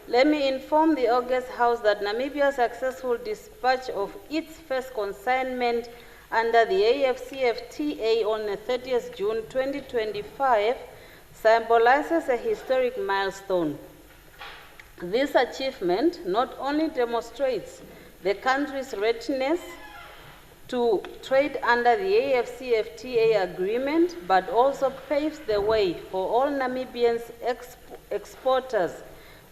S7: let me inform the August House that Namibia's successful dispatch of its first consignment under the AFCFTA on the 30th June 2025 symbolizes a historic milestone. This achievement not only demonstrates the country's readiness to trade under the AFCFTA agreement, but also paves the way for all Namibian exporters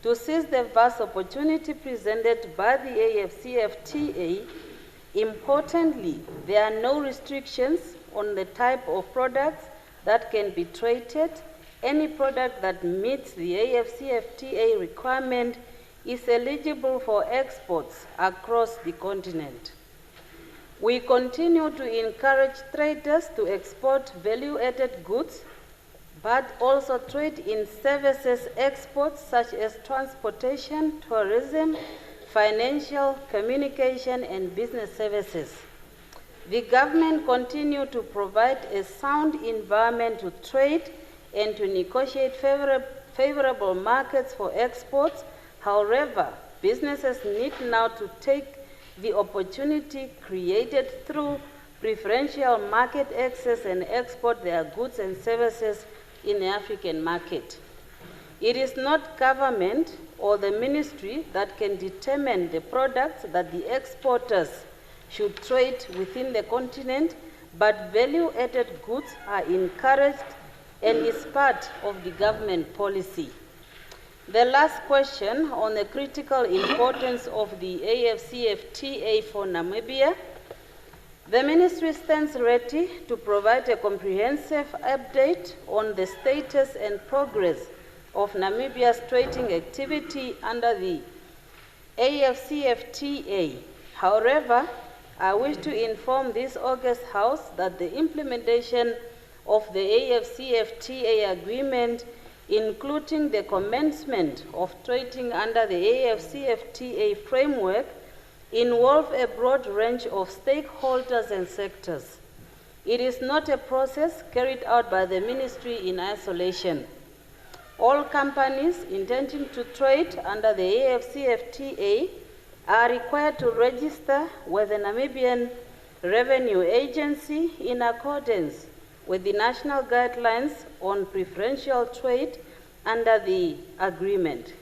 S7: to seize the vast opportunity presented by the AFCFTA. Importantly, there are no restrictions on the type of products that can be traded. Any product that meets the AFCFTA requirement is eligible for exports across the continent. We continue to encourage traders to export value-added goods, but also trade in services exports such as transportation, tourism, financial, communication, and business services. The government continues to provide a sound environment to trade and to negotiate favorable markets for exports. However, businesses need now to take the opportunity created through preferential market access and export their goods and services in the African market. It is not government or the ministry that can determine the products that the exporters should trade within the continent, but value-added goods are encouraged and is part of the government policy. The last question on the critical importance of the AFCFTA for Namibia. The ministry stands ready to provide a comprehensive update on the status and progress of Namibia's trading activity under the AFCFTA. However, I wish to inform this August House that the implementation of the AFCFTA agreement, including the commencement of trading under the AFCFTA framework, involve a broad range of stakeholders and sectors. It is not a process carried out by the ministry in isolation. All companies intending to trade under the AFCFTA are required to register with the Namibian Revenue Agency in accordance with the national guidelines on preferential trade under the agreement.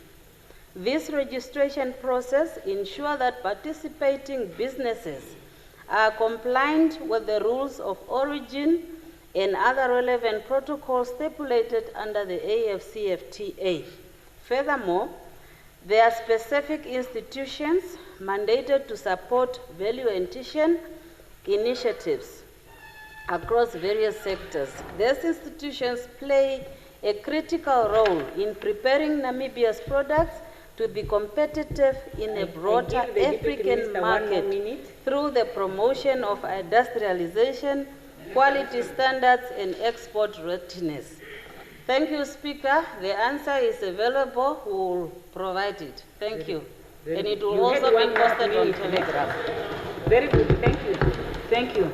S7: This registration process ensures that participating businesses are compliant with the rules of origin and other relevant protocols stipulated under the AFCFTA. Furthermore, there are specific institutions mandated to support value addition initiatives across various sectors. These institutions play a critical role in preparing Namibia's products to be competitive in a broader African market through the promotion of industrialization, quality standards, and export readiness. Thank you, Speaker. The answer is available. We will provide it. Thank you. And it will also be posted on Telegraph.
S5: Very good. Thank you. Thank you.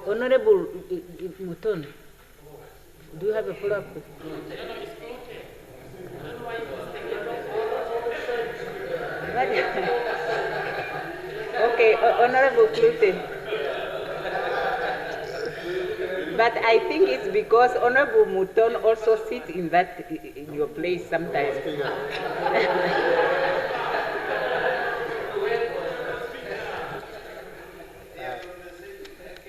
S5: Honorable Muton, do you have a follow-up? Okay, Honorable Klute. But I think it's because Honorable Muton also sits in your place sometimes.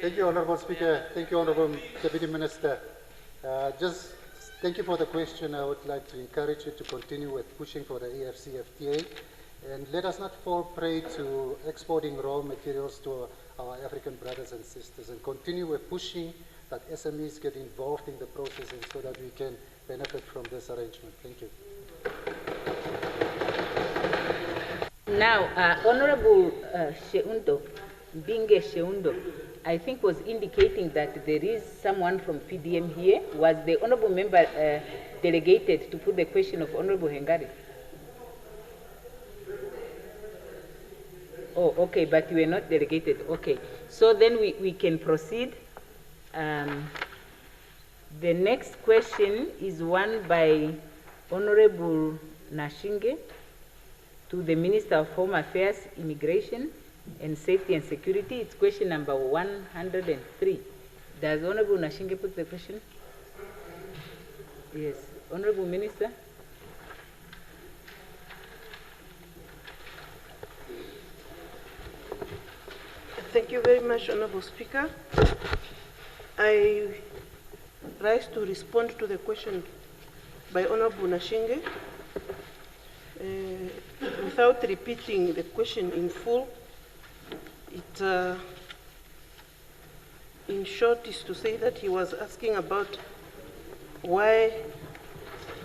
S10: Thank you, Honorable Speaker. Thank you, Honorable Deputy Minister. Just thank you for the question. I would like to encourage you to continue with pushing for the AFCFTA, and let us not fall prey to exporting raw materials to our African brothers and sisters, and continue with pushing that SMEs get involved in the process and so that we can benefit from this arrangement. Thank you.
S5: Now, Honorable Sheundo, Mbinge Sheundo, I think was indicating that there is someone from PDM here. Was the honorable member delegated to put the question of Honorable Hengari? Oh, okay, but you were not delegated. Okay, so then we can proceed. The next question is one by Honorable Nashinge to the Minister of Home Affairs, Immigration and Safety and Security. It's question number 103. Does Honorable Nashinge put the question? Yes. Honorable Minister.
S6: Thank you very much, Honorable Speaker. I rise to respond to the question by Honorable Nashinge. Without repeating the question in full, it, in short, is to say that he was asking about why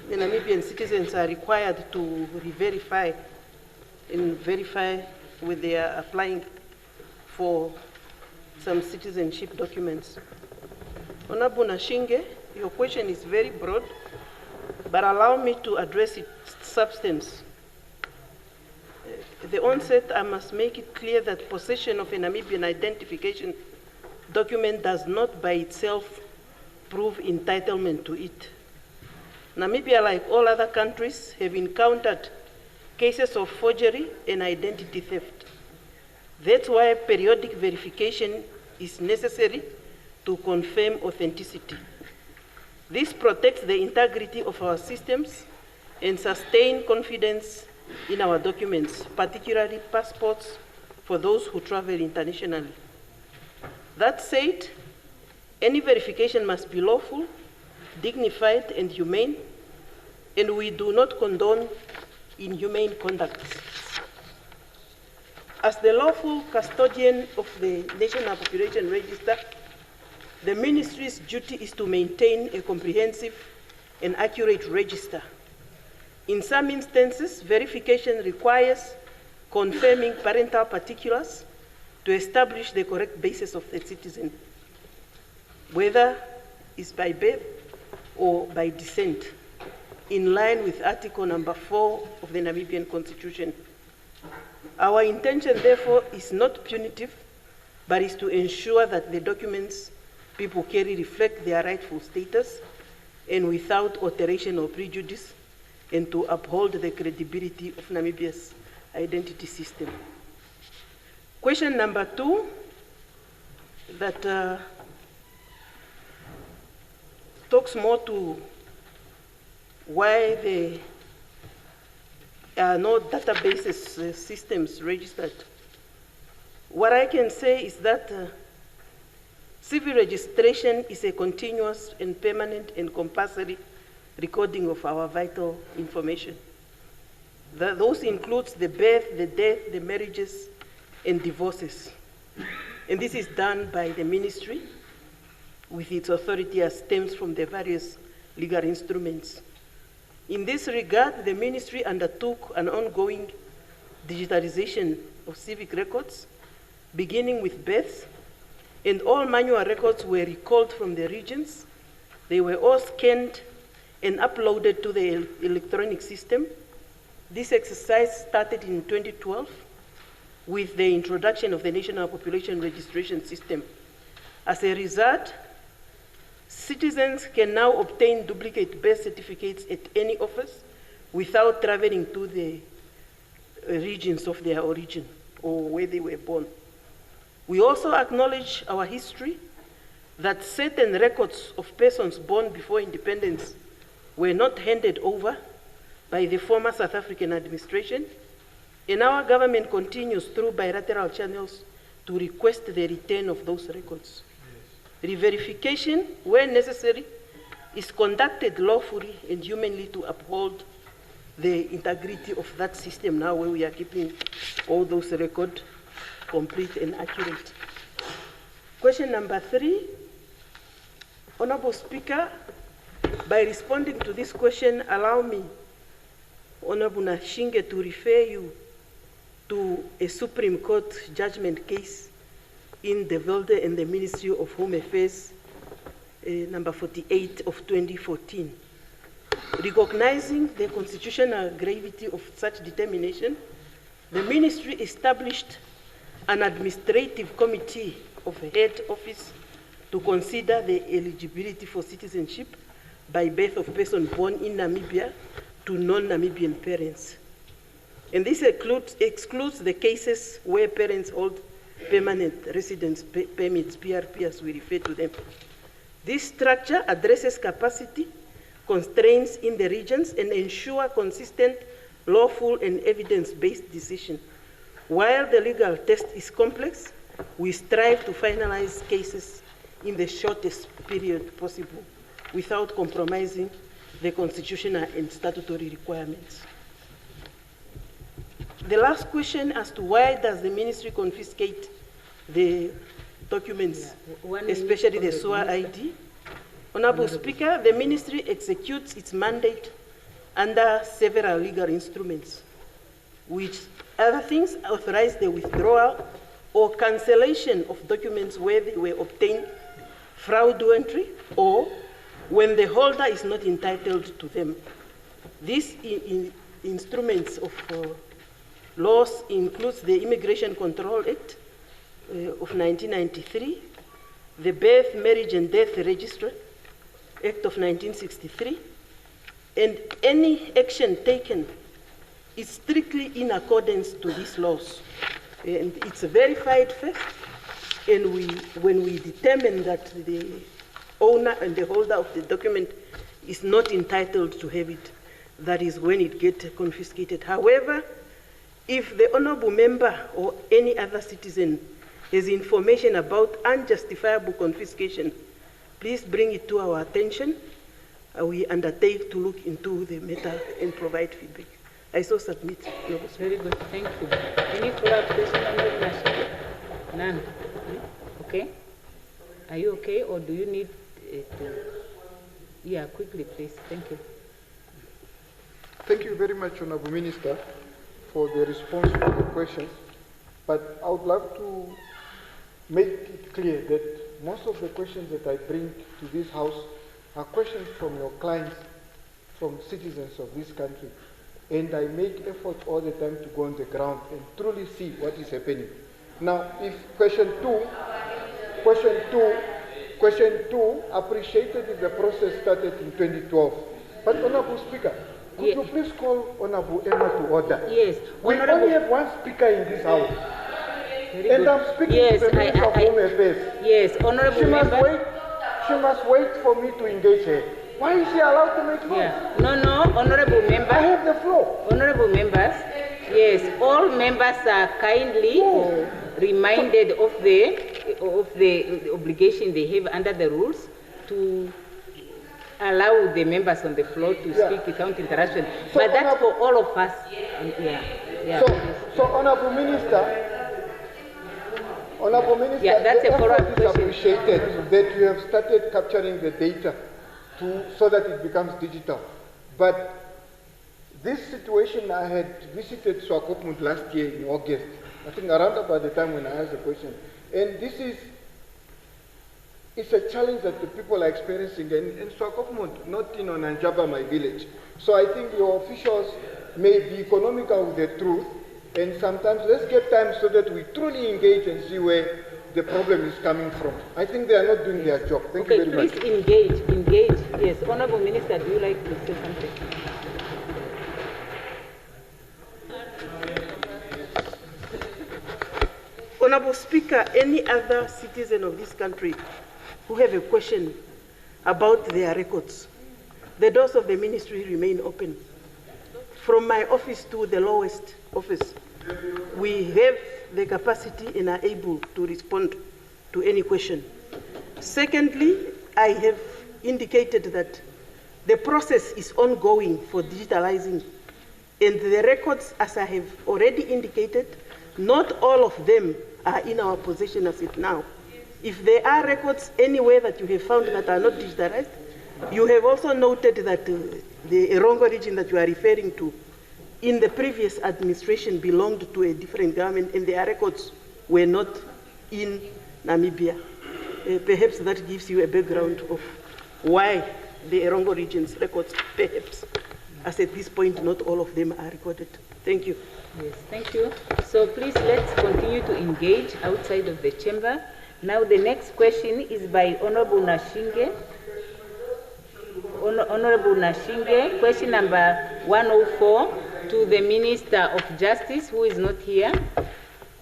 S6: the Namibian citizens are required to re-verify and verify when they are applying for some citizenship documents. Honorable Nashinge, your question is very broad, but allow me to address its substance. At the onset, I must make it clear that possession of a Namibian identification document does not by itself prove entitlement to it. Namibia, like all other countries, have encountered cases of forgery and identity theft. That's why periodic verification is necessary to confirm authenticity. This protects the integrity of our systems and sustain confidence in our documents, particularly passports for those who travel internationally. That said, any verification must be lawful, dignified, and humane, and we do not condone inhumane conduct. As the lawful custodian of the National Population Register, the Ministry's duty is to maintain a comprehensive and accurate register. In some instances, verification requires confirming parental particulars to establish the correct basis of the citizen, whether it's by birth or by descent, in line with Article number 4 of the Namibian Constitution. Our intention, therefore, is not punitive, but is to ensure that the documents people carry reflect their rightful status and without alteration or prejudice, and to uphold the credibility of Namibia's identity system. Question number 2, that talks more to why there are no databases systems registered. What I can say is that civil registration is a continuous and permanent and compulsory recording of our vital information. Those includes the birth, the death, the marriages, and divorces. And this is done by the ministry with its authority as stems from the various legal instruments. In this regard, the ministry undertook an ongoing digitalization of civic records, beginning with births, and all manual records were recalled from the regions. They were all scanned and uploaded to the electronic system. This exercise started in 2012 with the introduction of the National Population Registration System. As a result, citizens can now obtain duplicate birth certificates at any office without traveling to the regions of their origin or where they were born. We also acknowledge our history that certain records of persons born before independence were not handed over by the former South African administration, and our government continues through bilateral channels to request the return of those records. Re-verification, where necessary, is conducted lawfully and humanly to uphold the integrity of that system now where we are keeping all those records complete and accurate. Question number 3. Honorable Speaker, by responding to this question, allow me, Honorable Nashinge, to refer you to a Supreme Court judgment case in the Velde and the Ministry of Home Affairs, number 48 of 2014. Recognizing the constitutional gravity of such determination, the ministry established an administrative committee of a head office to consider the eligibility for citizenship by birth of person born in Namibia to non-Namibian parents. And this excludes the cases where parents hold permanent residence permits, PRP as we refer to them. This structure addresses capacity constraints in the regions and ensure consistent, lawful and evidence-based decision. While the legal test is complex, we strive to finalize cases in the shortest period possible without compromising the constitutional and statutory requirements. The last question as to why does the ministry confiscate the documents, especially the SOA ID? Honorable Speaker, the ministry executes its mandate under several legal instruments, which other things authorize the withdrawal or cancellation of documents where they were obtained fraudulently or when the holder is not entitled to them. These instruments of laws includes the Immigration Control Act of 1993, the Birth, Marriage and Death Register Act of 1963, and any action taken is strictly in accordance to these laws. And it's verified first, and when we determine that the owner and the holder of the document is not entitled to have it, that is when it gets confiscated. However, if the honorable member or any other citizen has information about unjustifiable confiscation, please bring it to our attention. We undertake to look into the matter and provide feedback. I so submit.
S5: Very good, thank you. Any follow-up question on the question? None. Okay. Are you okay, or do you need to? Yeah, quickly, please. Thank you.
S11: Thank you very much, Honorable Minister, for the response to the questions. But I would love to make it clear that most of the questions that I bring to this House are questions from your clients, from citizens of this country. And I make effort all the time to go on the ground and truly see what is happening. Now, if question two, appreciated if the process started in 2012. But Honorable Speaker, could you please call Honorable Emma to order?
S5: Yes.
S11: We only have one speaker in this House. And I'm speaking to the Minister of Home Affairs.
S5: Yes, Honorable
S11: She must wait for me to engage her. Why is she allowed to make noise?
S5: Yeah. No, honorable members.
S11: I have the floor.
S5: Honorable members, yes, all members are kindly reminded of the obligation they have under the rules to allow the members on the floor to speak without interruption. So but that's for all of us.
S11: So Honorable Minister,
S5: that's
S11: the
S5: a follow-up
S11: effort is appreciated that you have started capturing the data so that it becomes digital. But this situation, I had visited Swakopmund last year in August, I think around about the time when I asked the question. And it's a challenge that the people are experiencing in Swakopmund, not in Nanjaba, my village. So I think your officials may be economical with the truth, and sometimes let's get time so that we truly engage and see where the problem is coming from. I think they are not doing their job. Thank you very much.
S5: Please engage. Yes, Honorable Minister, do you like to say something?
S6: Honorable Speaker, any other citizen of this country who have a question about their records, the doors of the ministry remain open. From my office to the lowest office, we have the capacity and are able to respond to any question. Secondly, I have indicated that the process is ongoing for digitalizing, and the records, as I have already indicated, not all of them are in our possession as it now. If there are records anywhere that you have found that are not digitalized, you have also noted that the Erongo region that you are referring to in the previous administration belonged to a different government, and their records were not in Namibia. Perhaps that gives you a background of why the Erongo region's records, perhaps, as at this point, not all of them are recorded. Thank you.
S5: Yes, thank you. So please let's continue to engage outside of the chamber. Now the next question is by Honorable Nashinge. Honorable Nashinge, question number 104 to the Minister of Justice, who is not here.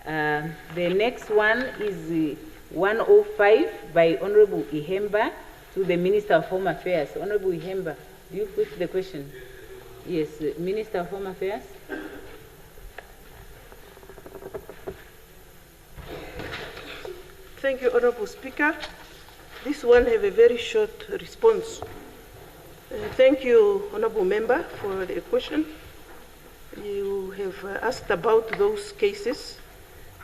S5: The next one is 105 by Honorable Ihemba to the Minister of Home Affairs. Honorable Ihemba, do you put the question? Yes, Minister of Home Affairs.
S6: Thank you, Honorable Speaker. This one have a very short response. Thank you, Honorable Member, for the question. You have asked about those cases,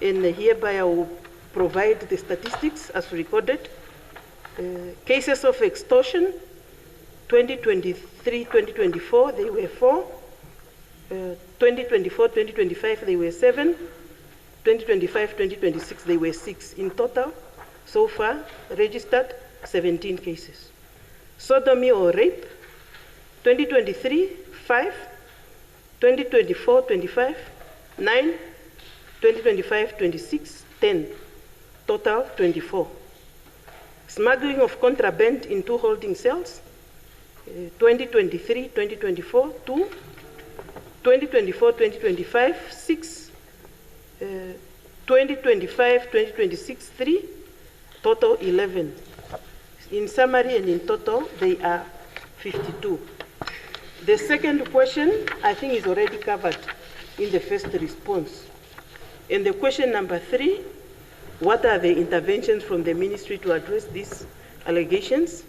S6: and hereby I will provide the statistics as recorded. Cases of extortion, 2023-2024, they were 4. 2024-2025, they were 7. 2025-2026, they were 6. In total, so far, registered 17 cases. Sodomy or rape, 2023, 5. 2024-25, 9. 2025-26, 10. Total, 24. Smuggling of contraband in 2 holding cells, 2023-2024, 2. 2024-2025, 6. 2025-2026, 3. Total, 11. In summary and in total, they are 52. The second question, I think, is already covered in the first response. And the question number 3, what are the interventions from the ministry to address these allegations?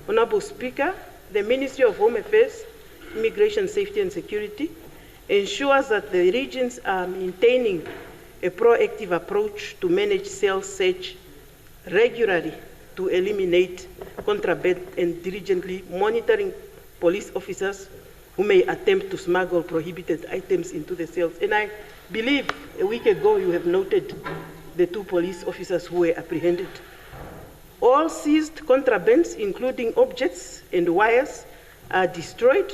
S6: Honorable Speaker, the Ministry of Home Affairs, Immigration, Safety and Security ensures that the regions are maintaining a proactive approach to manage cell search regularly to eliminate contraband and diligently monitoring police officers who may attempt to smuggle prohibited items into the cells. And I believe a week ago you have noted the 2 police officers who were apprehended. All seized contrabands, including objects and wires, are destroyed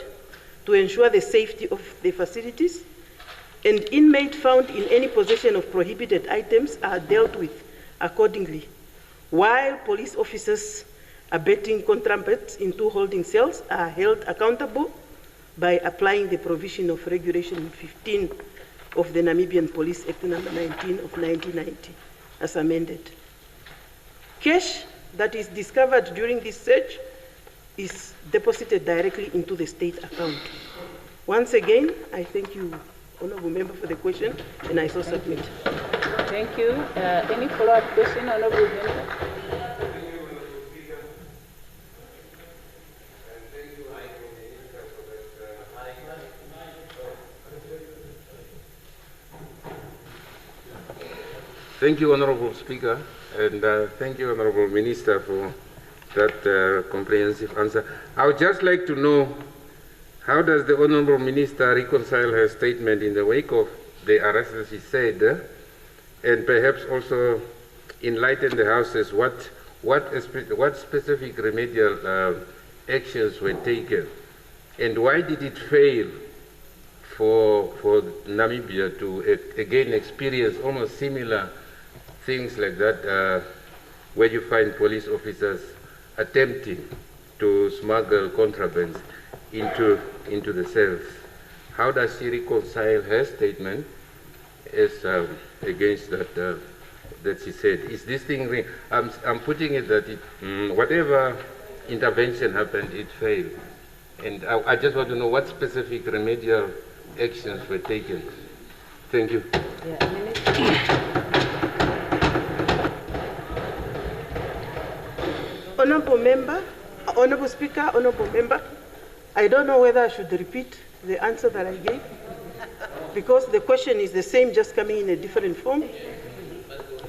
S6: to ensure the safety of the facilities, and inmates found in any possession of prohibited items are dealt with accordingly, while police officers abetting contraband in 2 holding cells are held accountable by applying the provision of Regulation 15 of the Namibian Police Act number 19 of 1990 as amended. Cash that is discovered during this search is deposited directly into the state account. Once again, I thank you, Honorable Member, for the question, and I so submit.
S5: Thank you. Any follow-up question, Honorable Member?
S18: Thank you, Honorable Speaker, and thank you, Honorable Minister, for that comprehensive answer. I would just like to know, how does the Honorable Minister reconcile her statement in the wake of the arrest, as she said, and perhaps also enlighten the House as what specific remedial actions were taken, and why did it fail for Namibia to again experience almost similar things like that, where you find police officers attempting to smuggle contraband into the cells? How does she reconcile her statement as against that that she said? Is this thing? I'm putting it that whatever intervention happened, it failed, and I just want to know what specific remedial actions were taken. Thank you.
S6: Honorable Member, Honorable Speaker, Honorable Member, I don't know whether I should repeat the answer that I gave, because the question is the same, just coming in a different form.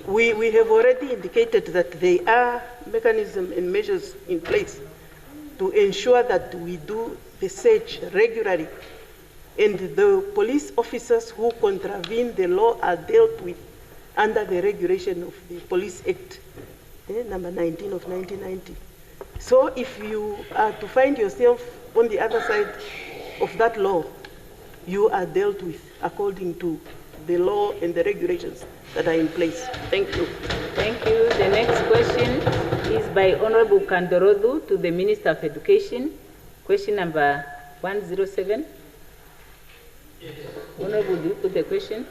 S6: We have already indicated that there are mechanisms and measures in place to ensure that we do the search regularly, and the police officers who contravene the law are dealt with under the regulation of the Police Act, number 19 of 1990. So if you are to find yourself on the other side of that law, you are dealt with according to the law and the regulations that are in place. Thank you.
S5: Thank you. The next question is by Honorable Kandorodu to the Minister of Education. Question number 107. Honorable, do you put the question?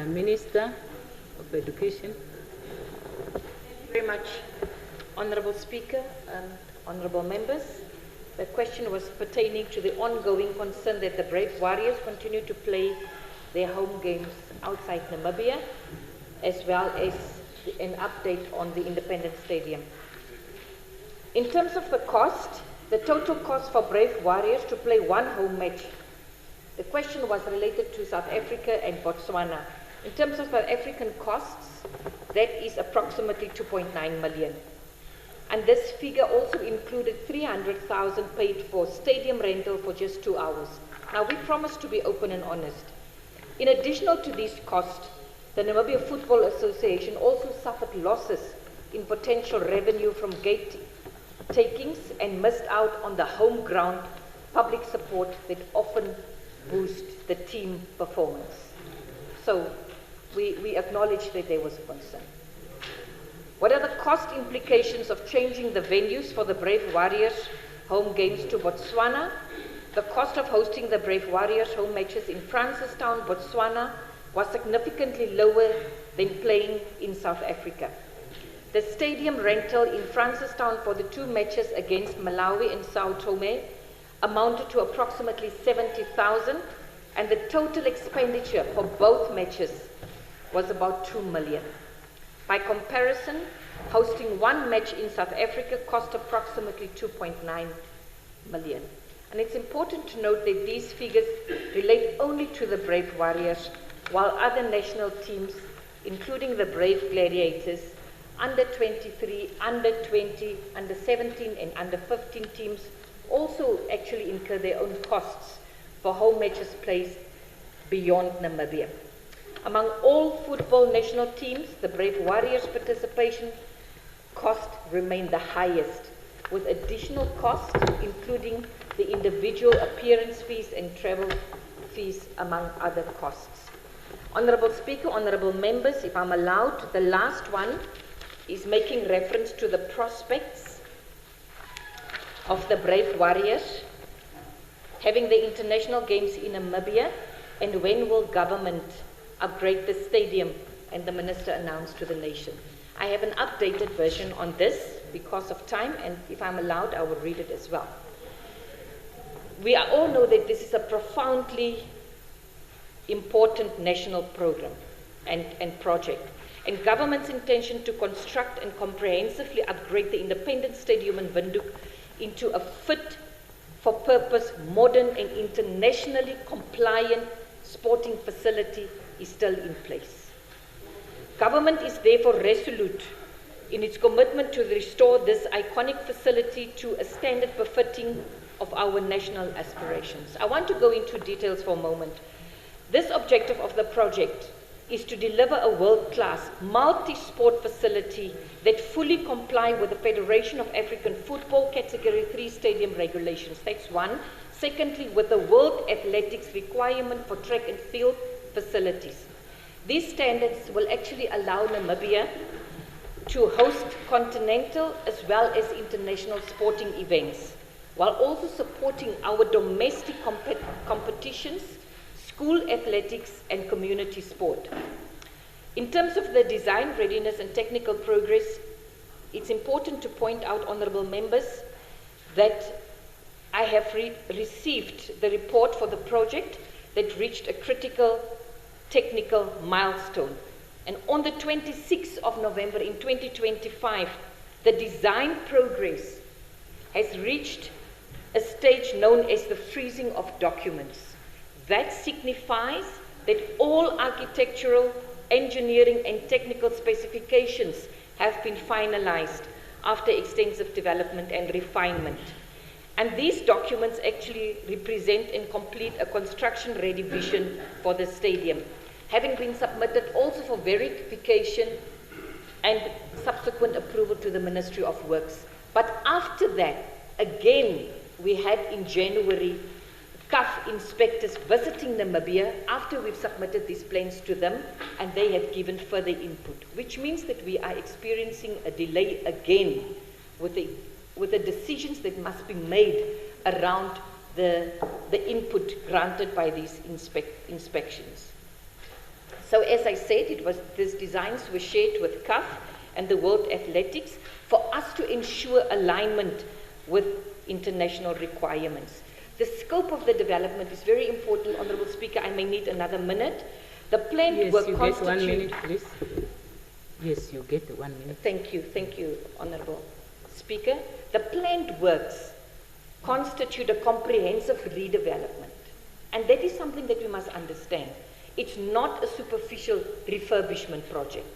S5: Minister of Education.
S12: Thank you very much, Honorable Speaker and Honorable Members. The question was pertaining to the ongoing concern that the Brave Warriors continue to play their home games outside Namibia, as well as an update on the Independence Stadium. In terms of the cost, the total cost for Brave Warriors to play one home match, the question was related to South Africa and Botswana. In terms of South African costs, that is approximately 2.9 million. And this figure also included 300,000 paid for stadium rental for just 2 hours. Now, we promised to be open and honest. In addition to these costs, the Namibia Football Association also suffered losses in potential revenue from gate takings and missed out on the home ground public support that often boosts the team performance. So we acknowledge that there was a concern. What are the cost implications of changing the venues for the Brave Warriors home games to Botswana? The cost of hosting the Brave Warriors home matches in Francistown, Botswana was significantly lower than playing in South Africa. The stadium rental in Francistown for the 2 matches against Malawi and Sao Tome amounted to approximately 70,000, and the total expenditure for both matches was about 2 million. By comparison, hosting one match in South Africa cost approximately 2.9 million. And it's important to note that these figures relate only to the Brave Warriors, while other national teams, including the Brave Gladiators, under 23, under 20, under 17 and under 15 teams also actually incur their own costs for home matches played beyond Namibia. Among all football national teams, the Brave Warriors participation cost remained the highest, with additional costs including the individual appearance fees and travel fees, among other costs. Honorable Speaker, honorable members, if I'm allowed, the last one is making reference to the prospects of the Brave Warriors having the international games in Namibia, and when will government upgrade the stadium, and the minister announced to the nation. I have an updated version on this because of time, and if I'm allowed, I will read it as well. We all know that this is a profoundly important national program and project, and government's intention to construct and comprehensively upgrade the Independence Stadium in Windhoek into a fit-for-purpose, modern and internationally compliant sporting facility is still in place. Government is therefore resolute in its commitment to restore this iconic facility to a standard befitting of our national aspirations. I want to go into details for a moment. This objective of the project is to deliver a world-class multi-sport facility that fully comply with the Federation of African Football Category 3 stadium regulations. That's one. Secondly, with the World Athletics requirement for track and field facilities. These standards will actually allow Namibia to host continental as well as international sporting events, while also supporting our domestic competitions, school athletics and community sport. In terms of the design readiness and technical progress, it's important to point out, honorable members, that I have received the report for the project that reached a critical technical milestone. And on the 26th of November in 2025, the design progress has reached a stage known as the freezing of documents. That signifies that all architectural, engineering and technical specifications have been finalized after extensive development and refinement. And these documents actually represent and complete a construction-ready vision for the stadium. having been submitted also for verification and subsequent approval to the Ministry of Works. But after that, again, we had in January CAF inspectors visiting Namibia after we've submitted these plans to them, and they have given further input, which means that we are experiencing a delay again with the decisions that must be made around the input granted by these inspections. So as I said, these designs were shared with CAF and the World Athletics for us to ensure alignment with international requirements. The scope of the development is very important, Honourable Speaker. I may need another minute. The planned work
S5: constitute... 1 minute, please. Yes, you get 1 minute.
S12: Thank you, Honourable Speaker. The planned works constitute a comprehensive redevelopment, and that is something that we must understand. It's not a superficial refurbishment project.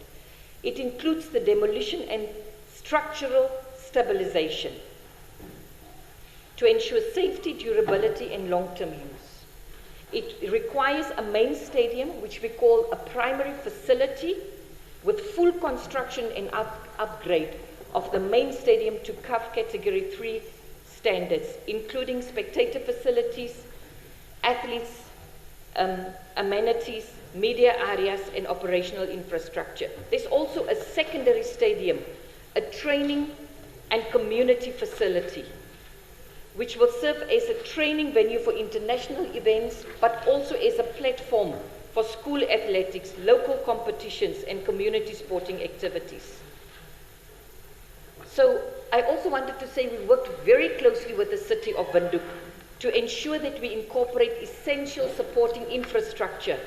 S12: It includes the demolition and structural stabilization to ensure safety, durability, and long-term use. It requires a main stadium, which we call a primary facility, with full construction and upgrade of the main stadium to CAF Category 3 standards, including spectator facilities, athletes, amenities, media areas, and operational infrastructure. There's also a secondary stadium, a training and community facility, which will serve as a training venue for international events, but also as a platform for school athletics, local competitions, and community sporting activities. So I also wanted to say we worked very closely with the City of Windhoek to ensure that we incorporate essential supporting infrastructure,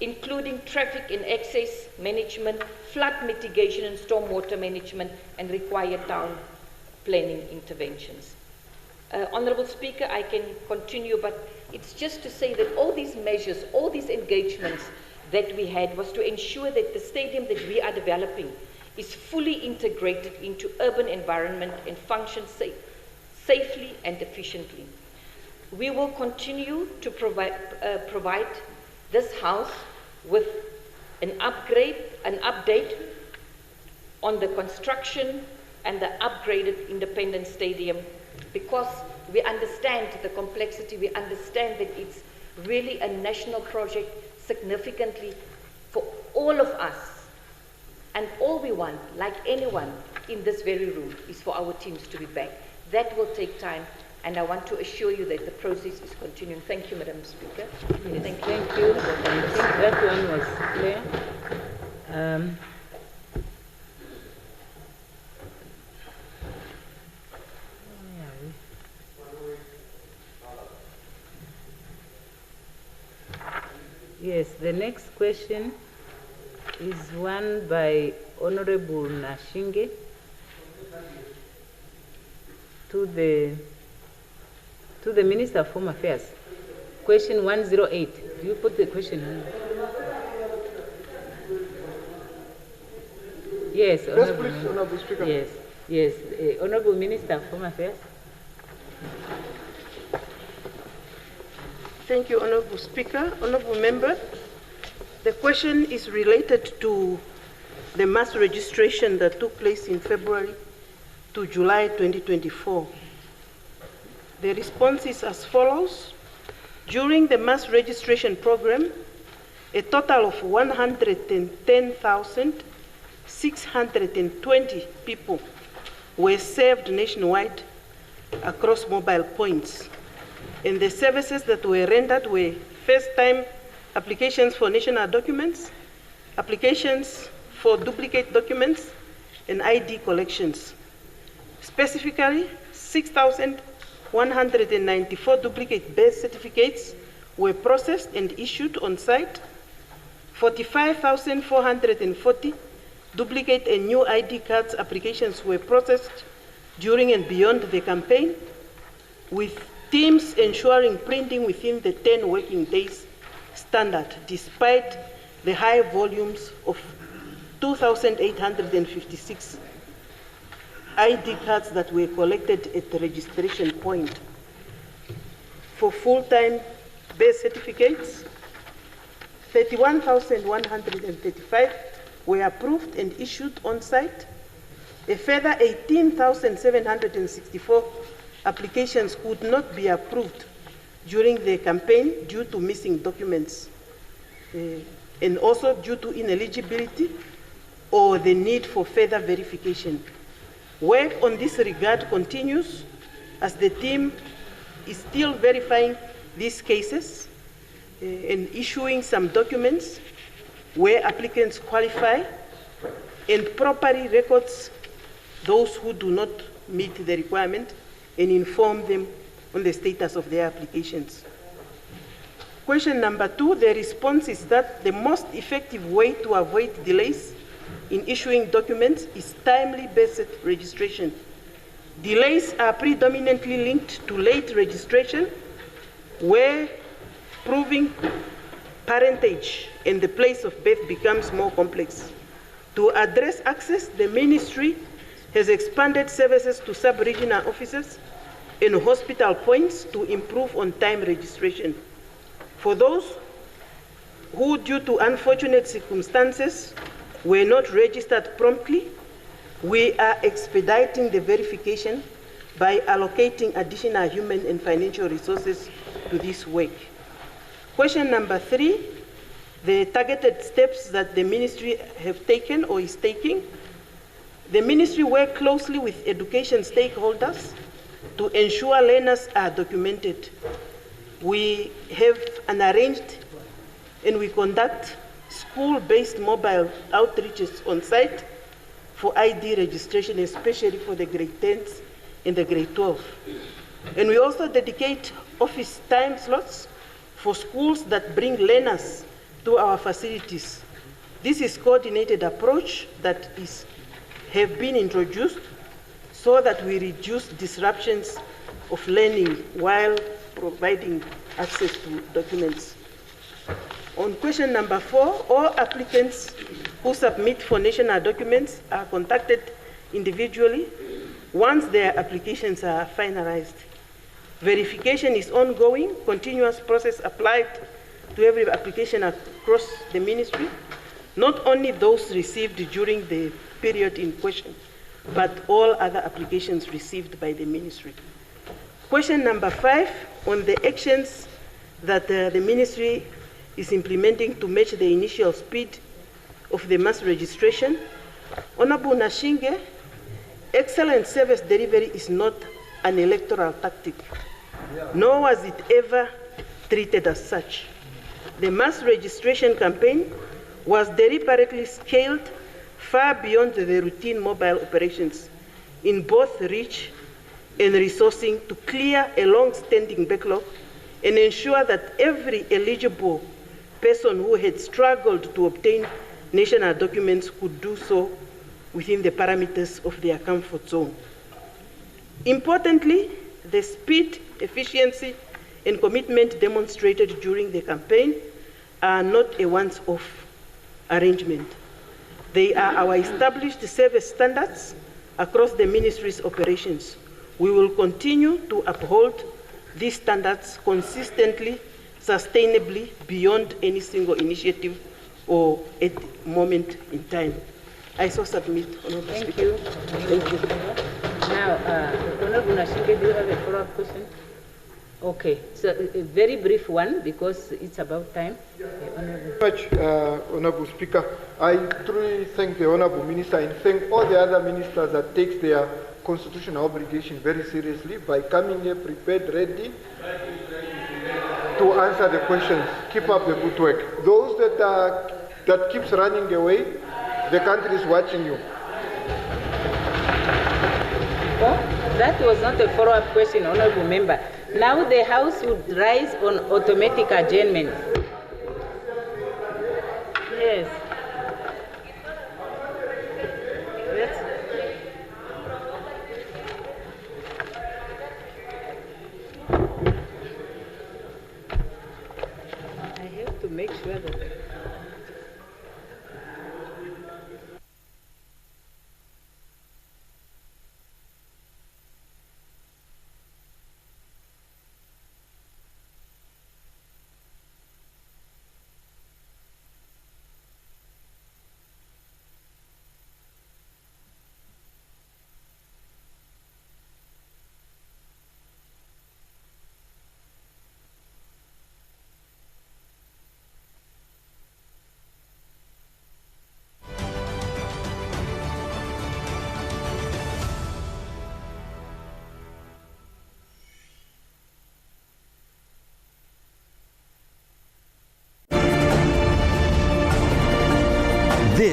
S12: including traffic and access management, flood mitigation and stormwater management, and required town planning interventions. Honourable Speaker, I can continue, but it's just to say that all these measures, all these engagements that we had was to ensure that the stadium that we are developing is fully integrated into urban environment and functions safely and efficiently. We will continue to provide this House with an update on the construction and the upgraded independent stadium, because we understand the complexity, we understand that it's really a national project significantly for all of us. And all we want, like anyone in this very room, is for our teams to be back. That will take time, and I want to assure you that the process is continuing. Thank you, Madam Speaker.
S5: Yes,
S12: thank
S5: you. I think that one was clear. Yes, the next question is one by Honorable Nashinge to the Minister of Home Affairs. Question 108. Do you put the question in? Yes,
S11: Yes, please, Honorable Speaker.
S5: Yes. Honorable Minister of Home Affairs.
S6: Thank you, Honorable Speaker. Honorable Member, the question is related to the mass registration that took place in February to July 2024. The response is as follows. During the mass registration program, a total of 110,620 people were served nationwide across mobile points. And the services that were rendered were first-time applications for national documents, applications for duplicate documents, and ID collections. Specifically, 6,194 duplicate birth certificates were processed and issued on site. 45,440 duplicate and new ID cards applications were processed during and beyond the campaign, with teams ensuring printing within the 10 working days standard, despite the high volumes of 2,856 ID cards that were collected at the registration point. For full-time birth certificates, 31,135 were approved and issued on site. A further 18,764 applications could not be approved during the campaign due to missing documents and also due to ineligibility or the need for further verification. Work on this regard continues as the team is still verifying these cases and issuing some documents where applicants qualify and properly records those who do not meet the requirement and inform them on the status of their applications. Question number 2, the response is that the most effective way to avoid delays in issuing documents is timely-based registration. Delays are predominantly linked to late registration, where proving parentage and the place of birth becomes more complex. To address access, the ministry has expanded services to sub-regional offices and hospital points to improve on-time registration. For those who, due to unfortunate circumstances, were not registered promptly, we are expediting the verification by allocating additional human and financial resources to this work. Question number 3, the targeted steps that the ministry have taken or is taking. The ministry works closely with education stakeholders to ensure learners are documented. We have arranged and we conduct school-based mobile outreaches on site for ID registration, especially for the grade 10s and the grade 12. And we also dedicate office time slots for schools that bring learners to our facilities. This is a coordinated approach that have been introduced so that we reduce disruptions of learning while providing access to documents. On question number 4, all applicants who submit for national documents are contacted individually once their applications are finalized. Verification is ongoing, continuous process applied to every application across the ministry, not only those received during the period in question, but all other applications received by the ministry. Question number 5, on the actions that the ministry is implementing to match the initial speed of the mass registration. Honorable Nashinge, excellent service delivery is not an electoral tactic, nor was it ever treated as such. The mass registration campaign was deliberately scaled far beyond the routine mobile operations in both reach and resourcing to clear a long-standing backlog and ensure that every eligible person who had struggled to obtain national documents could do so within the parameters of their comfort zone. Importantly, the speed, efficiency, and commitment demonstrated during the campaign are not a once-off arrangement. They are our established service standards across the ministry's operations. We will continue to uphold these standards consistently, sustainably, beyond any single initiative or at moment in time. I so submit, Honorable Speaker.
S5: Thank you. Now, Honorable Nashinge, do you have a follow-up question? Okay, so a very brief one because it's about time.
S11: Very much, Honorable Speaker. I truly thank the Honorable Minister and thank all the other ministers that take their constitutional obligation very seriously by coming here prepared, ready to answer the questions. Keep up the good work. Those that keeps running away, the country is watching you.
S5: Oh, that was not a follow-up question, Honorable Member. Now the House would rise on automatic adjournment. Yes. I have to make sure that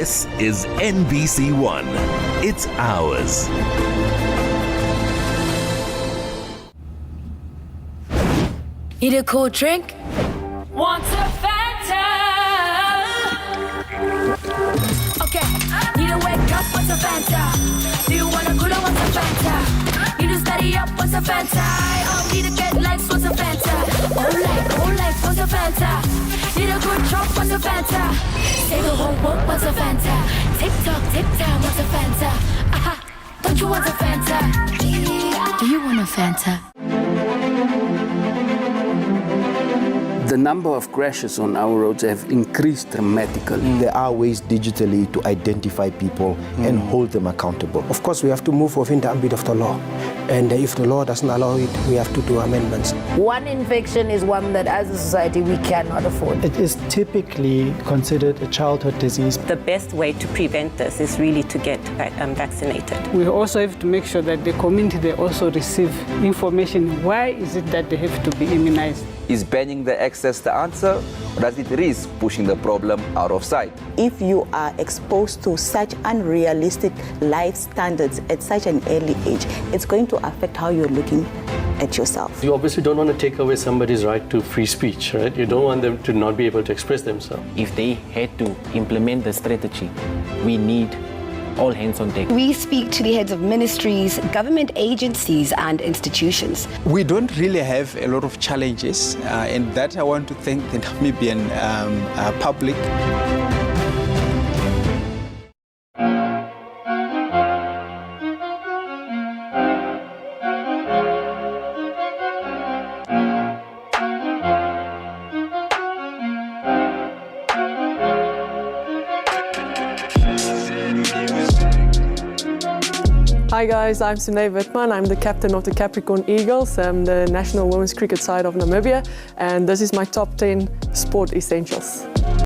S19: This is NBC1. It's ours.
S20: Need a cold drink? Want a Fanta? Okay. Need a wake up? What's a Fanta? Do you want a cooler? What's a Fanta? Need to study up? What's a Fanta? Oh, need to get likes? What's a Fanta? Whole life, what's a Fanta? Need a good job? What's a Fanta? Say the whole world, what's a Fanta? Tick-tock, what's a Fanta? Aha, don't you want a Fanta? Do you want a Fanta?
S22: The number of crashes on our roads have increased dramatically.
S23: There are ways digitally to identify people and hold them accountable.
S24: Of course, we have to move within the ambit of the law. And if the law doesn't allow it, we have to do amendments.
S25: One infection is one that as a society we cannot afford.
S26: It is typically considered a childhood disease.
S27: The best way to prevent this is really to get vaccinated.
S28: We also have to make sure that the community, they also receive information. Why is it that they have to be immunized?
S29: Is banning the access the answer, or does it risk pushing the problem out of sight?
S30: If you are exposed to such unrealistic life standards at such an early age, it's going to affect how you're looking at yourself.
S31: You obviously don't want to take away somebody's right to free speech, right? You don't want them to not be able to express themselves.
S32: If they had to implement the strategy, we need all hands on deck.
S33: We speak to the heads of ministries, government agencies and institutions.
S34: We don't really have a lot of challenges, and that I want to thank the Namibian public.
S35: Hi guys, I'm Sunay Witman. I'm the captain of the Capricorn Eagles, the national women's cricket side of Namibia, and this is my top 10 sport essentials.